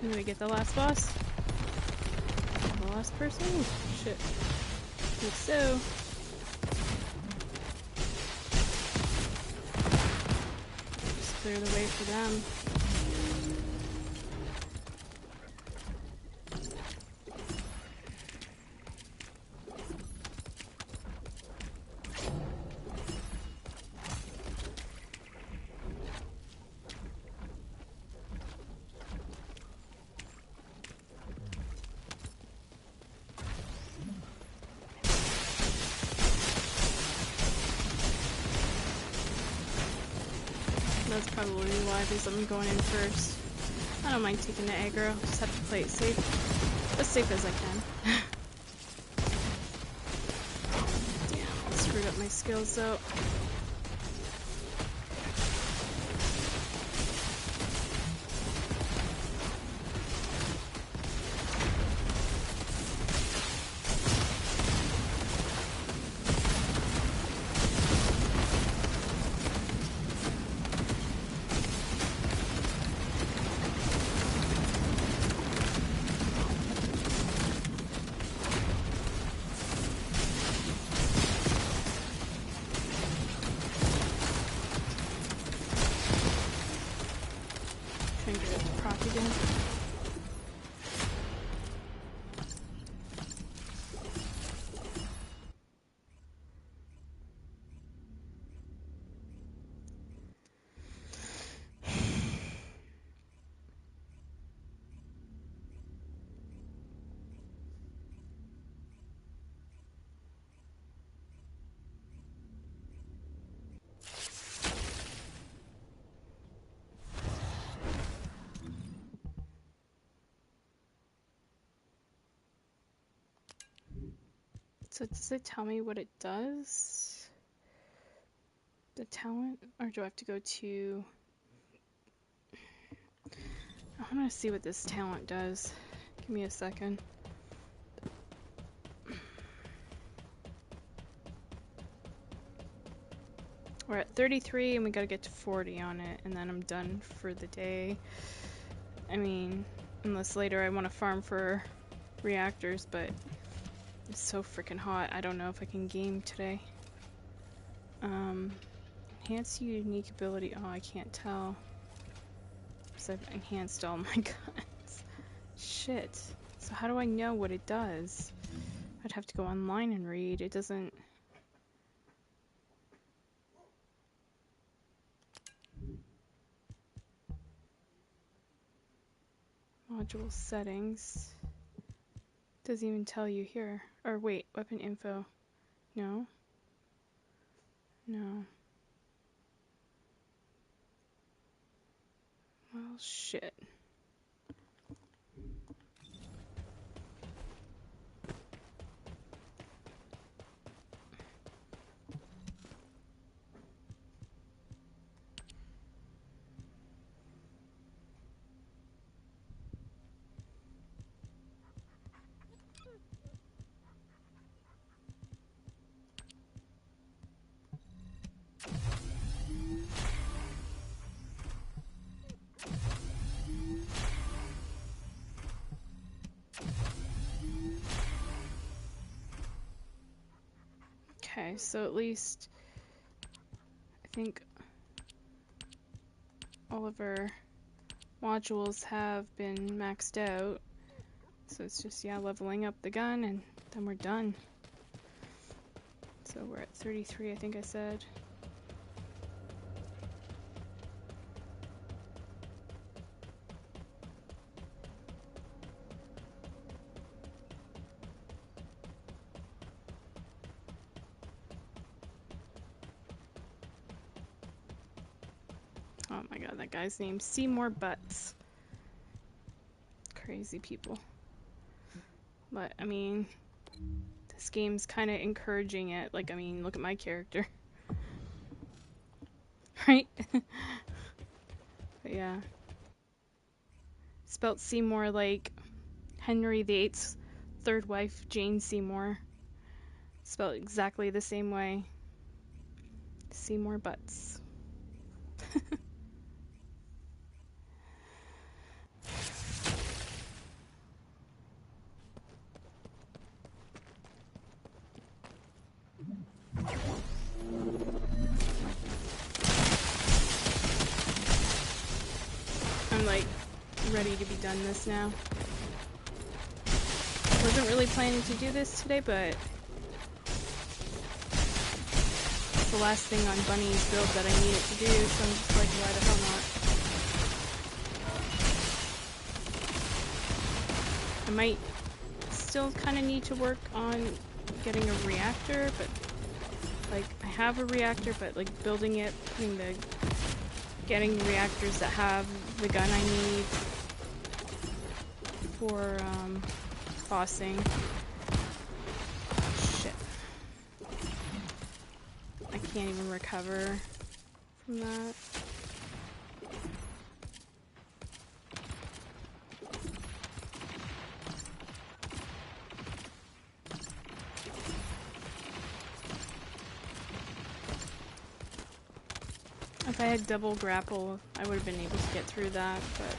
Can we get the last boss? The last person? Ooh, shit. I think so. Just clear the way for them. That's probably why, because I'm going in first. I don't mind taking the aggro, just have to play it safe. As safe as I can. Damn, I screwed up my skills though. Trying to get it to proc again. So does it tell me what it does? The talent? Or do I have to go to... I want to see what this talent does. Give me a second. We're at 33 and we gotta get to 40 on it, and then I'm done for the day. I mean, unless later I want to farm for reactors, but it's so freaking hot. I don't know if I can game today. Enhance unique ability. Oh, I can't tell. Because I've enhanced all my guns. Shit. So how do I know what it does? I'd have to go online and read. It doesn't... Module settings. Doesn't even tell you here. Or wait, weapon info. No. No. Well, shit. Okay, so at least I think all of our modules have been maxed out. So it's just, yeah, leveling up the gun and then we're done. So we're at 33, I think I said. Oh my god, that guy's name's Seymour Butts. Crazy people. But, I mean, this game's kind of encouraging it. Like, I mean, look at my character. Right? But yeah. Spelt Seymour like Henry VIII's third wife, Jane Seymour. Spelled exactly the same way. Seymour Butts. I'm like ready to be done this now. Wasn't really planning to do this today, but it's the last thing on Bunny's build that I need it to do, so I'm just like, why the hell not? I might still kind of need to work on getting a reactor, but like I have a reactor, but like building it, getting reactors that have the gun I need for bossing. Shit. I can't even recover from that. If I had double grapple, I would have been able to get through that, but...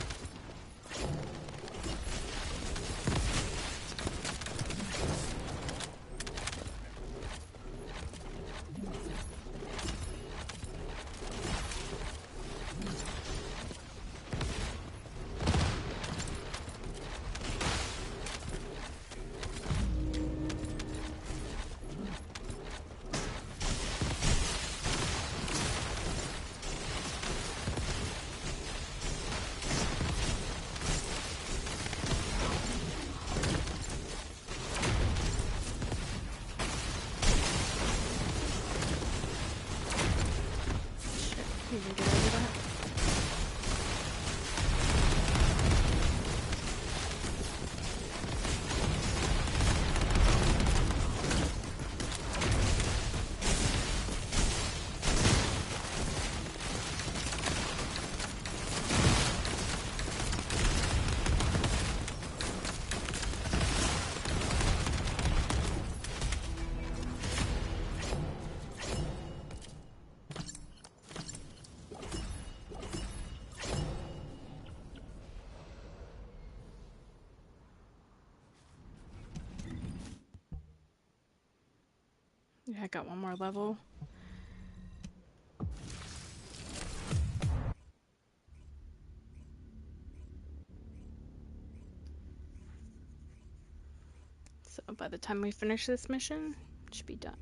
Yeah, I got one more level. So by the time we finish this mission, it should be done.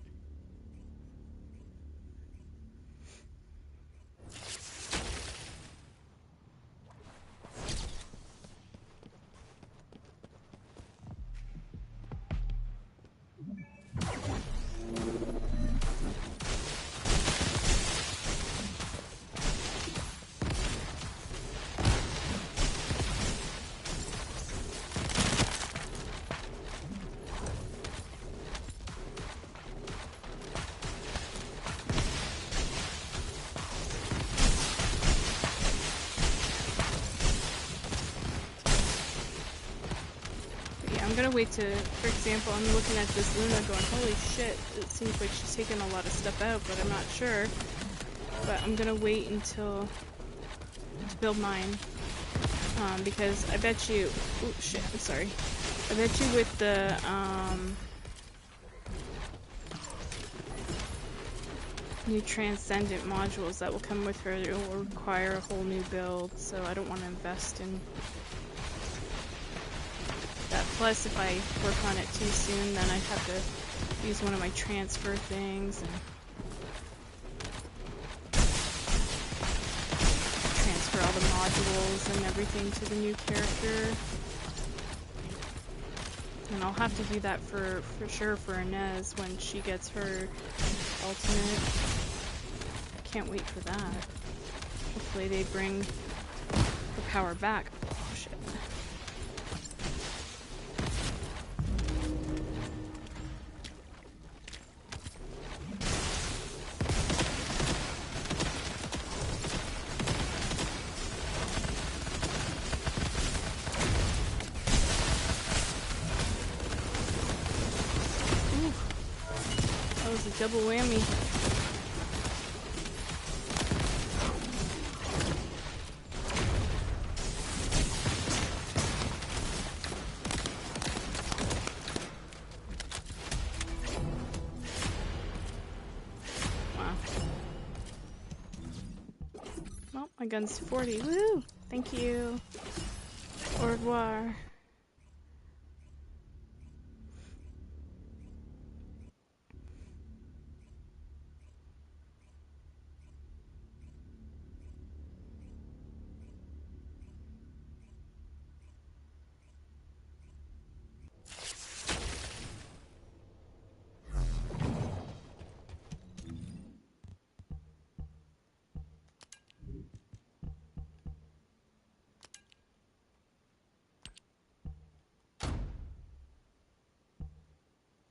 I'm gonna wait to, for example, I'm looking at this Luna going, holy shit, it seems like she's taking a lot of stuff out, but I'm not sure. But I'm gonna wait until, to build mine, because I bet you, oh shit, I'm sorry. I bet you with the, new Transcendent modules that will come with her, it will require a whole new build, so I don't want to invest in that. Plus, if I work on it too soon, then I'd have to use one of my transfer things and transfer all the modules and everything to the new character. And I'll have to do that for sure for Inez when she gets her ultimate. Can't wait for that. Hopefully they bring her power back. Oh shit. Ooh. That was a double whammy. Well, my gun's 40. Woo! Thank you. Au revoir.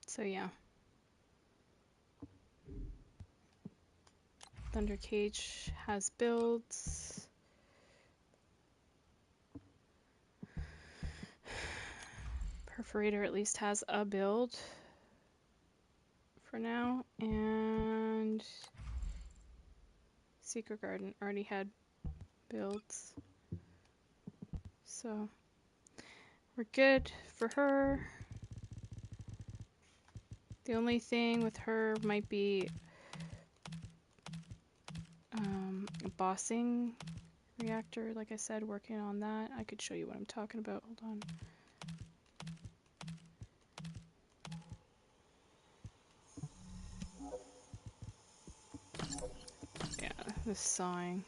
So yeah. Thunder Cage has builds. Perforator at least has a build for now, and Secret Garden already had builds. So we're good for her. The only thing with her might be a bossing reactor, like I said, working on that. I could show you what I'm talking about. Hold on. Yeah, this sawing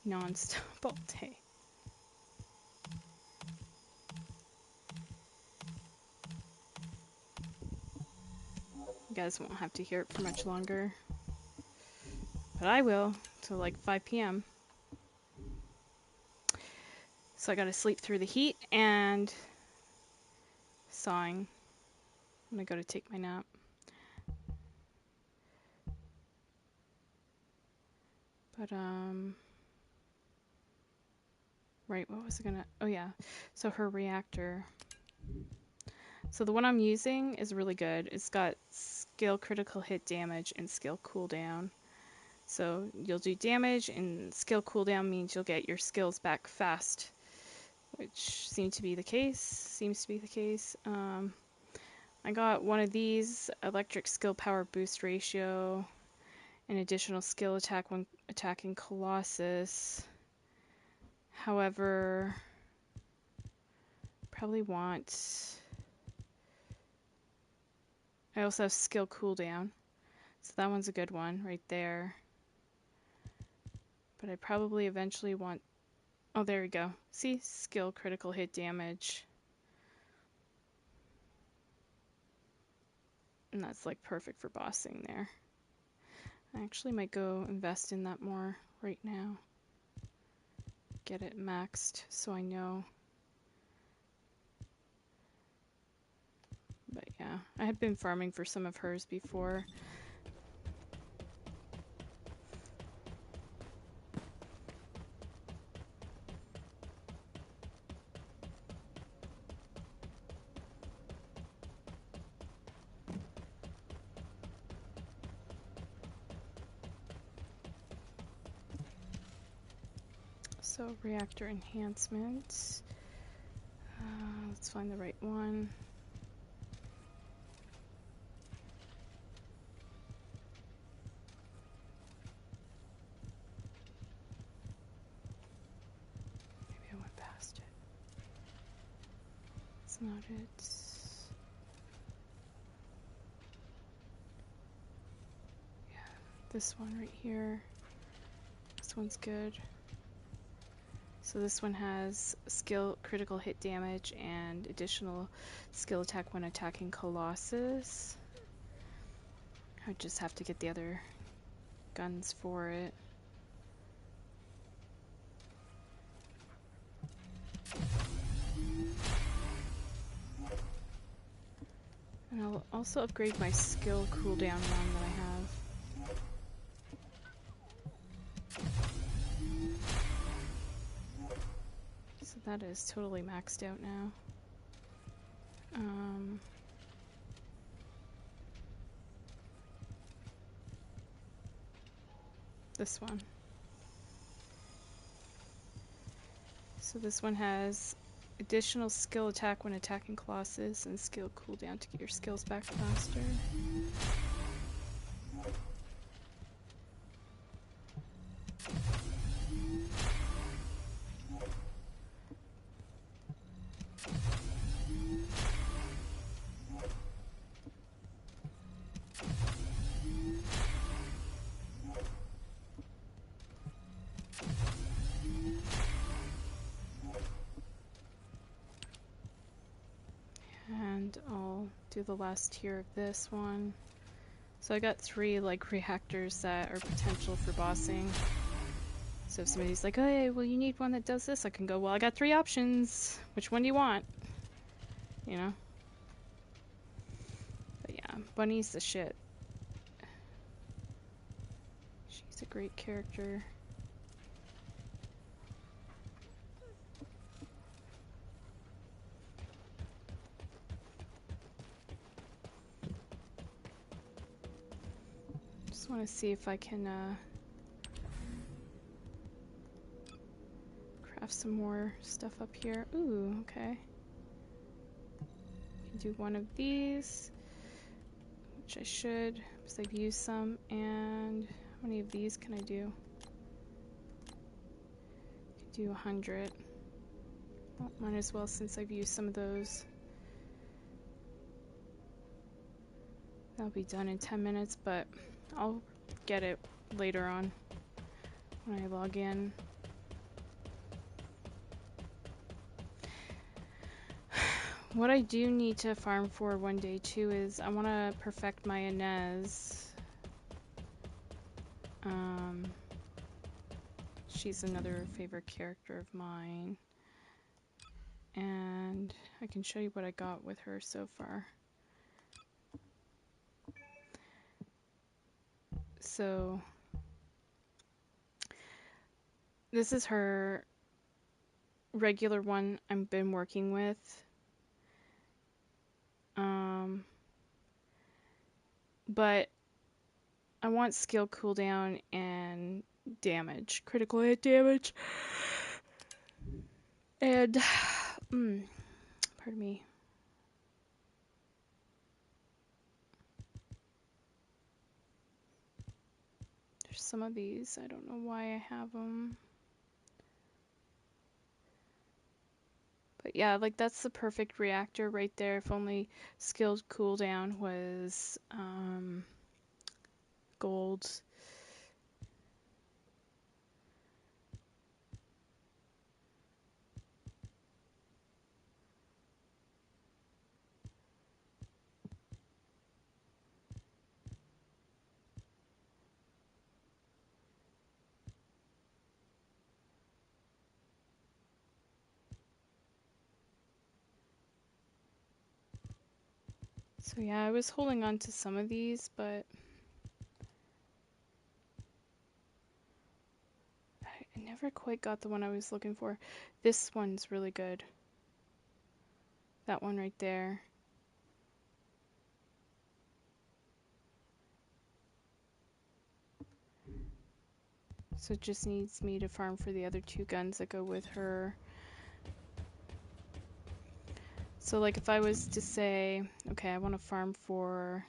non-stop all day. You guys won't have to hear it for much longer. But I will, till like 5 p.m. So I gotta sleep through the heat and sawing. I'm gonna go to take my nap. But, right, what was I gonna, oh yeah. So her reactor. So the one I'm using is really good. It's got skill critical hit damage and skill cooldown. So you'll do damage, and skill cooldown means you'll get your skills back fast, which seems to be the case. I got one of these, electric skill power boost ratio, an additional skill attack when attacking Colossus. However, probably want... I also have skill cooldown, so that one's a good one right there. But I probably eventually want... Oh, there we go. See? Skill critical hit damage. And that's like perfect for bossing there. I actually might go invest in that more right now. Get it maxed so I know. But yeah, I had been farming for some of hers before. So reactor enhancements. Let's find the right one. Maybe I went past it. It's not it. Yeah, this one right here. This one's good. So this one has skill critical hit damage and additional skill attack when attacking Colossus. I just have to get the other guns for it. And I'll also upgrade my skill cooldown one that I have. So that is totally maxed out now. This one. So this one has additional skill attack when attacking Colossus and skill cooldown to get your skills back faster. And I'll do the last tier of this one. So I got 3 like reactors that are potential for bossing. So if somebody's like, hey, well you need one that does this, I can go, well I got 3 options. Which one do you want? You know? But yeah, Bunny's the shit. She's a great character. Just want to see if I can craft some more stuff up here. Ooh, okay. Can do one of these, which I should, because I've used some. And how many of these can I do? I can do 100. Well, might as well since I've used some of those. That'll be done in 10 minutes, but I'll get it later on when I log in. What I do need to farm for one day too is I want to perfect my Inez. She's another favorite character of mine. And I can show you what I got with her so far. So this is her regular one I've been working with. But I want skill cooldown and damage, critical hit damage. And, pardon me. There's some of these. I don't know why I have them. But yeah, like that's the perfect reactor right there. If only skilled cooldown was gold. So yeah, I was holding on to some of these, but I never quite got the one I was looking for. This one's really good. That one right there. So it just needs me to farm for the other two guns that go with her. So like if I was to say, okay, I want to farm for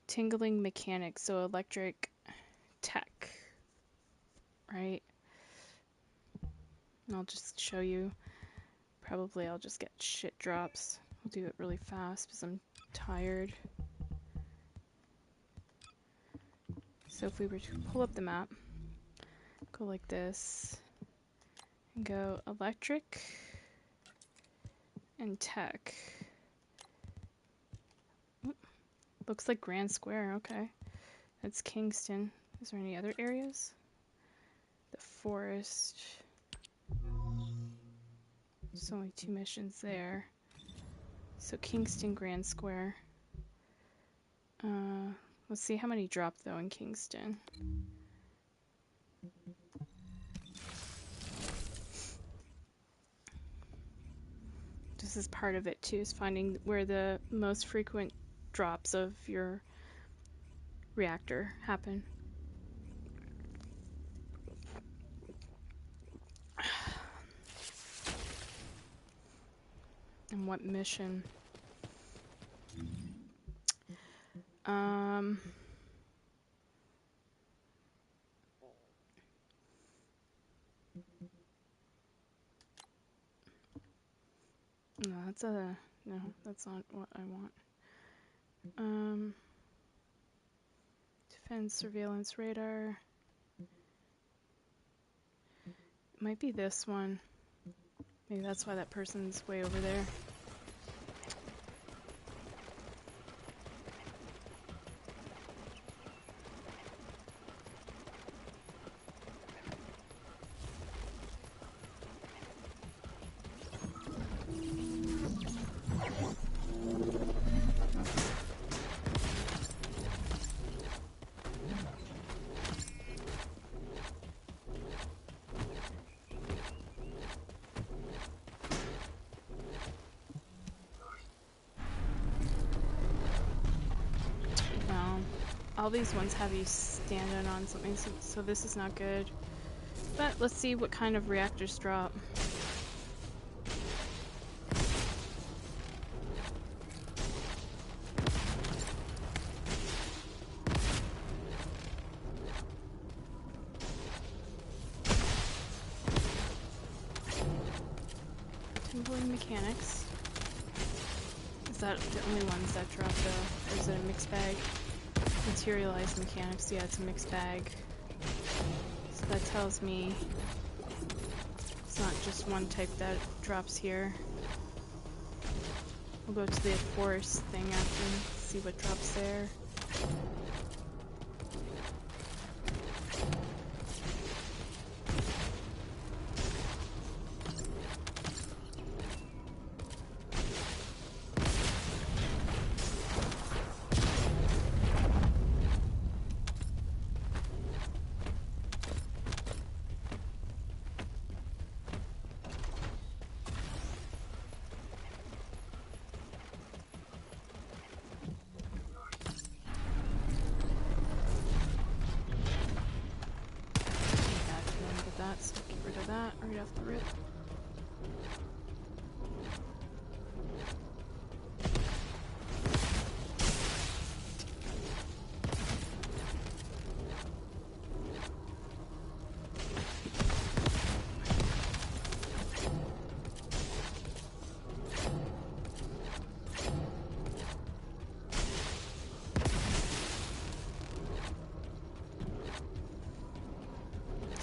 tingling mechanics, so electric tech, right? And I'll just show you. Probably I'll just get shit drops. I'll do it really fast because I'm tired. So if we were to pull up the map, go like this, and go electric and tech. Oop, looks like Grand Square, okay. That's Kingston. Is there any other areas? The forest. There's only 2 missions there. So Kingston, Grand Square. Let's see how many drop though in Kingston. This is part of it too, is finding where the most frequent drops of your reactor happen. And what mission? No, that's not what I want. Defense surveillance radar. It might be this one. Maybe that's why that person's way over there. All these ones have you standing on something, so this is not good. But let's see what kind of reactors drop. Tingling mechanics. Is that the only ones that drop though? Or is it a mixed bag? Materialized mechanics, yeah, it's a mixed bag. So that tells me it's not just one type that drops here. We'll go to the forest thing after and see what drops there.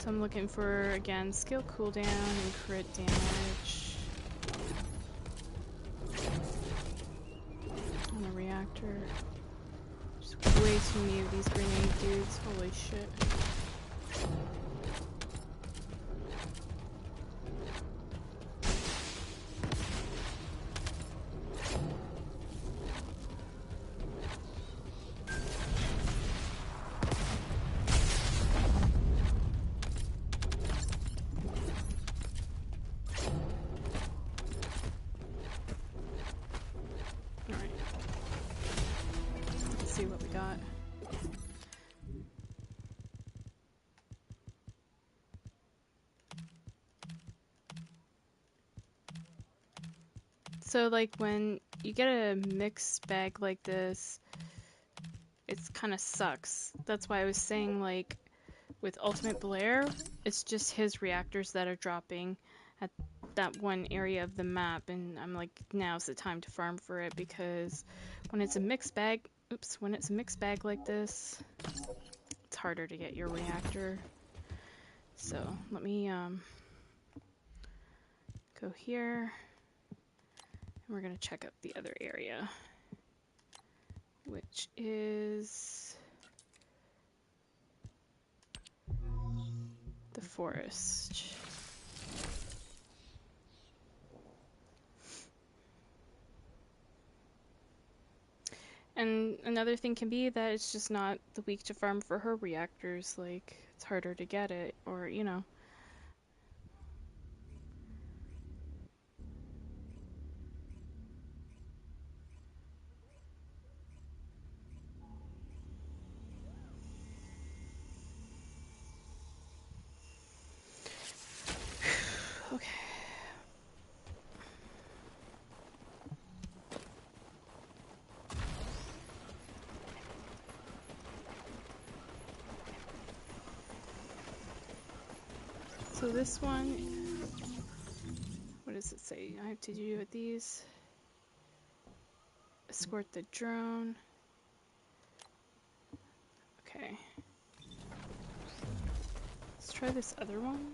So I'm looking for, again, skill cooldown and crit damage on the reactor. Just way too many of these grenade dudes, holy shit. See what we got. So like when you get a mixed bag like this, it's kind of sucks. That's why I was saying like with Ultimate Blair, it's just his reactors that are dropping at that one area of the map, and I'm like, now's the time to farm for it, because when it's a mixed bag, when it's a mixed bag like this, it's harder to get your reactor. So let me go here, and we're gonna check out the other area, which is the forest. And another thing can be that it's just not the week to farm for her reactors, like it's harder to get it, or you know. Okay. So this one, what does it say? I have to do with these. Escort the drone. Okay. Let's try this other one.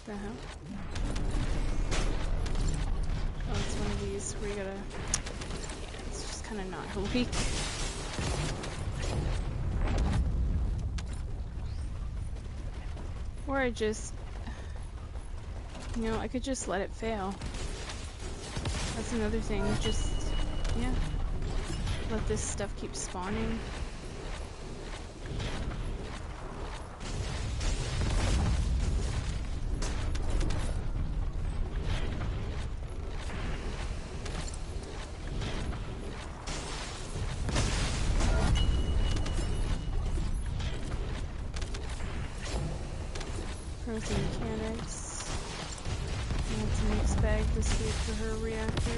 The hell? Oh, it's one of these where you gotta... Yeah, it's just kind of not weak. Or I just... You know, I could just let it fail. That's another thing, just... Yeah. Let this stuff keep spawning. Frozen mechanics. That's a mixed bag this week for her reactor.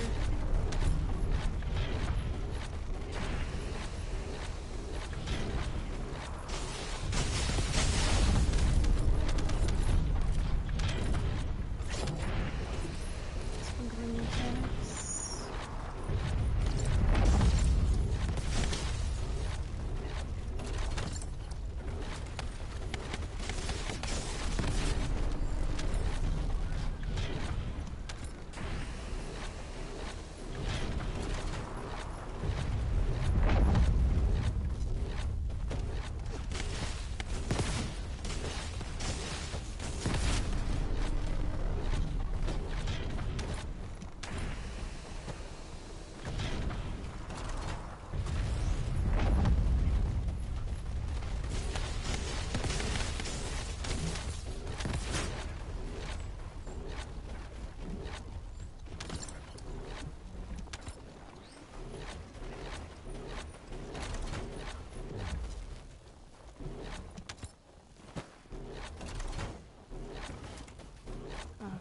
Frozen mechanics.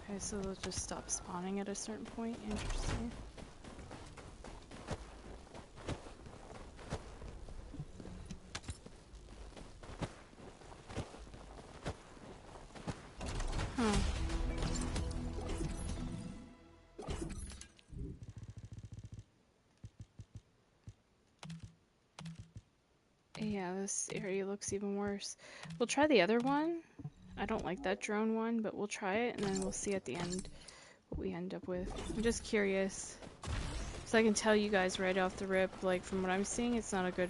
Okay, so they'll just stop spawning at a certain point. Interesting. Huh. Yeah, this area looks even worse. We'll try the other one. I don't like that drone one, but we'll try it, and then we'll see at the end what we end up with. I'm just curious. So I can tell you guys right off the rip, like, from what I'm seeing, it's not a good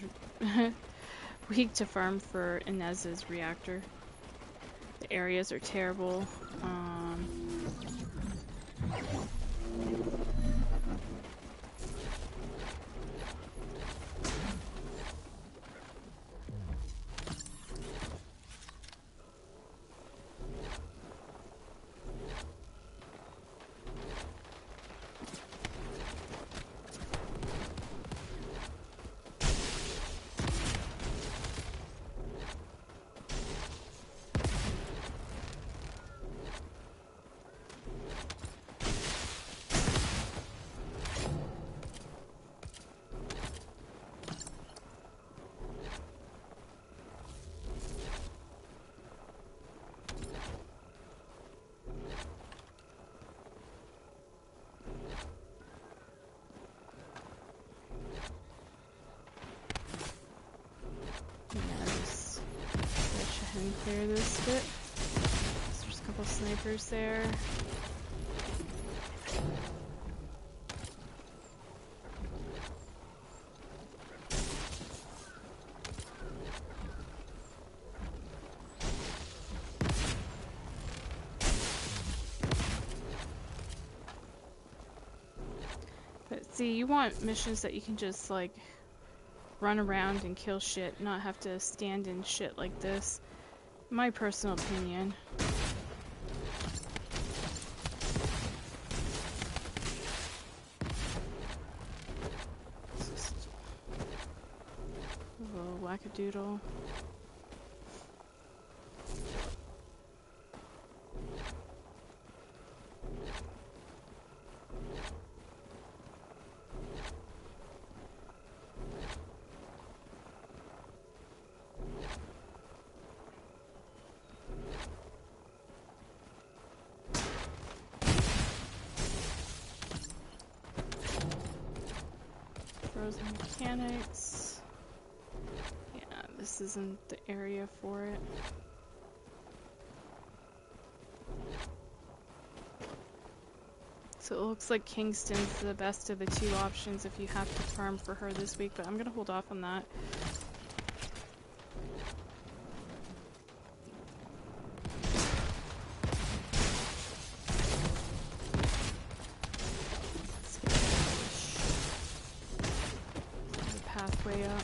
week to farm for Inez's reactor. The areas are terrible. And clear this bit. So there's a couple snipers there. But see, you want missions that you can just like run around and kill shit, not have to stand in shit like this. My personal opinion. Just a little wackadoodle. Frozen mechanics. Yeah, this isn't the area for it. So it looks like Kingston's the best of the two options if you have to farm for her this week, but I'm gonna hold off on that. Pathway up.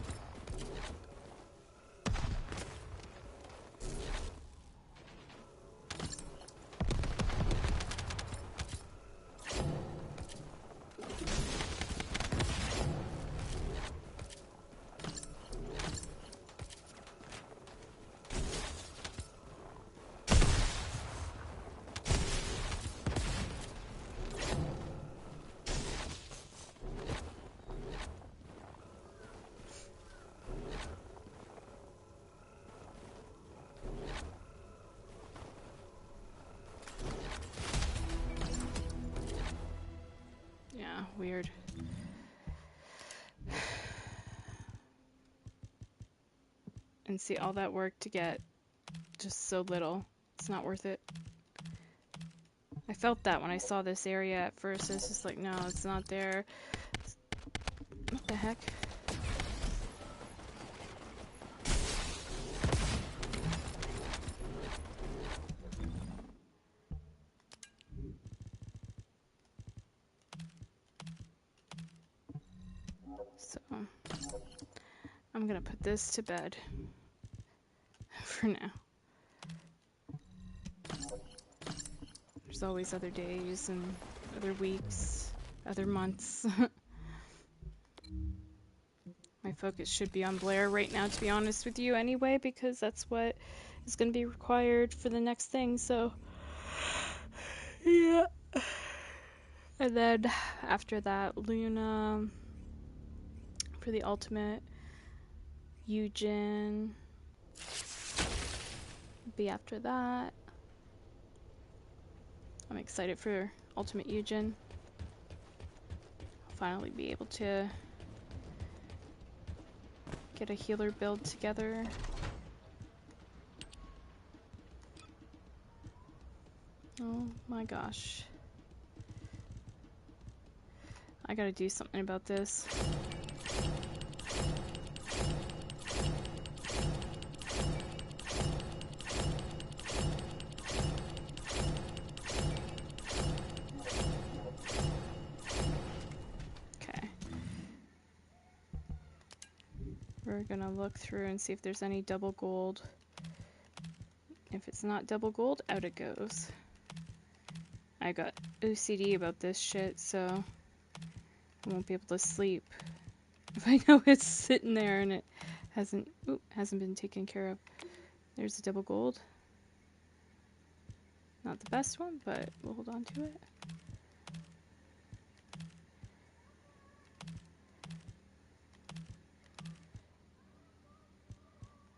Yeah, weird. And see all that work to get just so little. It's not worth it. I felt that when I saw this area at first. It's just like, no, it's not there. What the heck? So, I'm gonna put this to bed for now. There's always other days and other weeks, other months. My focus should be on Blair right now, to be honest with you, anyway, because that's what is going to be required for the next thing, so yeah. And then after that, Luna for the ultimate, Eugen be after that. I'm excited for Ultimate Eugen. I'll finally be able to get a healer build together. Oh my gosh. I gotta do something about this. Okay. We're gonna look through and see if there's any double gold. If it's not double gold, out it goes. I got OCD about this shit, so I won't be able to sleep if I know it's sitting there and it hasn't been taken care of. There's a double gold. Not the best one, but we'll hold on to it.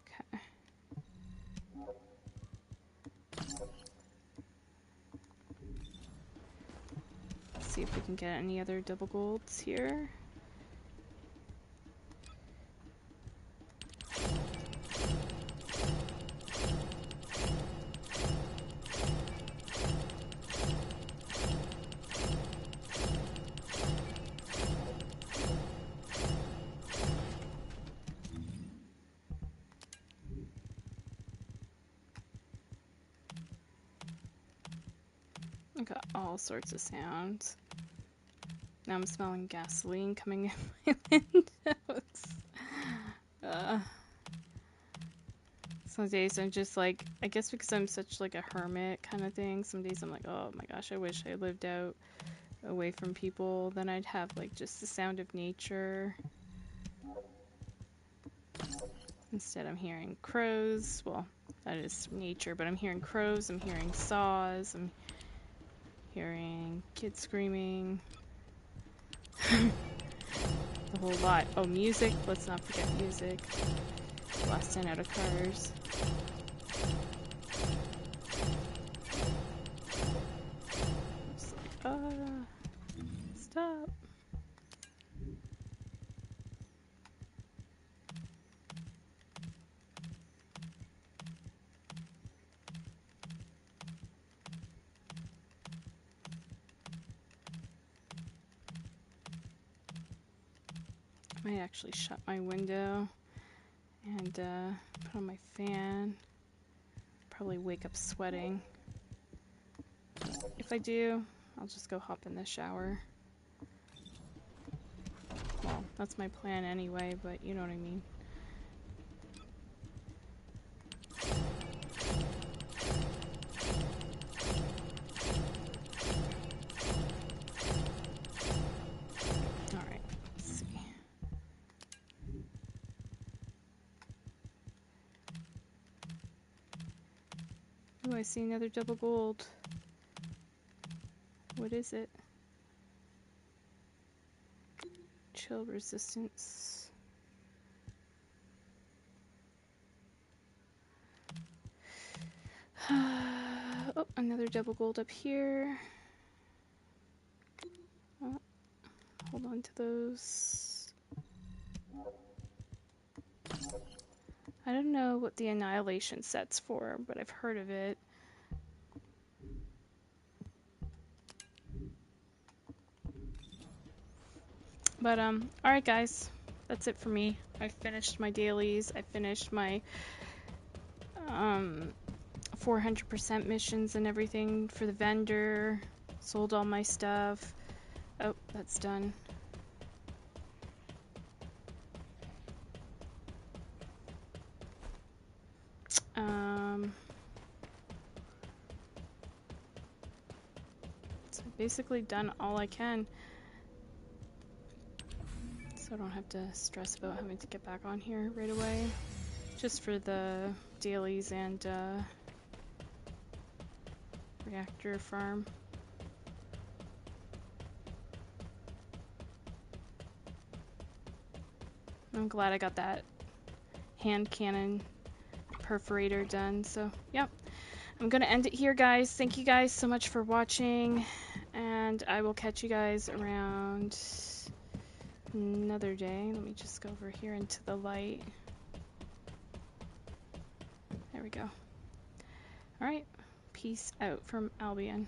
Okay. Let's see if we can get any other double golds here. I got all sorts of sounds. Now I'm smelling gasoline coming in my windows. Some days I'm just like, I guess because I'm such like a hermit kind of thing, some days I'm like, oh my gosh, I wish I lived out away from people. Then I'd have like just the sound of nature. Instead I'm hearing crows. Well, that is nature, but I'm hearing crows, I'm hearing saws, I'm hearing kids screaming. The whole lot. Oh, music. Let's not forget music. Blasting out of cars. Just like, stop. I might actually shut my window and put on my fan. Probably wake up sweating. If I do, I'll just go hop in the shower. Well, that's my plan anyway, but you know what I mean. Alright, let's see. Oh, I see another double gold. What is it? Chill resistance. Oh, another double gold up here. Oh, hold on to those. I don't know what the annihilation set's for, but I've heard of it. But alright guys, that's it for me. I finished my dailies, I finished my 400% missions and everything for the vendor, sold all my stuff. Oh, that's done. So I've basically done all I can. So I don't have to stress about having to get back on here right away. Just for the dailies and reactor farm. I'm glad I got that hand cannon perforator done, so yep. I'm gonna end it here, guys. Thank you guys so much for watching, and I will catch you guys around another day. Let me just go over here into the light. There we go. All right, peace out from Albion.